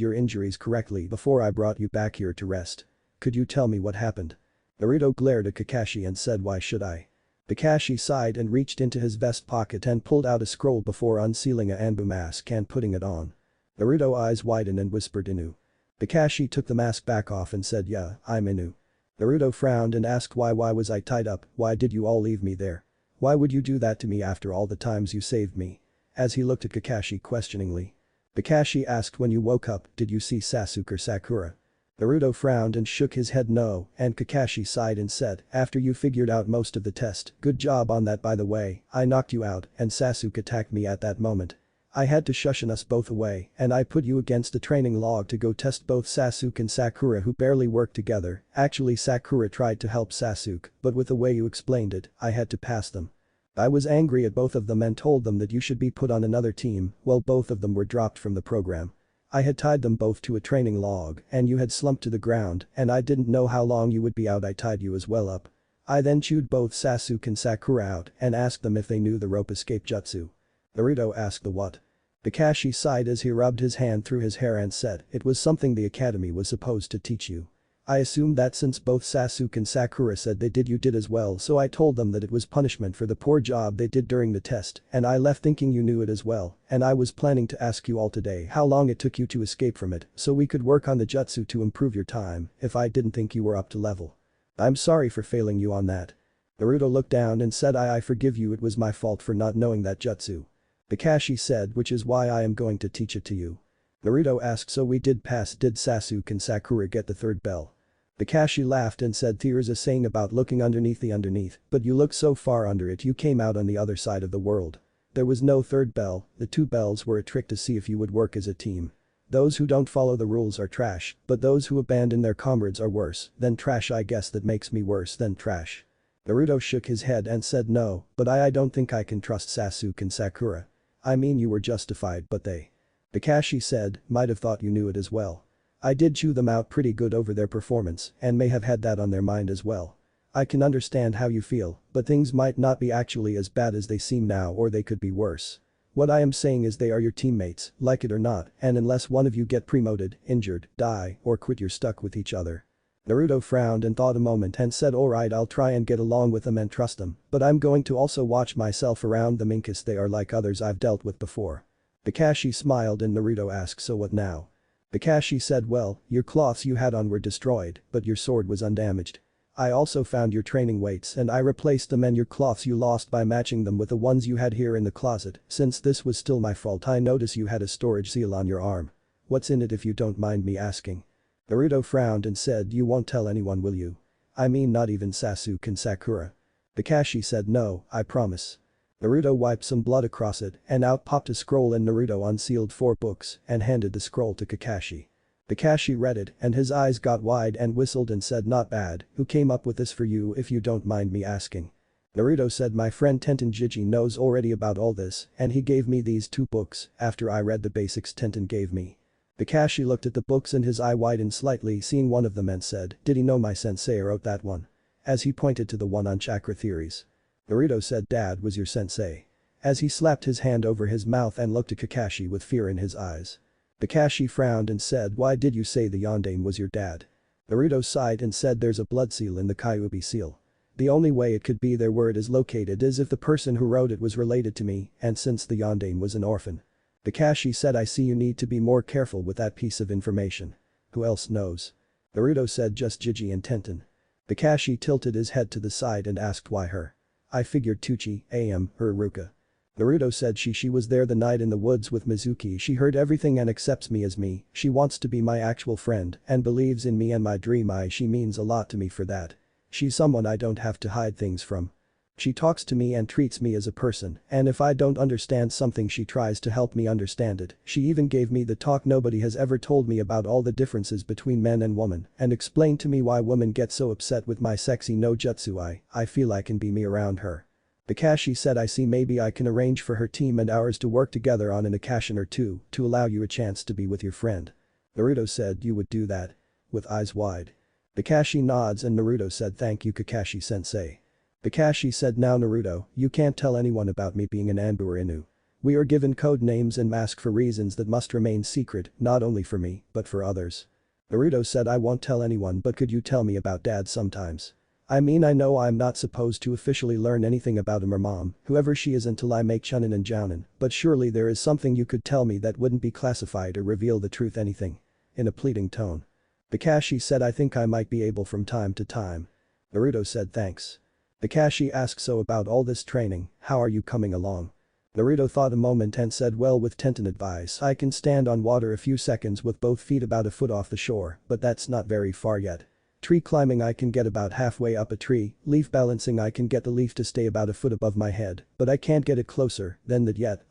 A: your injuries correctly before I brought you back here to rest. Could you tell me what happened? Naruto glared at Kakashi and said why should I? Kakashi sighed and reached into his vest pocket and pulled out a scroll before unsealing a Anbu mask and putting it on. Naruto's eyes widened and whispered Inu. Kakashi took the mask back off and said yeah, I'm Inu. Naruto frowned and asked why was I tied up, why did you all leave me there? Why would you do that to me after all the times you saved me? As he looked at Kakashi questioningly. Kakashi asked when you woke up, did you see Sasuke or Sakura? Naruto frowned and shook his head no, and Kakashi sighed and said, after you figured out most of the test, good job on that by the way, I knocked you out and Sasuke attacked me at that moment. I had to shushin us both away and I put you against a training log to go test both Sasuke and Sakura who barely worked together, actually Sakura tried to help Sasuke, but with the way you explained it, I had to pass them. I was angry at both of them and told them that you should be put on another team, while both of them were dropped from the program. I had tied them both to a training log and you had slumped to the ground and I didn't know how long you would be out. I tied you as well up. I then chewed both Sasuke and Sakura out and asked them if they knew the rope escape jutsu. Naruto asked the what? Kakashi sighed as he rubbed his hand through his hair and said, it was something the academy was supposed to teach you. I assumed that since both Sasuke and Sakura said they did you did as well, so I told them that it was punishment for the poor job they did during the test and I left thinking you knew it as well and I was planning to ask you all today how long it took you to escape from it so we could work on the jutsu to improve your time if I didn't think you were up to level. I'm sorry for failing you on that. Naruto looked down and said I forgive you, it was my fault for not knowing that jutsu. Kakashi said, which is why I am going to teach it to you. Naruto asked, so we did pass, did Sasuke and Sakura get the third bell? Kakashi laughed and said, there's a saying about looking underneath the underneath, but you looked so far under it you came out on the other side of the world. There was no third bell, the two bells were a trick to see if you would work as a team. Those who don't follow the rules are trash, but those who abandon their comrades are worse than trash. I guess that makes me worse than trash. Naruto shook his head and said no, but I don't think I can trust Sasuke and Sakura. I mean you were justified but they. Kakashi said, might have thought you knew it as well. I did chew them out pretty good over their performance and may have had that on their mind as well. I can understand how you feel, but things might not be actually as bad as they seem now or they could be worse. What I am saying is they are your teammates, like it or not, and unless one of you get promoted, injured, die, or quit you're stuck with each other. Naruto frowned and thought a moment and said alright, I'll try and get along with them and trust them, but I'm going to also watch myself around them in case they are like others I've dealt with before. Kakashi smiled and Naruto asked, so what now? Kakashi said, well, your cloths you had on were destroyed, but your sword was undamaged. I also found your training weights and I replaced them and your cloths you lost by matching them with the ones you had here in the closet. Since this was still my fault, I notice you had a storage seal on your arm. What's in it if you don't mind me asking? Naruto frowned and said, you won't tell anyone, will you? I mean not even Sasuke and Sakura. Kakashi said, no, I promise. Naruto wiped some blood across it and out popped a scroll and Naruto unsealed 4 books and handed the scroll to Kakashi. Kakashi read it and his eyes got wide and whistled and said, not bad, who came up with this for you if you don't mind me asking? Naruto said, my friend Tenten Jiji knows already about all this and he gave me these 2 books after I read the basics Tenten gave me. Kakashi looked at the books and his eye widened slightly seeing one of them and said, did he know my sensei wrote that one? As he pointed to the one on chakra theories. Naruto said, Dad was your sensei. As he slapped his hand over his mouth and looked at Kakashi with fear in his eyes. Kakashi frowned and said, why did you say the Yondaime was your dad? Naruto sighed and said, there's a blood seal in the Kyuubi seal. The only way it could be there where it is located is if the person who wrote it was related to me and since the Yondaime was an orphan. Kakashi said, I see you need to be more careful with that piece of information. Who else knows? Naruto said, just Jiji and Tenten. Kakashi tilted his head to the side and asked why her. I figured Tuchi, Am, her Iruka. Naruto said she was there the night in the woods with Mizuki, she heard everything and accepts me as me, she wants to be my actual friend and believes in me and my dream. She means a lot to me for that. She's someone I don't have to hide things from. She talks to me and treats me as a person and if I don't understand something she tries to help me understand it. She even gave me the talk nobody has ever told me about all the differences between men and women and explained to me why women get so upset with my sexy no jutsu. I feel I can be me around her. Kakashi said, I see, maybe I can arrange for her team and ours to work together on an occasion or two to allow you a chance to be with your friend. Naruto said, you would do that? With eyes wide. Kakashi nods and Naruto said, thank you Kakashi sensei. Kakashi said, now Naruto, you can't tell anyone about me being an Anbu or Inu. We are given code names and masks for reasons that must remain secret, not only for me, but for others. Naruto said, I won't tell anyone, but could you tell me about Dad sometimes? I mean, I know I'm not supposed to officially learn anything about him or Mom, whoever she is, until I make Chunin and Jounin, but surely there is something you could tell me that wouldn't be classified or reveal the truth. Anything. In a pleading tone. Kakashi said, I think I might be able from time to time. Naruto said, thanks. Kakashi asked, so about all this training, how are you coming along? Naruto thought a moment and said, well, with Tenten advice I can stand on water a few seconds with both feet about a foot off the shore, but that's not very far yet. Tree climbing I can get about halfway up a tree, leaf balancing I can get the leaf to stay about a foot above my head, but I can't get it closer than that yet.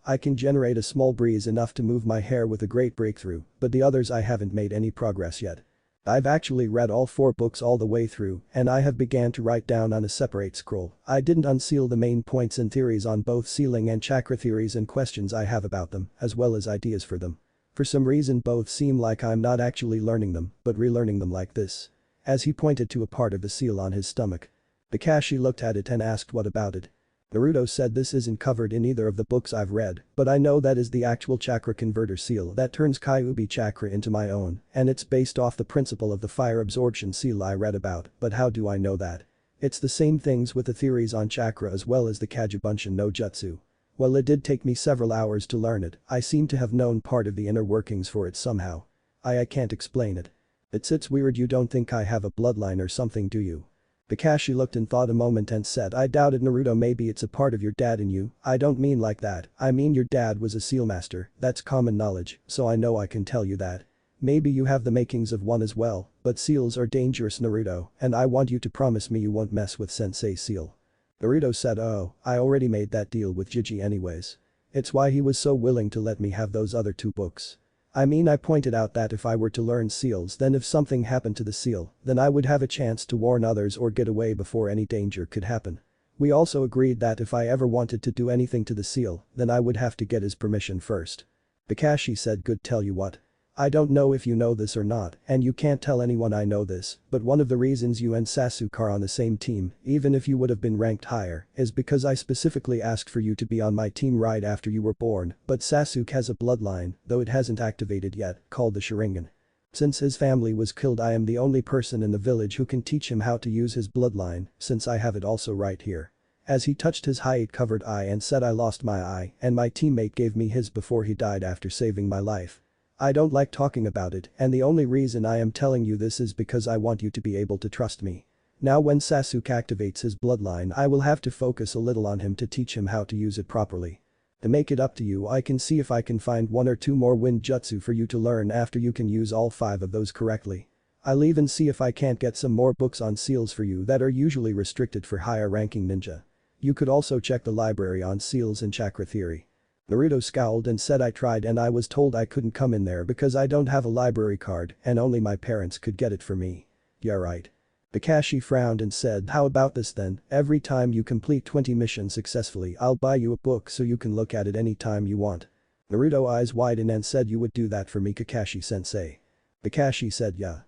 A: I can generate a small breeze enough to move my hair with a great breakthrough, but the others I haven't made any progress yet. I've actually read all 4 books all the way through and I have began to write down on a separate scroll. I didn't unseal the main points and theories on both sealing and chakra theories and questions I have about them, as well as ideas for them. For some reason both seem like I'm not actually learning them, but relearning them like this. As he pointed to a part of the seal on his stomach. Kakashi looked at it and asked what about it. Naruto said this isn't covered in either of the books I've read, but I know that is the actual chakra converter seal that turns Kyuubi chakra into my own, and it's based off the principle of the fire absorption seal I read about, but how do I know that? It's the same things with the theories on chakra as well as the Kagebunshin no Jutsu. Well, it did take me several hours to learn it, I seem to have known part of the inner workings for it somehow. I can't explain it. It's weird. You don't think I have a bloodline or something, do you? Kakashi looked and thought a moment and said, I doubted Naruto, maybe it's a part of your dad in you. I don't mean like that, I mean your dad was a seal master, that's common knowledge, so I know I can tell you that. Maybe you have the makings of one as well, but seals are dangerous, Naruto, and I want you to promise me you won't mess with Sensei Seal. Naruto said, oh, I already made that deal with Jiji anyways. It's why he was so willing to let me have those other 2 books. I mean, I pointed out that if I were to learn seals, then if something happened to the seal, then I would have a chance to warn others or get away before any danger could happen. We also agreed that if I ever wanted to do anything to the seal, then I would have to get his permission first. Kakashi said, good, tell you what. I don't know if you know this or not, and you can't tell anyone I know this, but one of the reasons you and Sasuke are on the same team, even if you would have been ranked higher, is because I specifically asked for you to be on my team right after you were born, but Sasuke has a bloodline, though it hasn't activated yet, called the Sharingan. Since his family was killed, I am the only person in the village who can teach him how to use his bloodline, since I have it also right here. As he touched his hide-covered eye and said, I lost my eye, and my teammate gave me his before he died after saving my life. I don't like talking about it, and the only reason I am telling you this is because I want you to be able to trust me. Now when Sasuke activates his bloodline, I will have to focus a little on him to teach him how to use it properly. To make it up to you, I can see if I can find 1 or 2 more wind jutsu for you to learn after you can use all 5 of those correctly. I'll even see if I can't get some more books on seals for you that are usually restricted for higher ranking ninja. You could also check the library on seals and chakra theory. Naruto scowled and said, I tried and I was told I couldn't come in there because I don't have a library card and only my parents could get it for me. Yeah, right. Kakashi frowned and said, how about this then, every time you complete 20 missions successfully I'll buy you a book so you can look at it anytime you want. Naruto eyes widened and said, you would do that for me, Kakashi-sensei? Kakashi said, yeah.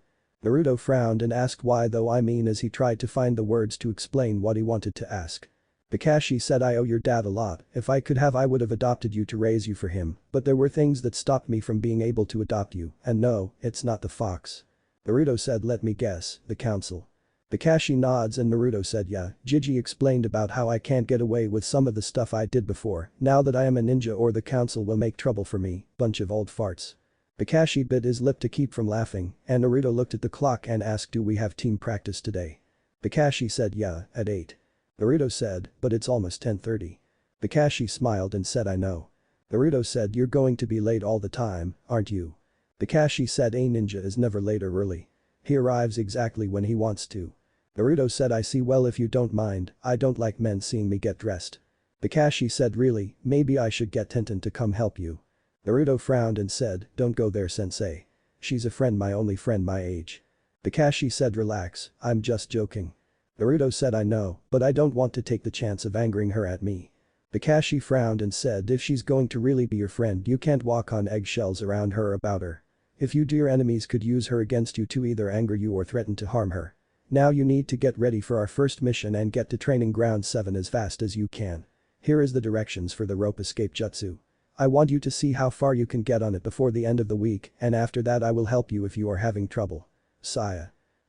A: Naruto frowned and asked why though, I mean, as he tried to find the words to explain what he wanted to ask. Kakashi said, I owe your dad a lot, if I could have I would have adopted you to raise you for him, but there were things that stopped me from being able to adopt you, and no, it's not the fox. Naruto said, let me guess, the council. Kakashi nods and Naruto said, yeah, Jiji explained about how I can't get away with some of the stuff I did before, now that I am a ninja or the council will make trouble for me, bunch of old farts. Kakashi bit his lip to keep from laughing, and Naruto looked at the clock and asked, do we have team practice today? Kakashi said, yeah, at 8. Naruto said, but it's almost 10:30. Kakashi smiled and said, I know. Naruto said, you're going to be late all the time, aren't you? Kakashi said, a ninja is never late or early. He arrives exactly when he wants to. Naruto said, I see, well if you don't mind, I don't like men seeing me get dressed. Kakashi said, really, maybe I should get Tenten to come help you. Naruto frowned and said, don't go there, sensei. She's a friend, my only friend my age. Kakashi said, relax, I'm just joking. Naruto said, I know, but I don't want to take the chance of angering her at me. Kakashi frowned and said, if she's going to really be your friend you can't walk on eggshells around her about her. If you do, your enemies could use her against you to either anger you or threaten to harm her. Now you need to get ready for our first mission and get to training ground 7 as fast as you can. Here is the directions for the rope escape jutsu. I want you to see how far you can get on it before the end of the week, and after that I will help you if you are having trouble. Saya.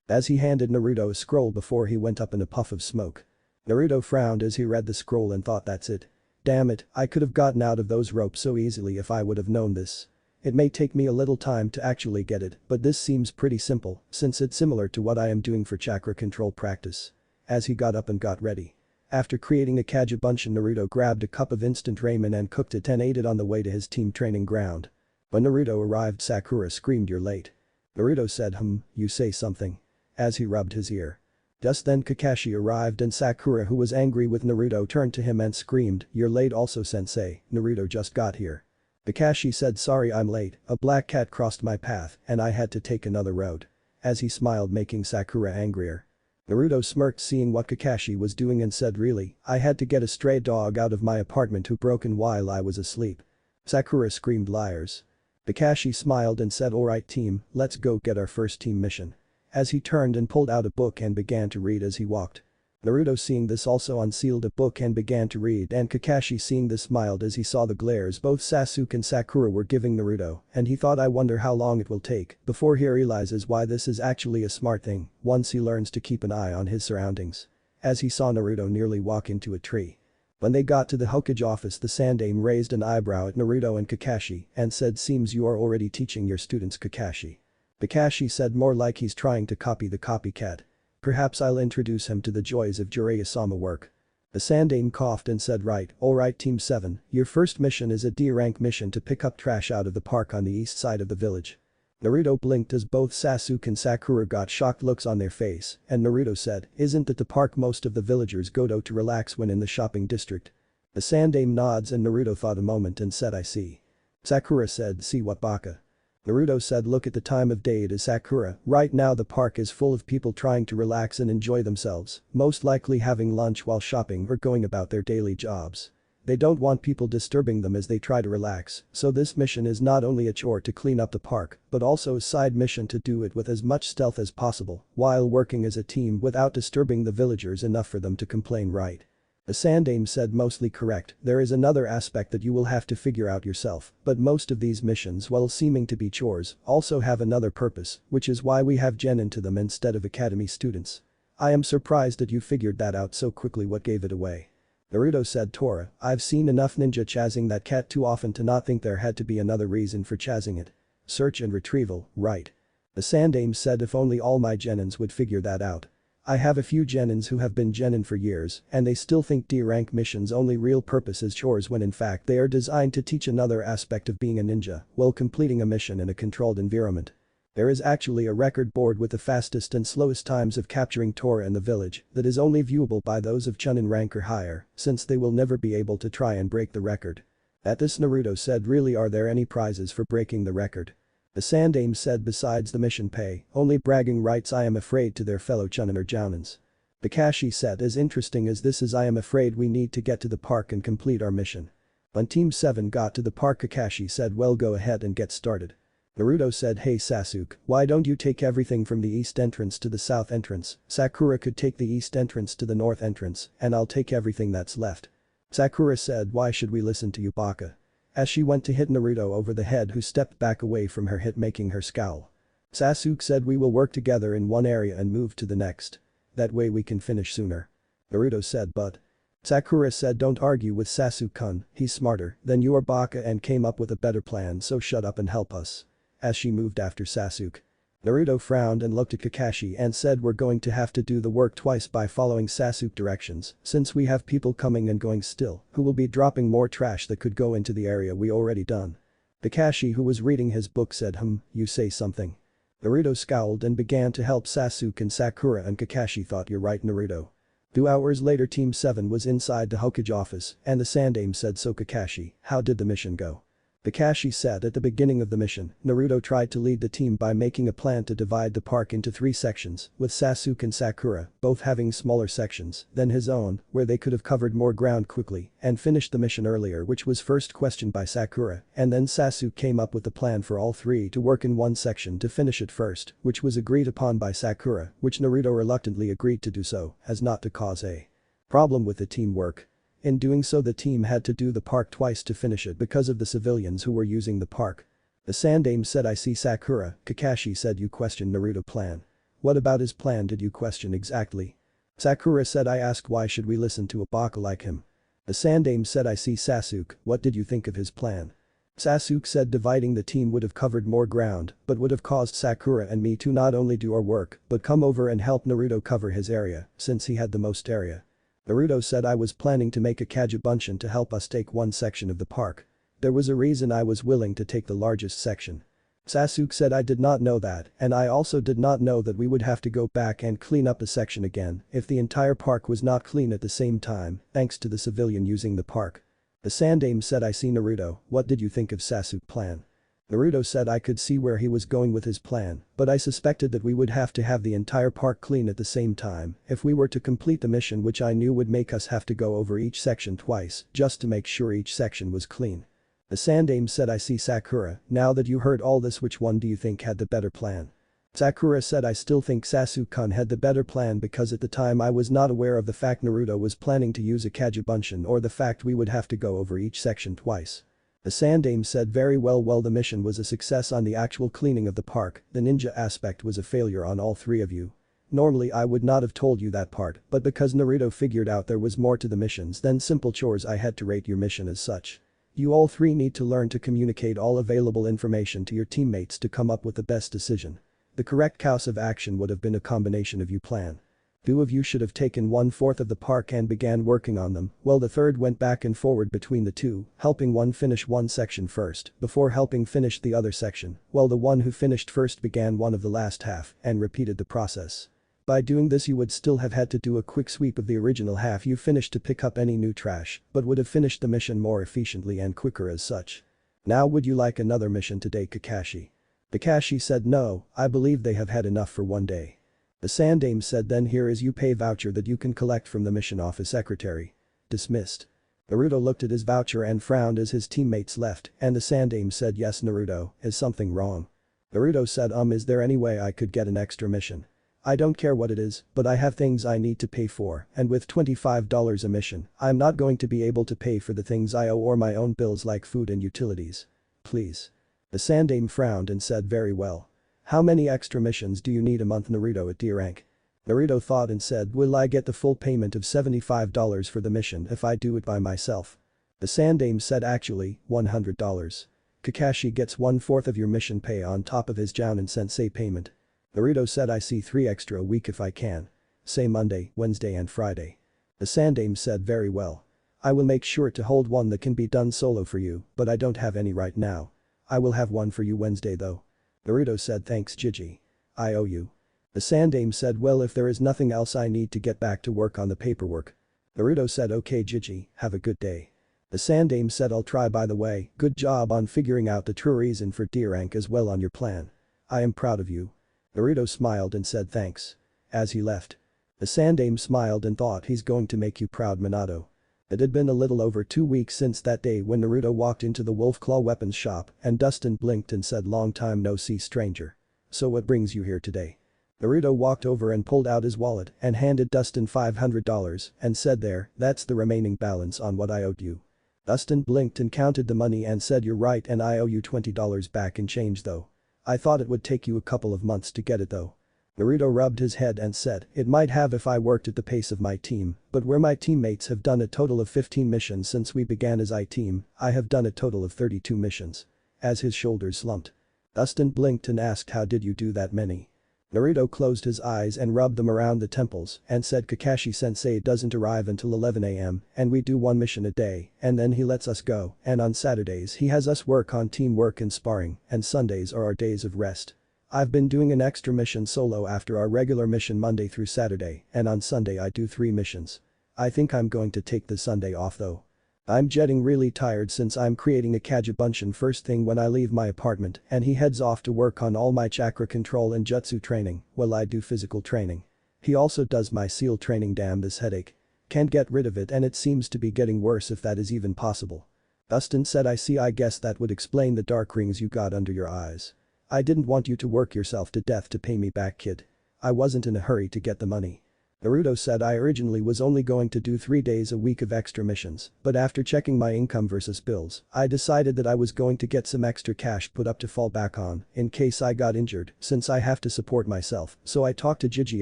A: As he handed Naruto a scroll before he went up in a puff of smoke. Naruto frowned as he read the scroll and thought, that's it. Damn it, I could have gotten out of those ropes so easily if I would have known this. It may take me a little time to actually get it, but this seems pretty simple, since it's similar to what I am doing for chakra control practice. As he got up and got ready. After creating a Kagebunshin, Naruto grabbed a cup of instant ramen and cooked it and ate it on the way to his team training ground. When Naruto arrived, Sakura screamed, you're late. Naruto said, you say something. As he rubbed his ear. Just then Kakashi arrived and Sakura, who was angry with Naruto, turned to him and screamed, you're late also, sensei, Naruto just got here. Kakashi said, sorry I'm late, a black cat crossed my path and I had to take another road. As he smiled, making Sakura angrier. Naruto smirked seeing what Kakashi was doing and said, really, I had to get a stray dog out of my apartment who broke in while I was asleep. Sakura screamed, liars. Kakashi smiled and said alright team, let's go get our first team mission. As he turned and pulled out a book and began to read as he walked. Naruto seeing this also unsealed a book and began to read, and Kakashi seeing this smiled as he saw the glares both Sasuke and Sakura were giving Naruto, and he thought I wonder how long it will take before he realizes why this is actually a smart thing once he learns to keep an eye on his surroundings. As he saw Naruto nearly walk into a tree. When they got to the Hokage office, the Sandaime raised an eyebrow at Naruto and Kakashi and said, seems you are already teaching your students Kakashi. Kakashi said, more like he's trying to copy the copycat. Perhaps I'll introduce him to the joys of Jiraiya-sama work. The Sandaime coughed and said, right, alright Team 7, your first mission is a D-rank mission to pick up trash out of the park on the east side of the village. Naruto blinked as both Sasuke and Sakura got shocked looks on their face, and Naruto said, isn't that the park most of the villagers go to relax when in the shopping district? The Sandaime nods and Naruto thought a moment and said, I see. Sakura said, see what baka? Naruto said, look at the time of day it is Sakura, right now the park is full of people trying to relax and enjoy themselves, most likely having lunch while shopping or going about their daily jobs. They don't want people disturbing them as they try to relax, so this mission is not only a chore to clean up the park, but also a side mission to do it with as much stealth as possible, while working as a team without disturbing the villagers enough for them to complain, right? The Sandaime said, mostly correct, there is another aspect that you will have to figure out yourself, but most of these missions, while seeming to be chores, also have another purpose, which is why we have genin to them instead of academy students. I am surprised that you figured that out so quickly. What gave it away? Naruto said, Tora, I've seen enough ninja chasing that cat too often to not think there had to be another reason for chasing it. Search and retrieval, right? The Sandaime said, if only all my genins would figure that out. I have a few genins who have been genin for years and they still think D-rank missions only real purpose is chores when in fact they are designed to teach another aspect of being a ninja while completing a mission in a controlled environment. There is actually a record board with the fastest and slowest times of capturing Tora in the village that is only viewable by those of Chunin rank or higher, since they will never be able to try and break the record. At this Naruto said, really, are there any prizes for breaking the record? The Sandaime said, besides the mission pay, only bragging rights I am afraid to their fellow Chunin or Jounins. Kakashi said, as interesting as this is I am afraid we need to get to the park and complete our mission. When Team 7 got to the park, Kakashi said, well, go ahead and get started. Naruto said, hey Sasuke, why don't you take everything from the east entrance to the south entrance? Sakura could take the east entrance to the north entrance and I'll take everything that's left. Sakura said, why should we listen to you, baka? As she went to hit Naruto over the head, who stepped back away from her hit, making her scowl. Sasuke said, we will work together in one area and move to the next. That way we can finish sooner. Naruto said, but. Sakura said, don't argue with Sasuke-kun, he's smarter than you are, baka, and came up with a better plan, so shut up and help us. As she moved after Sasuke. Naruto frowned and looked at Kakashi and said, we're going to have to do the work twice by following Sasuke directions, since we have people coming and going still, who will be dropping more trash that could go into the area we already done. Kakashi, who was reading his book, said, you say something. Naruto scowled and began to help Sasuke and Sakura, and Kakashi thought, you're right, Naruto. 2 hours later, Team 7 was inside the Hokage office and the Sandaime said, so Kakashi, how did the mission go? Kakashi said, at the beginning of the mission, Naruto tried to lead the team by making a plan to divide the park into 3 sections, with Sasuke and Sakura both having smaller sections than his own, where they could have covered more ground quickly and finished the mission earlier, which was first questioned by Sakura, and then Sasuke came up with the plan for all 3 to work in one section to finish it first, which was agreed upon by Sakura, which Naruto reluctantly agreed to do so, as not to cause a problem with the teamwork. In doing so, the team had to do the park twice to finish it because of the civilians who were using the park. The Sandaime said, I see, Sakura. Kakashi said, you questioned Naruto plan. What about his plan did you question exactly? Sakura said, I asked why should we listen to a baka like him. The Sandaime said, I see, Sasuke, what did you think of his plan? Sasuke said, dividing the team would have covered more ground but would have caused Sakura and me to not only do our work but come over and help Naruto cover his area since he had the most area. Naruto said, I was planning to make a Kagebunshin to help us take one section of the park. There was a reason I was willing to take the largest section. Sasuke said, I did not know that, and I also did not know that we would have to go back and clean up the section again if the entire park was not clean at the same time, thanks to the civilian using the park. The Sandaime said, I see, Naruto, what did you think of Sasuke's plan? Naruto said, I could see where he was going with his plan, but I suspected that we would have to have the entire park clean at the same time if we were to complete the mission, which I knew would make us have to go over each section twice just to make sure each section was clean. The Sandaime said, I see Sakura, now that you heard all this, which one do you think had the better plan? Sakura said, I still think Sasuke-kun had the better plan because at the time I was not aware of the fact Naruto was planning to use a Kagebunshin or the fact we would have to go over each section twice. The Sandaime said, very well, the mission was a success on the actual cleaning of the park, the ninja aspect was a failure on all three of you. Normally I would not have told you that part, but because Naruto figured out there was more to the missions than simple chores, I had to rate your mission as such. You all three need to learn to communicate all available information to your teammates to come up with the best decision. The correct course of action would have been a combination of you plan. Two of you should have taken 1/4 of the park and began working on them, while the third went back and forward between the two, helping one finish one section first, before helping finish the other section, while the one who finished first began one of the last half and repeated the process. By doing this you would still have had to do a quick sweep of the original half you finished to pick up any new trash, but would have finished the mission more efficiently and quicker as such. Now would you like another mission today, Kakashi? Kakashi said, no, I believe they have had enough for one day. The Sandaime said, then here is your pay voucher that you can collect from the mission office secretary. Dismissed. Naruto looked at his voucher and frowned as his teammates left, and the Sandaime said, yes Naruto, is something wrong? Naruto said, is there any way I could get an extra mission? I don't care what it is, but I have things I need to pay for, and with $25 a mission, I'm not going to be able to pay for the things I owe or my own bills like food and utilities. Please. The Sandaime frowned and said, very well. How many extra missions do you need a month, Naruto at D rank? Naruto thought and said, will I get the full payment of $75 for the mission if I do it by myself? The Sandaime said, actually, $100. Kakashi gets 1/4 of your mission pay on top of his Jounin sensei payment. Naruto said, I see 3 extra a week if I can. Say Monday, Wednesday and Friday. The Sandaime said, very well. I will make sure to hold one that can be done solo for you, but I don't have any right now. I will have one for you Wednesday though. Naruto said, thanks Gigi. I owe you. The Sandaime said, well if there is nothing else I need to get back to work on the paperwork. Naruto said, okay Gigi, have a good day. The Sandaime said, I'll try. By the way, good job on figuring out the true reason for D rank as well on your plan. I am proud of you. Naruto smiled and said thanks. As he left. The Sandaime smiled and thought, he's going to make you proud Minato. It had been a little over 2 weeks since that day when Naruto walked into the Wolfclaw weapons shop and Dustin blinked and said, long time no see stranger. So what brings you here today? Naruto walked over and pulled out his wallet and handed Dustin $500 and said, there, that's the remaining balance on what I owed you. Dustin blinked and counted the money and said, you're right, and I owe you $20 back in change though. I thought it would take you a couple of months to get it though. Naruto rubbed his head and said, it might have if I worked at the pace of my team, but where my teammates have done a total of 15 missions since we began as I-team, I have done a total of 32 missions. As his shoulders slumped. Dustin blinked and asked, how did you do that many? Naruto closed his eyes and rubbed them around the temples and said, Kakashi-sensei doesn't arrive until 11 AM and we do one mission a day and then he lets us go, and on Saturdays he has us work on teamwork and sparring, and Sundays are our days of rest. I've been doing an extra mission solo after our regular mission Monday through Saturday, and on Sunday I do 3 missions. I think I'm going to take the Sunday off though. I'm getting really tired since I'm creating a Kagebunshin first thing when I leave my apartment and he heads off to work on all my chakra control and jutsu training while I do physical training. He also does my seal training. Damn this headache. Can't get rid of it and it seems to be getting worse if that is even possible. Dustin said, I see, I guess that would explain the dark rings you got under your eyes. I didn't want you to work yourself to death to pay me back kid. I wasn't in a hurry to get the money. Naruto said, I originally was only going to do 3 days a week of extra missions, but after checking my income versus bills, I decided that I was going to get some extra cash put up to fall back on in case I got injured since I have to support myself, so I talked to Gigi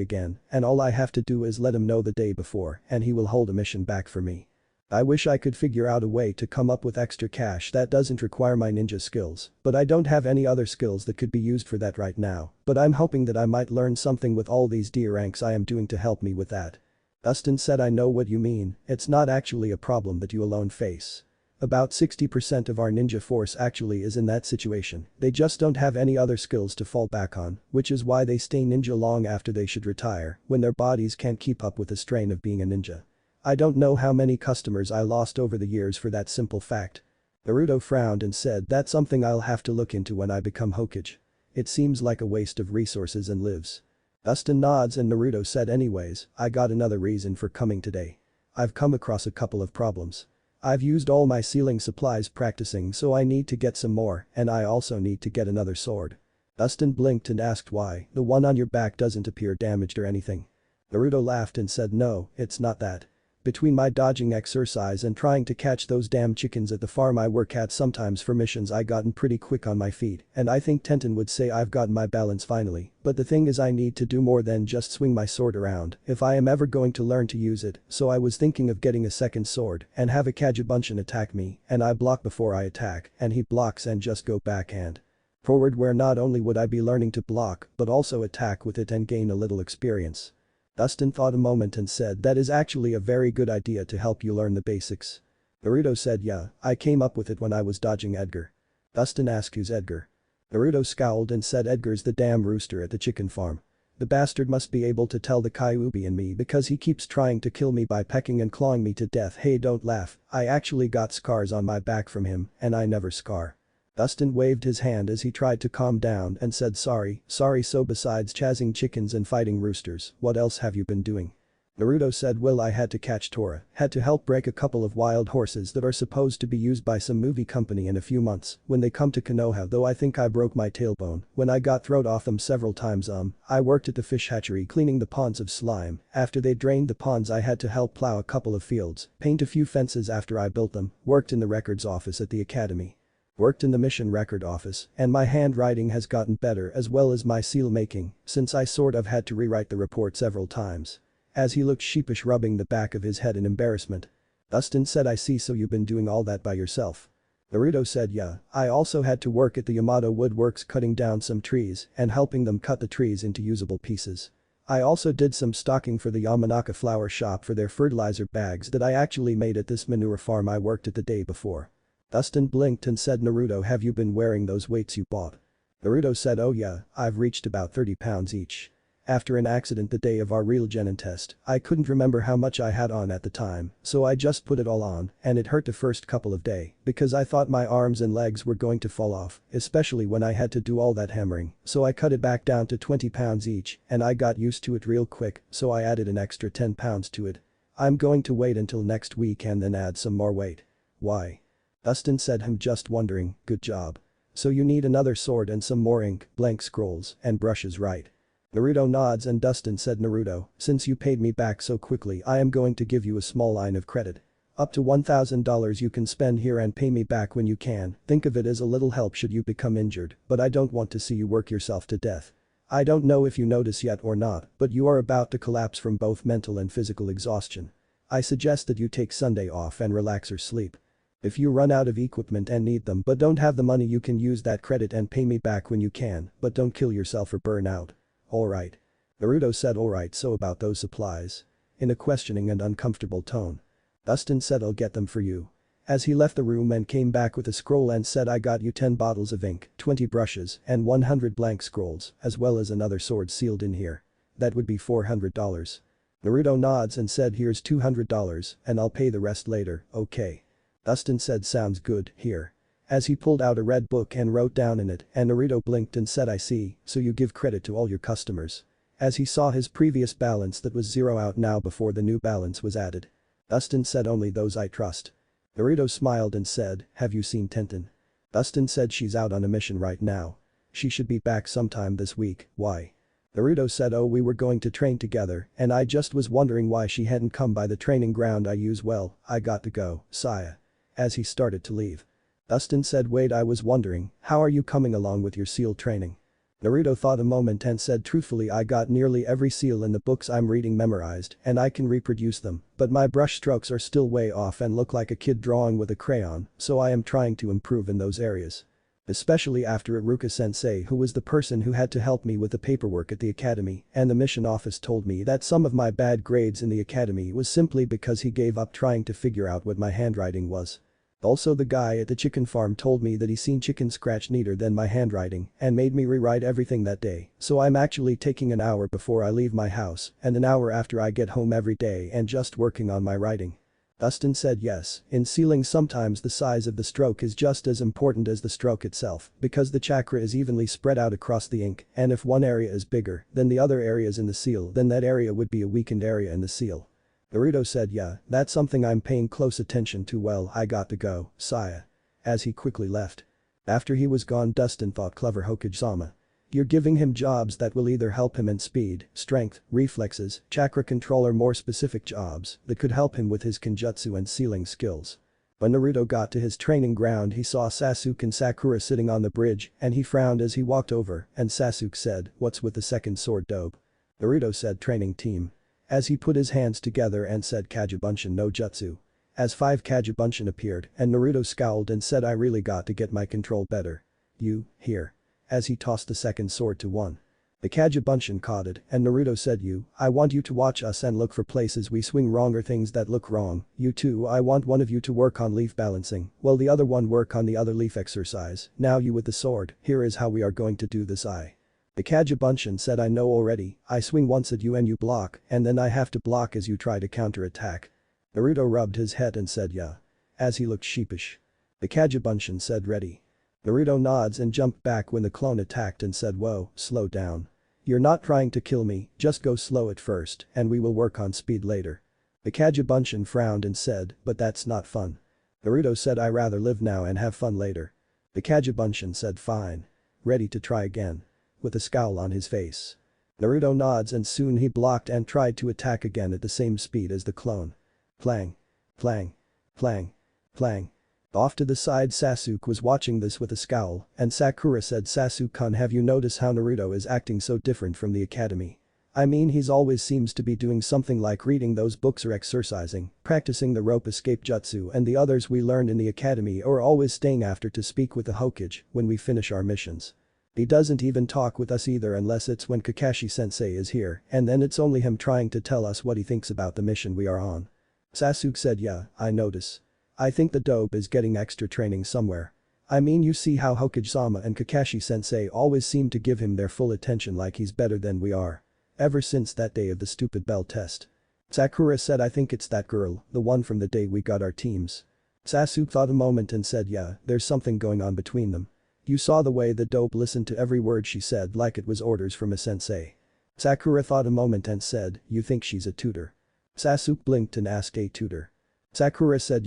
A: again and all I have to do is let him know the day before and he will hold a mission back for me. I wish I could figure out a way to come up with extra cash that doesn't require my ninja skills, but I don't have any other skills that could be used for that right now, but I'm hoping that I might learn something with all these D ranks I am doing to help me with that. Dustin said, I know what you mean, it's not actually a problem that you alone face. About 60% of our ninja force actually is in that situation, they just don't have any other skills to fall back on, which is why they stay ninja long after they should retire, when their bodies can't keep up with the strain of being a ninja. I don't know how many customers I lost over the years for that simple fact. Naruto frowned and said, that's something I'll have to look into when I become Hokage. It seems like a waste of resources and lives. Dustin nods and Naruto said, anyways, I got another reason for coming today. I've come across a couple of problems. I've used all my sealing supplies practicing, so I need to get some more, and I also need to get another sword. Dustin blinked and asked why. The one on your back doesn't appear damaged or anything. Naruto laughed and said no, it's not that. Between my dodging exercise and trying to catch those damn chickens at the farm I work at sometimes for missions, I gotten pretty quick on my feet, and I think Tenten would say I've gotten my balance finally, but the thing is I need to do more than just swing my sword around if I am ever going to learn to use it, so I was thinking of getting a second sword and have a Kagebunshin attack me, and I block before I attack, and he blocks and just go backhand forward, where not only would I be learning to block but also attack with it and gain a little experience. Dustin thought a moment and said that is actually a very good idea to help you learn the basics. Naruto said yeah, I came up with it when I was dodging Edgar. Dustin asked who's Edgar. Naruto scowled and said Edgar's the damn rooster at the chicken farm. The bastard must be able to tell the Kyuubi in me because he keeps trying to kill me by pecking and clawing me to death. Hey, don't laugh, I actually got scars on my back from him and I never scar. Dustin waved his hand as he tried to calm down and said sorry. So besides chasing chickens and fighting roosters, what else have you been doing? Naruto said well, I had to catch Tora, had to help break a couple of wild horses that are supposed to be used by some movie company in a few months when they come to Konoha, though I think I broke my tailbone when I got thrown off them several times. I worked at the fish hatchery cleaning the ponds of slime. After they drained the ponds I had to help plow a couple of fields, paint a few fences after I built them, worked in the records office at the academy. Worked in the mission record office, and my handwriting has gotten better as well as my seal making, since I sort of had to rewrite the report several times. As he looked sheepish, rubbing the back of his head in embarrassment. Dustin said I see, so you've been doing all that by yourself. Naruto said yeah, I also had to work at the Yamato Woodworks cutting down some trees and helping them cut the trees into usable pieces. I also did some stocking for the Yamanaka flower shop for their fertilizer bags that I actually made at this manure farm I worked at the day before. Dustin blinked and said Naruto, have you been wearing those weights you bought? Naruto said oh yeah, I've reached about 30 pounds each. After an accident the day of our real genin test, I couldn't remember how much I had on at the time, so I just put it all on, and it hurt the first couple of days because I thought my arms and legs were going to fall off, especially when I had to do all that hammering, so I cut it back down to 20 pounds each, and I got used to it real quick, so I added an extra 10 pounds to it. I'm going to wait until next week and then add some more weight. Why? Dustin said I'm just wondering, good job. So you need another sword and some more ink, blank scrolls, and brushes, right? Naruto nods and Dustin said Naruto, since you paid me back so quickly I am going to give you a small line of credit. Up to $1,000 you can spend here and pay me back when you can, think of it as a little help should you become injured, but I don't want to see you work yourself to death. I don't know if you notice yet or not, but you are about to collapse from both mental and physical exhaustion. I suggest that you take Sunday off and relax or sleep. If you run out of equipment and need them but don't have the money, you can use that credit and pay me back when you can, but don't kill yourself or burn out. Alright. Naruto said alright, so about those supplies? In a questioning and uncomfortable tone. Dustin said I'll get them for you. As he left the room and came back with a scroll and said I got you 10 bottles of ink, 20 brushes, and 100 blank scrolls, as well as another sword sealed in here. That would be $400. Naruto nods and said here's $200, and I'll pay the rest later, okay? Dustin said sounds good, here. As he pulled out a red book and wrote down in it, and Naruto blinked and said I see, so you give credit to all your customers. As he saw his previous balance that was zero out now before the new balance was added. Dustin said only those I trust. Naruto smiled and said, have you seen Tenten? Dustin said she's out on a mission right now. She should be back sometime this week, why? Naruto said oh, we were going to train together and I just was wondering why she hadn't come by the training ground I use. Well, I got to go, Saya. As he started to leave. Dustin said wait, I was wondering, how are you coming along with your seal training? Naruto thought a moment and said truthfully I got nearly every seal in the books I'm reading memorized and I can reproduce them, but my brush strokes are still way off and look like a kid drawing with a crayon, so I am trying to improve in those areas. Especially after Iruka-sensei, who was the person who had to help me with the paperwork at the academy, and the mission office told me that some of my bad grades in the academy was simply because he gave up trying to figure out what my handwriting was. Also the guy at the chicken farm told me that he seen chicken scratch neater than my handwriting and made me rewrite everything that day, so I'm actually taking an hour before I leave my house and an hour after I get home every day and just working on my writing. Dustin said yes, in sealing sometimes the size of the stroke is just as important as the stroke itself because the chakra is evenly spread out across the ink, and if one area is bigger than the other areas in the seal then that area would be a weakened area in the seal. Naruto said yeah, that's something I'm paying close attention to. Well, I got to go, Saya. As he quickly left. After he was gone, Dustin thought, clever Hokage-sama. You're giving him jobs that will either help him in speed, strength, reflexes, chakra control, or more specific jobs that could help him with his kenjutsu and sealing skills. When Naruto got to his training ground, he saw Sasuke and Sakura sitting on the bridge and he frowned as he walked over and Sasuke said, "What's with the second sword dope?" Naruto said, "Training team." As he put his hands together and said, "Kagebunshin no Jutsu." As 5 Kagebunshin appeared and Naruto scowled and said, "I really got to get my control better. You, here." As he tossed the second sword to one. The Kagebunshin caught it and Naruto said, I want you to watch us and look for places we swing wrong or things that look wrong. You two, I want one of you to work on leaf balancing, while the other one work on the other leaf exercise. Now you with the sword, here is how we are going to do this. The Kagebunshin said, "I know already, I swing once at you and you block, and then I have to block as you try to counter-attack." Naruto rubbed his head and said yeah. As he looked sheepish. The Kagebunshin said, "Ready." Naruto nods and jumped back when the clone attacked and said, "Whoa, slow down. You're not trying to kill me, just go slow at first and we will work on speed later." The Kagebunshin frowned and said, "But that's not fun." Naruto said, "I rather live now and have fun later." The Kagebunshin said, "Fine." Ready to try again. With a scowl on his face. Naruto nods and soon he blocked and tried to attack again at the same speed as the clone. Plang. Plang. Plang. Plang. Off to the side, Sasuke was watching this with a scowl and Sakura said, "Sasuke-kun, have you noticed how Naruto is acting so different from the academy? I mean, he's always seems to be doing something like reading those books or exercising, practicing the rope escape jutsu, and the others we learned in the academy, or always staying after to speak with the Hokage when we finish our missions. He doesn't even talk with us either unless it's when Kakashi-sensei is here, and then it's only him trying to tell us what he thinks about the mission we are on." Sasuke said, "Yeah, I notice. I think the dope is getting extra training somewhere. I mean, you see how Hokage-sama and Kakashi-sensei always seem to give him their full attention like he's better than we are. Ever since that day of the stupid bell test." Sakura said, "I think it's that girl, the one from the day we got our teams." Sasuke thought a moment and said, "Yeah, there's something going on between them. You saw the way the dope listened to every word she said like it was orders from a sensei." Sakura thought a moment and said, "You think she's a tutor?" Sasuke blinked and asked, "A tutor?" Sakura said,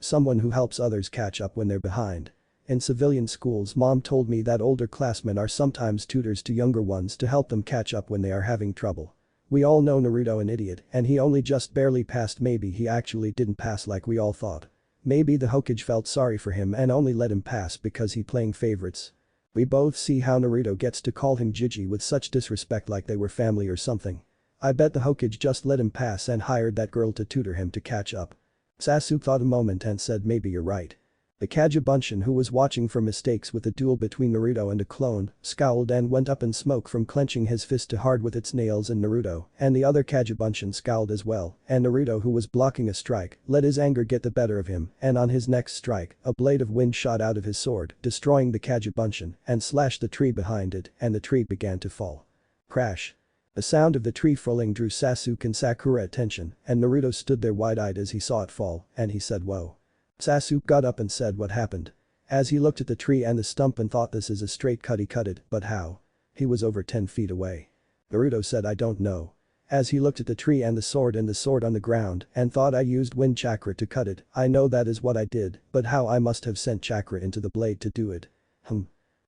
A: someone who helps others catch up when they're behind. In civilian schools, mom told me that older classmen are sometimes tutors to younger ones to help them catch up when they are having trouble. We all know Naruto an idiot and he only just barely passed, maybe he actually didn't pass like we all thought. Maybe the Hokage felt sorry for him and only let him pass because he playing favorites. We both see how Naruto gets to call him Jiji with such disrespect like they were family or something. I bet the Hokage just let him pass and hired that girl to tutor him to catch up." Sasuke thought a moment and said, "Maybe you're right." The Kagebunshin, who was watching for mistakes with the duel between Naruto and a clone, scowled and went up in smoke from clenching his fist to hard with its nails, and Naruto and the other Kagebunshin scowled as well, and Naruto, who was blocking a strike, let his anger get the better of him, and on his next strike, a blade of wind shot out of his sword, destroying the Kagebunshin and slashed the tree behind it, and the tree began to fall. Crash. The sound of the tree falling drew Sasuke and Sakura attention, and Naruto stood there wide-eyed as he saw it fall, and he said, "Whoa." Sasuke got up and said, "What happened?" As he looked at the tree and the stump and thought, this is a straight cut, he cut it, but how? He was over 10 feet away. Naruto said, "I don't know." As he looked at the tree and the sword on the ground and thought, "I used wind chakra to cut it, I know that is what I did, but how? I must have sent chakra into the blade to do it."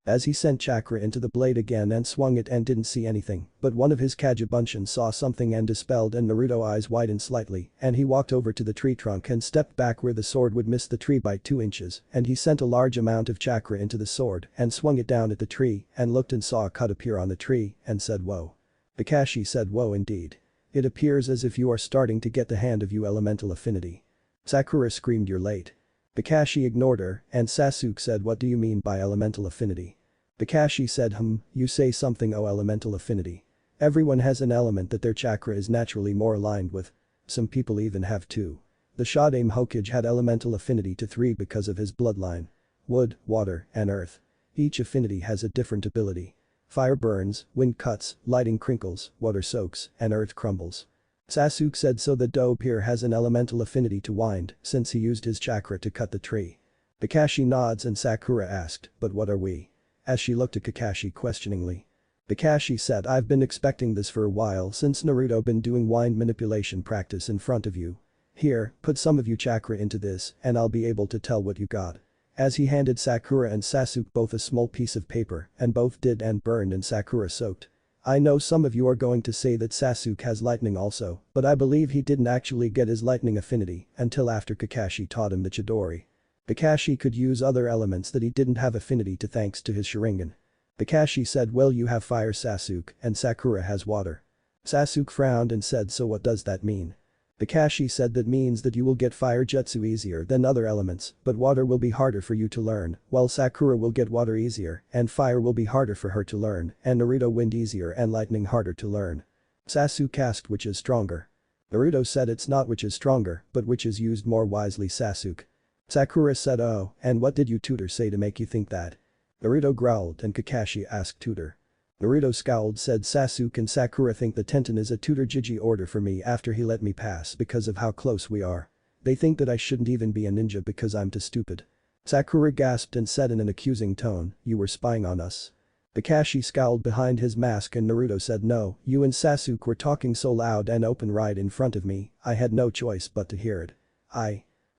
A: As he sent chakra into the blade again and swung it and didn't see anything, but one of his Kagebunshin saw something and dispelled, and Naruto eyes widened slightly and he walked over to the tree trunk and stepped back where the sword would miss the tree by 2 inches, and he sent a large amount of chakra into the sword and swung it down at the tree and looked and saw a cut appear on the tree and said, "Whoa." Kakashi said, "Whoa indeed. It appears as if you are starting to get the hand of you elemental affinity." Sakura screamed, "You're late." Kakashi ignored her and Sasuke said, "What do you mean by elemental affinity?" Kakashi said, You say something, oh, elemental affinity. Everyone has an element that their chakra is naturally more aligned with. Some people even have 2. The Shadame Hokage had elemental affinity to 3 because of his bloodline. Wood, water, and earth. Each affinity has a different ability. Fire burns, wind cuts, lighting crinkles, water soaks, and earth crumbles. Sasuke said, so the dope here has an elemental affinity to wind since he used his chakra to cut the tree. Kakashi nods and Sakura asked, but what are we? As she looked at Kakashi questioningly. Kakashi said I've been expecting this for a while since Naruto been doing mind manipulation practice in front of you. Here, put some of your chakra into this and I'll be able to tell what you got. As he handed Sakura and Sasuke both a small piece of paper and both did and burned and Sakura soaked. I know some of you are going to say that Sasuke has lightning also, but I believe he didn't actually get his lightning affinity until after Kakashi taught him the Chidori. Kakashi could use other elements that he didn't have affinity to thanks to his Sharingan. Kakashi said well you have fire Sasuke and Sakura has water. Sasuke frowned and said so what does that mean? Kakashi said that means that you will get fire jutsu easier than other elements, but water will be harder for you to learn, while Sakura will get water easier and fire will be harder for her to learn and Naruto wind easier and lightning harder to learn. Sasuke asked which is stronger. Naruto said it's not which is stronger, but which is used more wisely Sasuke. Sakura said oh, and what did your tutor say to make you think that? Naruto growled and Kakashi asked tutor. Naruto scowled said Sasuke and Sakura think the Tenten is a tutor Jiji order for me after he let me pass because of how close we are. They think that I shouldn't even be a ninja because I'm too stupid. Sakura gasped and said in an accusing tone, you were spying on us. Kakashi scowled behind his mask and Naruto said no, you and Sasuke were talking so loud and open right in front of me, I had no choice but to hear it.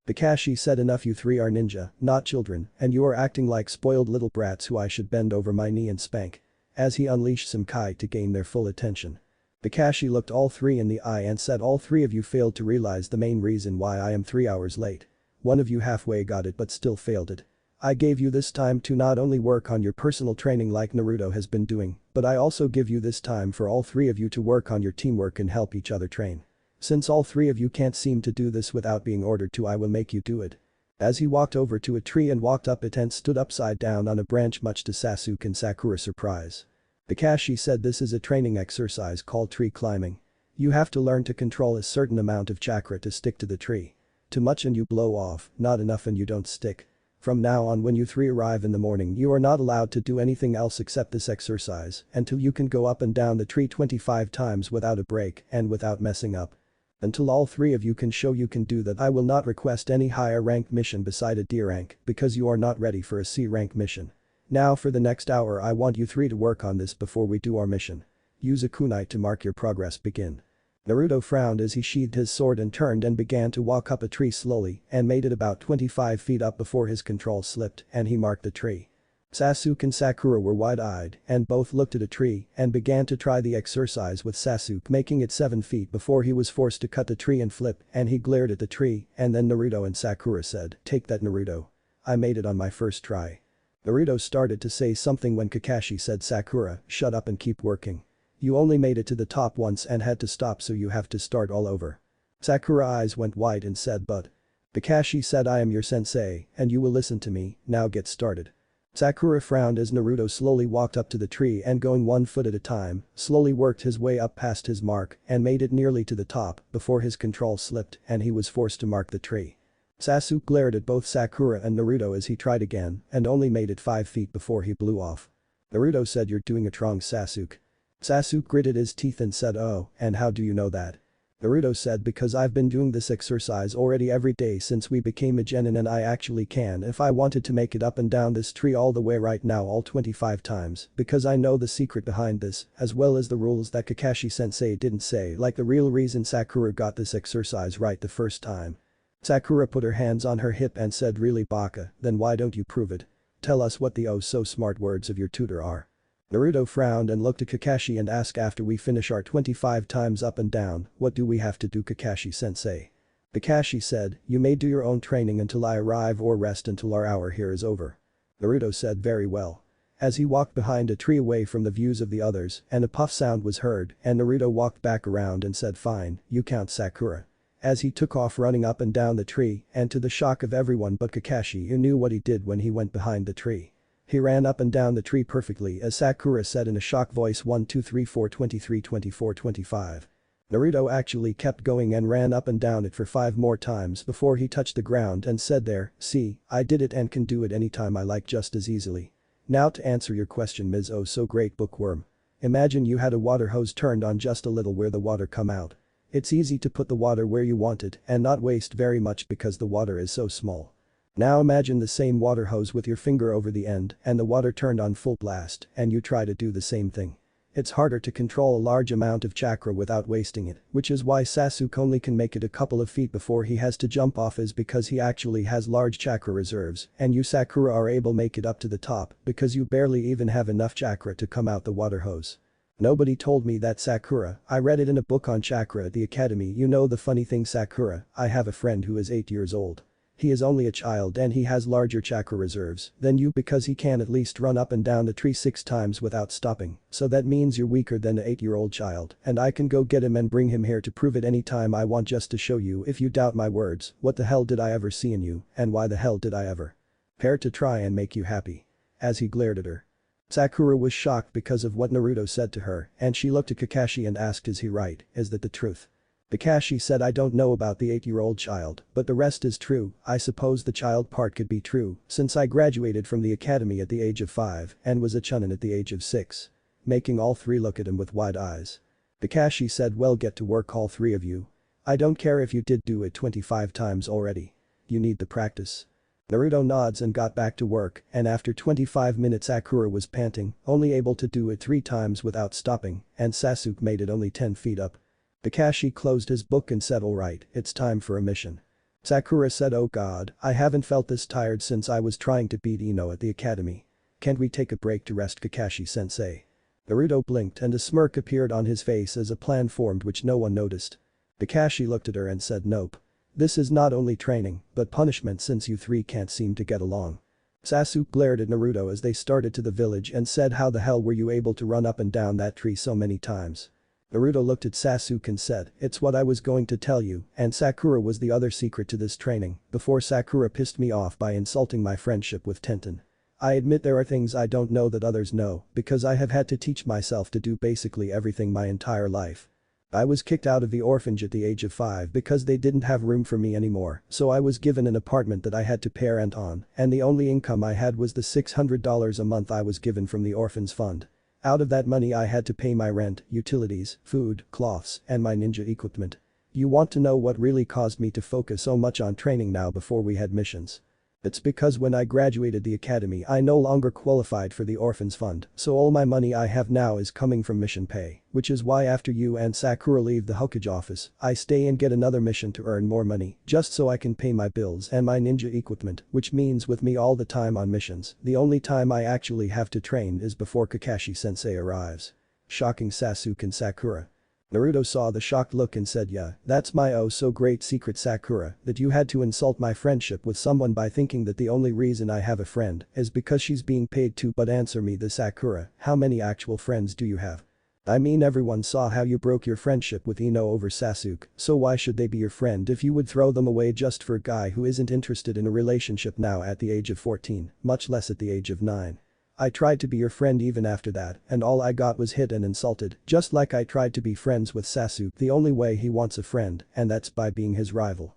A: Kakashi said enough you three are ninja, not children, and you are acting like spoiled little brats who I should bend over my knee and spank. As he unleashed some kai to gain their full attention. Kakashi looked all three in the eye and said all three of you failed to realize the main reason why I am 3 hours late. One of you halfway got it but still failed it. I gave you this time to not only work on your personal training like Naruto has been doing, but I also give you this time for all three of you to work on your teamwork and help each other train. Since all three of you can't seem to do this without being ordered to I will make you do it. As he walked over to a tree and walked up it and stood upside down on a branch much to Sasuke and Sakura's surprise. Kakashi said this is a training exercise called tree climbing. You have to learn to control a certain amount of chakra to stick to the tree. Too much and you blow off, not enough and you don't stick. From now on when you three arrive in the morning you are not allowed to do anything else except this exercise until you can go up and down the tree 25 times without a break and without messing up. Until all three of you can show you can do that I will not request any higher rank mission beside a D rank because you are not ready for a C rank mission. Now for the next hour I want you three to work on this before we do our mission. Use a kunai to mark your progress begin. Naruto frowned as he sheathed his sword and turned and began to walk up a tree slowly and made it about 25 feet up before his control slipped and he marked the tree. Sasuke and Sakura were wide-eyed and both looked at a tree and began to try the exercise with Sasuke making it 7 feet before he was forced to cut the tree and flip and he glared at the tree and then Naruto and Sakura said, take that Naruto. I made it on my first try. Naruto started to say something when Kakashi said Sakura, shut up and keep working. You only made it to the top once and had to stop so you have to start all over. Sakura's eyes went wide and said but. Kakashi said I am your sensei and you will listen to me, now get started. Sakura frowned as Naruto slowly walked up to the tree and going 1 foot at a time, slowly worked his way up past his mark and made it nearly to the top before his control slipped and he was forced to mark the tree. Sasuke glared at both Sakura and Naruto as he tried again and only made it 5 feet before he blew off. Naruto said you're doing it wrong Sasuke. Sasuke gritted his teeth and said oh, and how do you know that? Naruto said because I've been doing this exercise already every day since we became a genin and I actually can if I wanted to make it up and down this tree all the way right now all 25 times because I know the secret behind this as well as the rules that Kakashi sensei didn't say like the real reason Sakura got this exercise right the first time. Sakura put her hands on her hip and said really Baka, then why don't you prove it? Tell us what the oh so smart words of your tutor are. Naruto frowned and looked at Kakashi and asked after we finish our 25 times up and down, what do we have to do Kakashi-sensei? Kakashi said, you may do your own training until I arrive or rest until our hour here is over. Naruto said very well. As he walked behind a tree away from the views of the others and a puff sound was heard and Naruto walked back around and said fine, you count Sakura. As he took off running up and down the tree and to the shock of everyone but Kakashi who knew what he did when he went behind the tree. He ran up and down the tree perfectly as Sakura said in a shocked voice 1 2 3 4 23 24 25. Naruto actually kept going and ran up and down it for 5 more times before he touched the ground and said there, see, I did it and can do it anytime I like just as easily. Now to answer your question Ms. Oh so great bookworm. Imagine you had a water hose turned on just a little where the water come out. It's easy to put the water where you want it and not waste very much because the water is so small. Now imagine the same water hose with your finger over the end and the water turned on full blast and you try to do the same thing. It's harder to control a large amount of chakra without wasting it, which is why Sasuke only can make it a couple of feet before he has to jump off is because he actually has large chakra reserves and you Sakura are able make it up to the top because you barely even have enough chakra to come out the water hose. Nobody told me that Sakura, I read it in a book on chakra at the academy. You know the funny thing Sakura, I have a friend who is 8 years old. He is only a child and he has larger chakra reserves than you because he can at least run up and down the tree 6 times without stopping, so that means you're weaker than an 8-year-old child and I can go get him and bring him here to prove it anytime I want just to show you if you doubt my words what the hell did I ever see in you and why the hell did I ever care to try and make you happy. As he glared at her. Sakura was shocked because of what Naruto said to her and she looked at Kakashi and asked is he right, is that the truth? Kakashi said I don't know about the 8-year-old child, but the rest is true. I suppose the child part could be true since I graduated from the academy at the age of 5 and was a chunin at the age of 6. Making all three look at him with wide eyes. Kakashi said well get to work all three of you. I don't care if you did do it 25 times already. You need the practice. Naruto nods and got back to work and after 25 minutes Sakura was panting, only able to do it 3 times without stopping and Sasuke made it only 10 feet up. Kakashi closed his book and said alright, it's time for a mission. Sakura said oh god, I haven't felt this tired since I was trying to beat Ino at the academy. Can't we take a break to rest Kakashi-sensei? Naruto blinked and a smirk appeared on his face as a plan formed which no one noticed. Kakashi looked at her and said nope. This is not only training, but punishment since you three can't seem to get along. Sasuke glared at Naruto as they started to the village and said how the hell were you able to run up and down that tree so many times? Naruto looked at Sasuke and said, it's what I was going to tell you and Sakura was the other secret to this training before Sakura pissed me off by insulting my friendship with Tenten. I admit there are things I don't know that others know because I have had to teach myself to do basically everything my entire life. I was kicked out of the orphanage at the age of 5 because they didn't have room for me anymore, so I was given an apartment that I had to pay rent on and the only income I had was the $600 a month I was given from the orphans fund. Out of that money I had to pay my rent, utilities, food, cloths, and my ninja equipment. You want to know what really caused me to focus so much on training now before we had missions? It's because when I graduated the academy I no longer qualified for the orphans fund, so all my money I have now is coming from mission pay, which is why after you and Sakura leave the Hokage office, I stay and get another mission to earn more money, just so I can pay my bills and my ninja equipment, which means with me all the time on missions, the only time I actually have to train is before Kakashi-sensei arrives. Shocking Sasuke and Sakura. Naruto saw the shocked look and said yeah, that's my oh so great secret Sakura, that you had to insult my friendship with someone by thinking that the only reason I have a friend is because she's being paid to but answer me the Sakura, how many actual friends do you have? I mean everyone saw how you broke your friendship with Ino over Sasuke, so why should they be your friend if you would throw them away just for a guy who isn't interested in a relationship now at the age of 14, much less at the age of 9. I tried to be your friend even after that and all I got was hit and insulted, just like I tried to be friends with Sasuke the only way he wants a friend and that's by being his rival.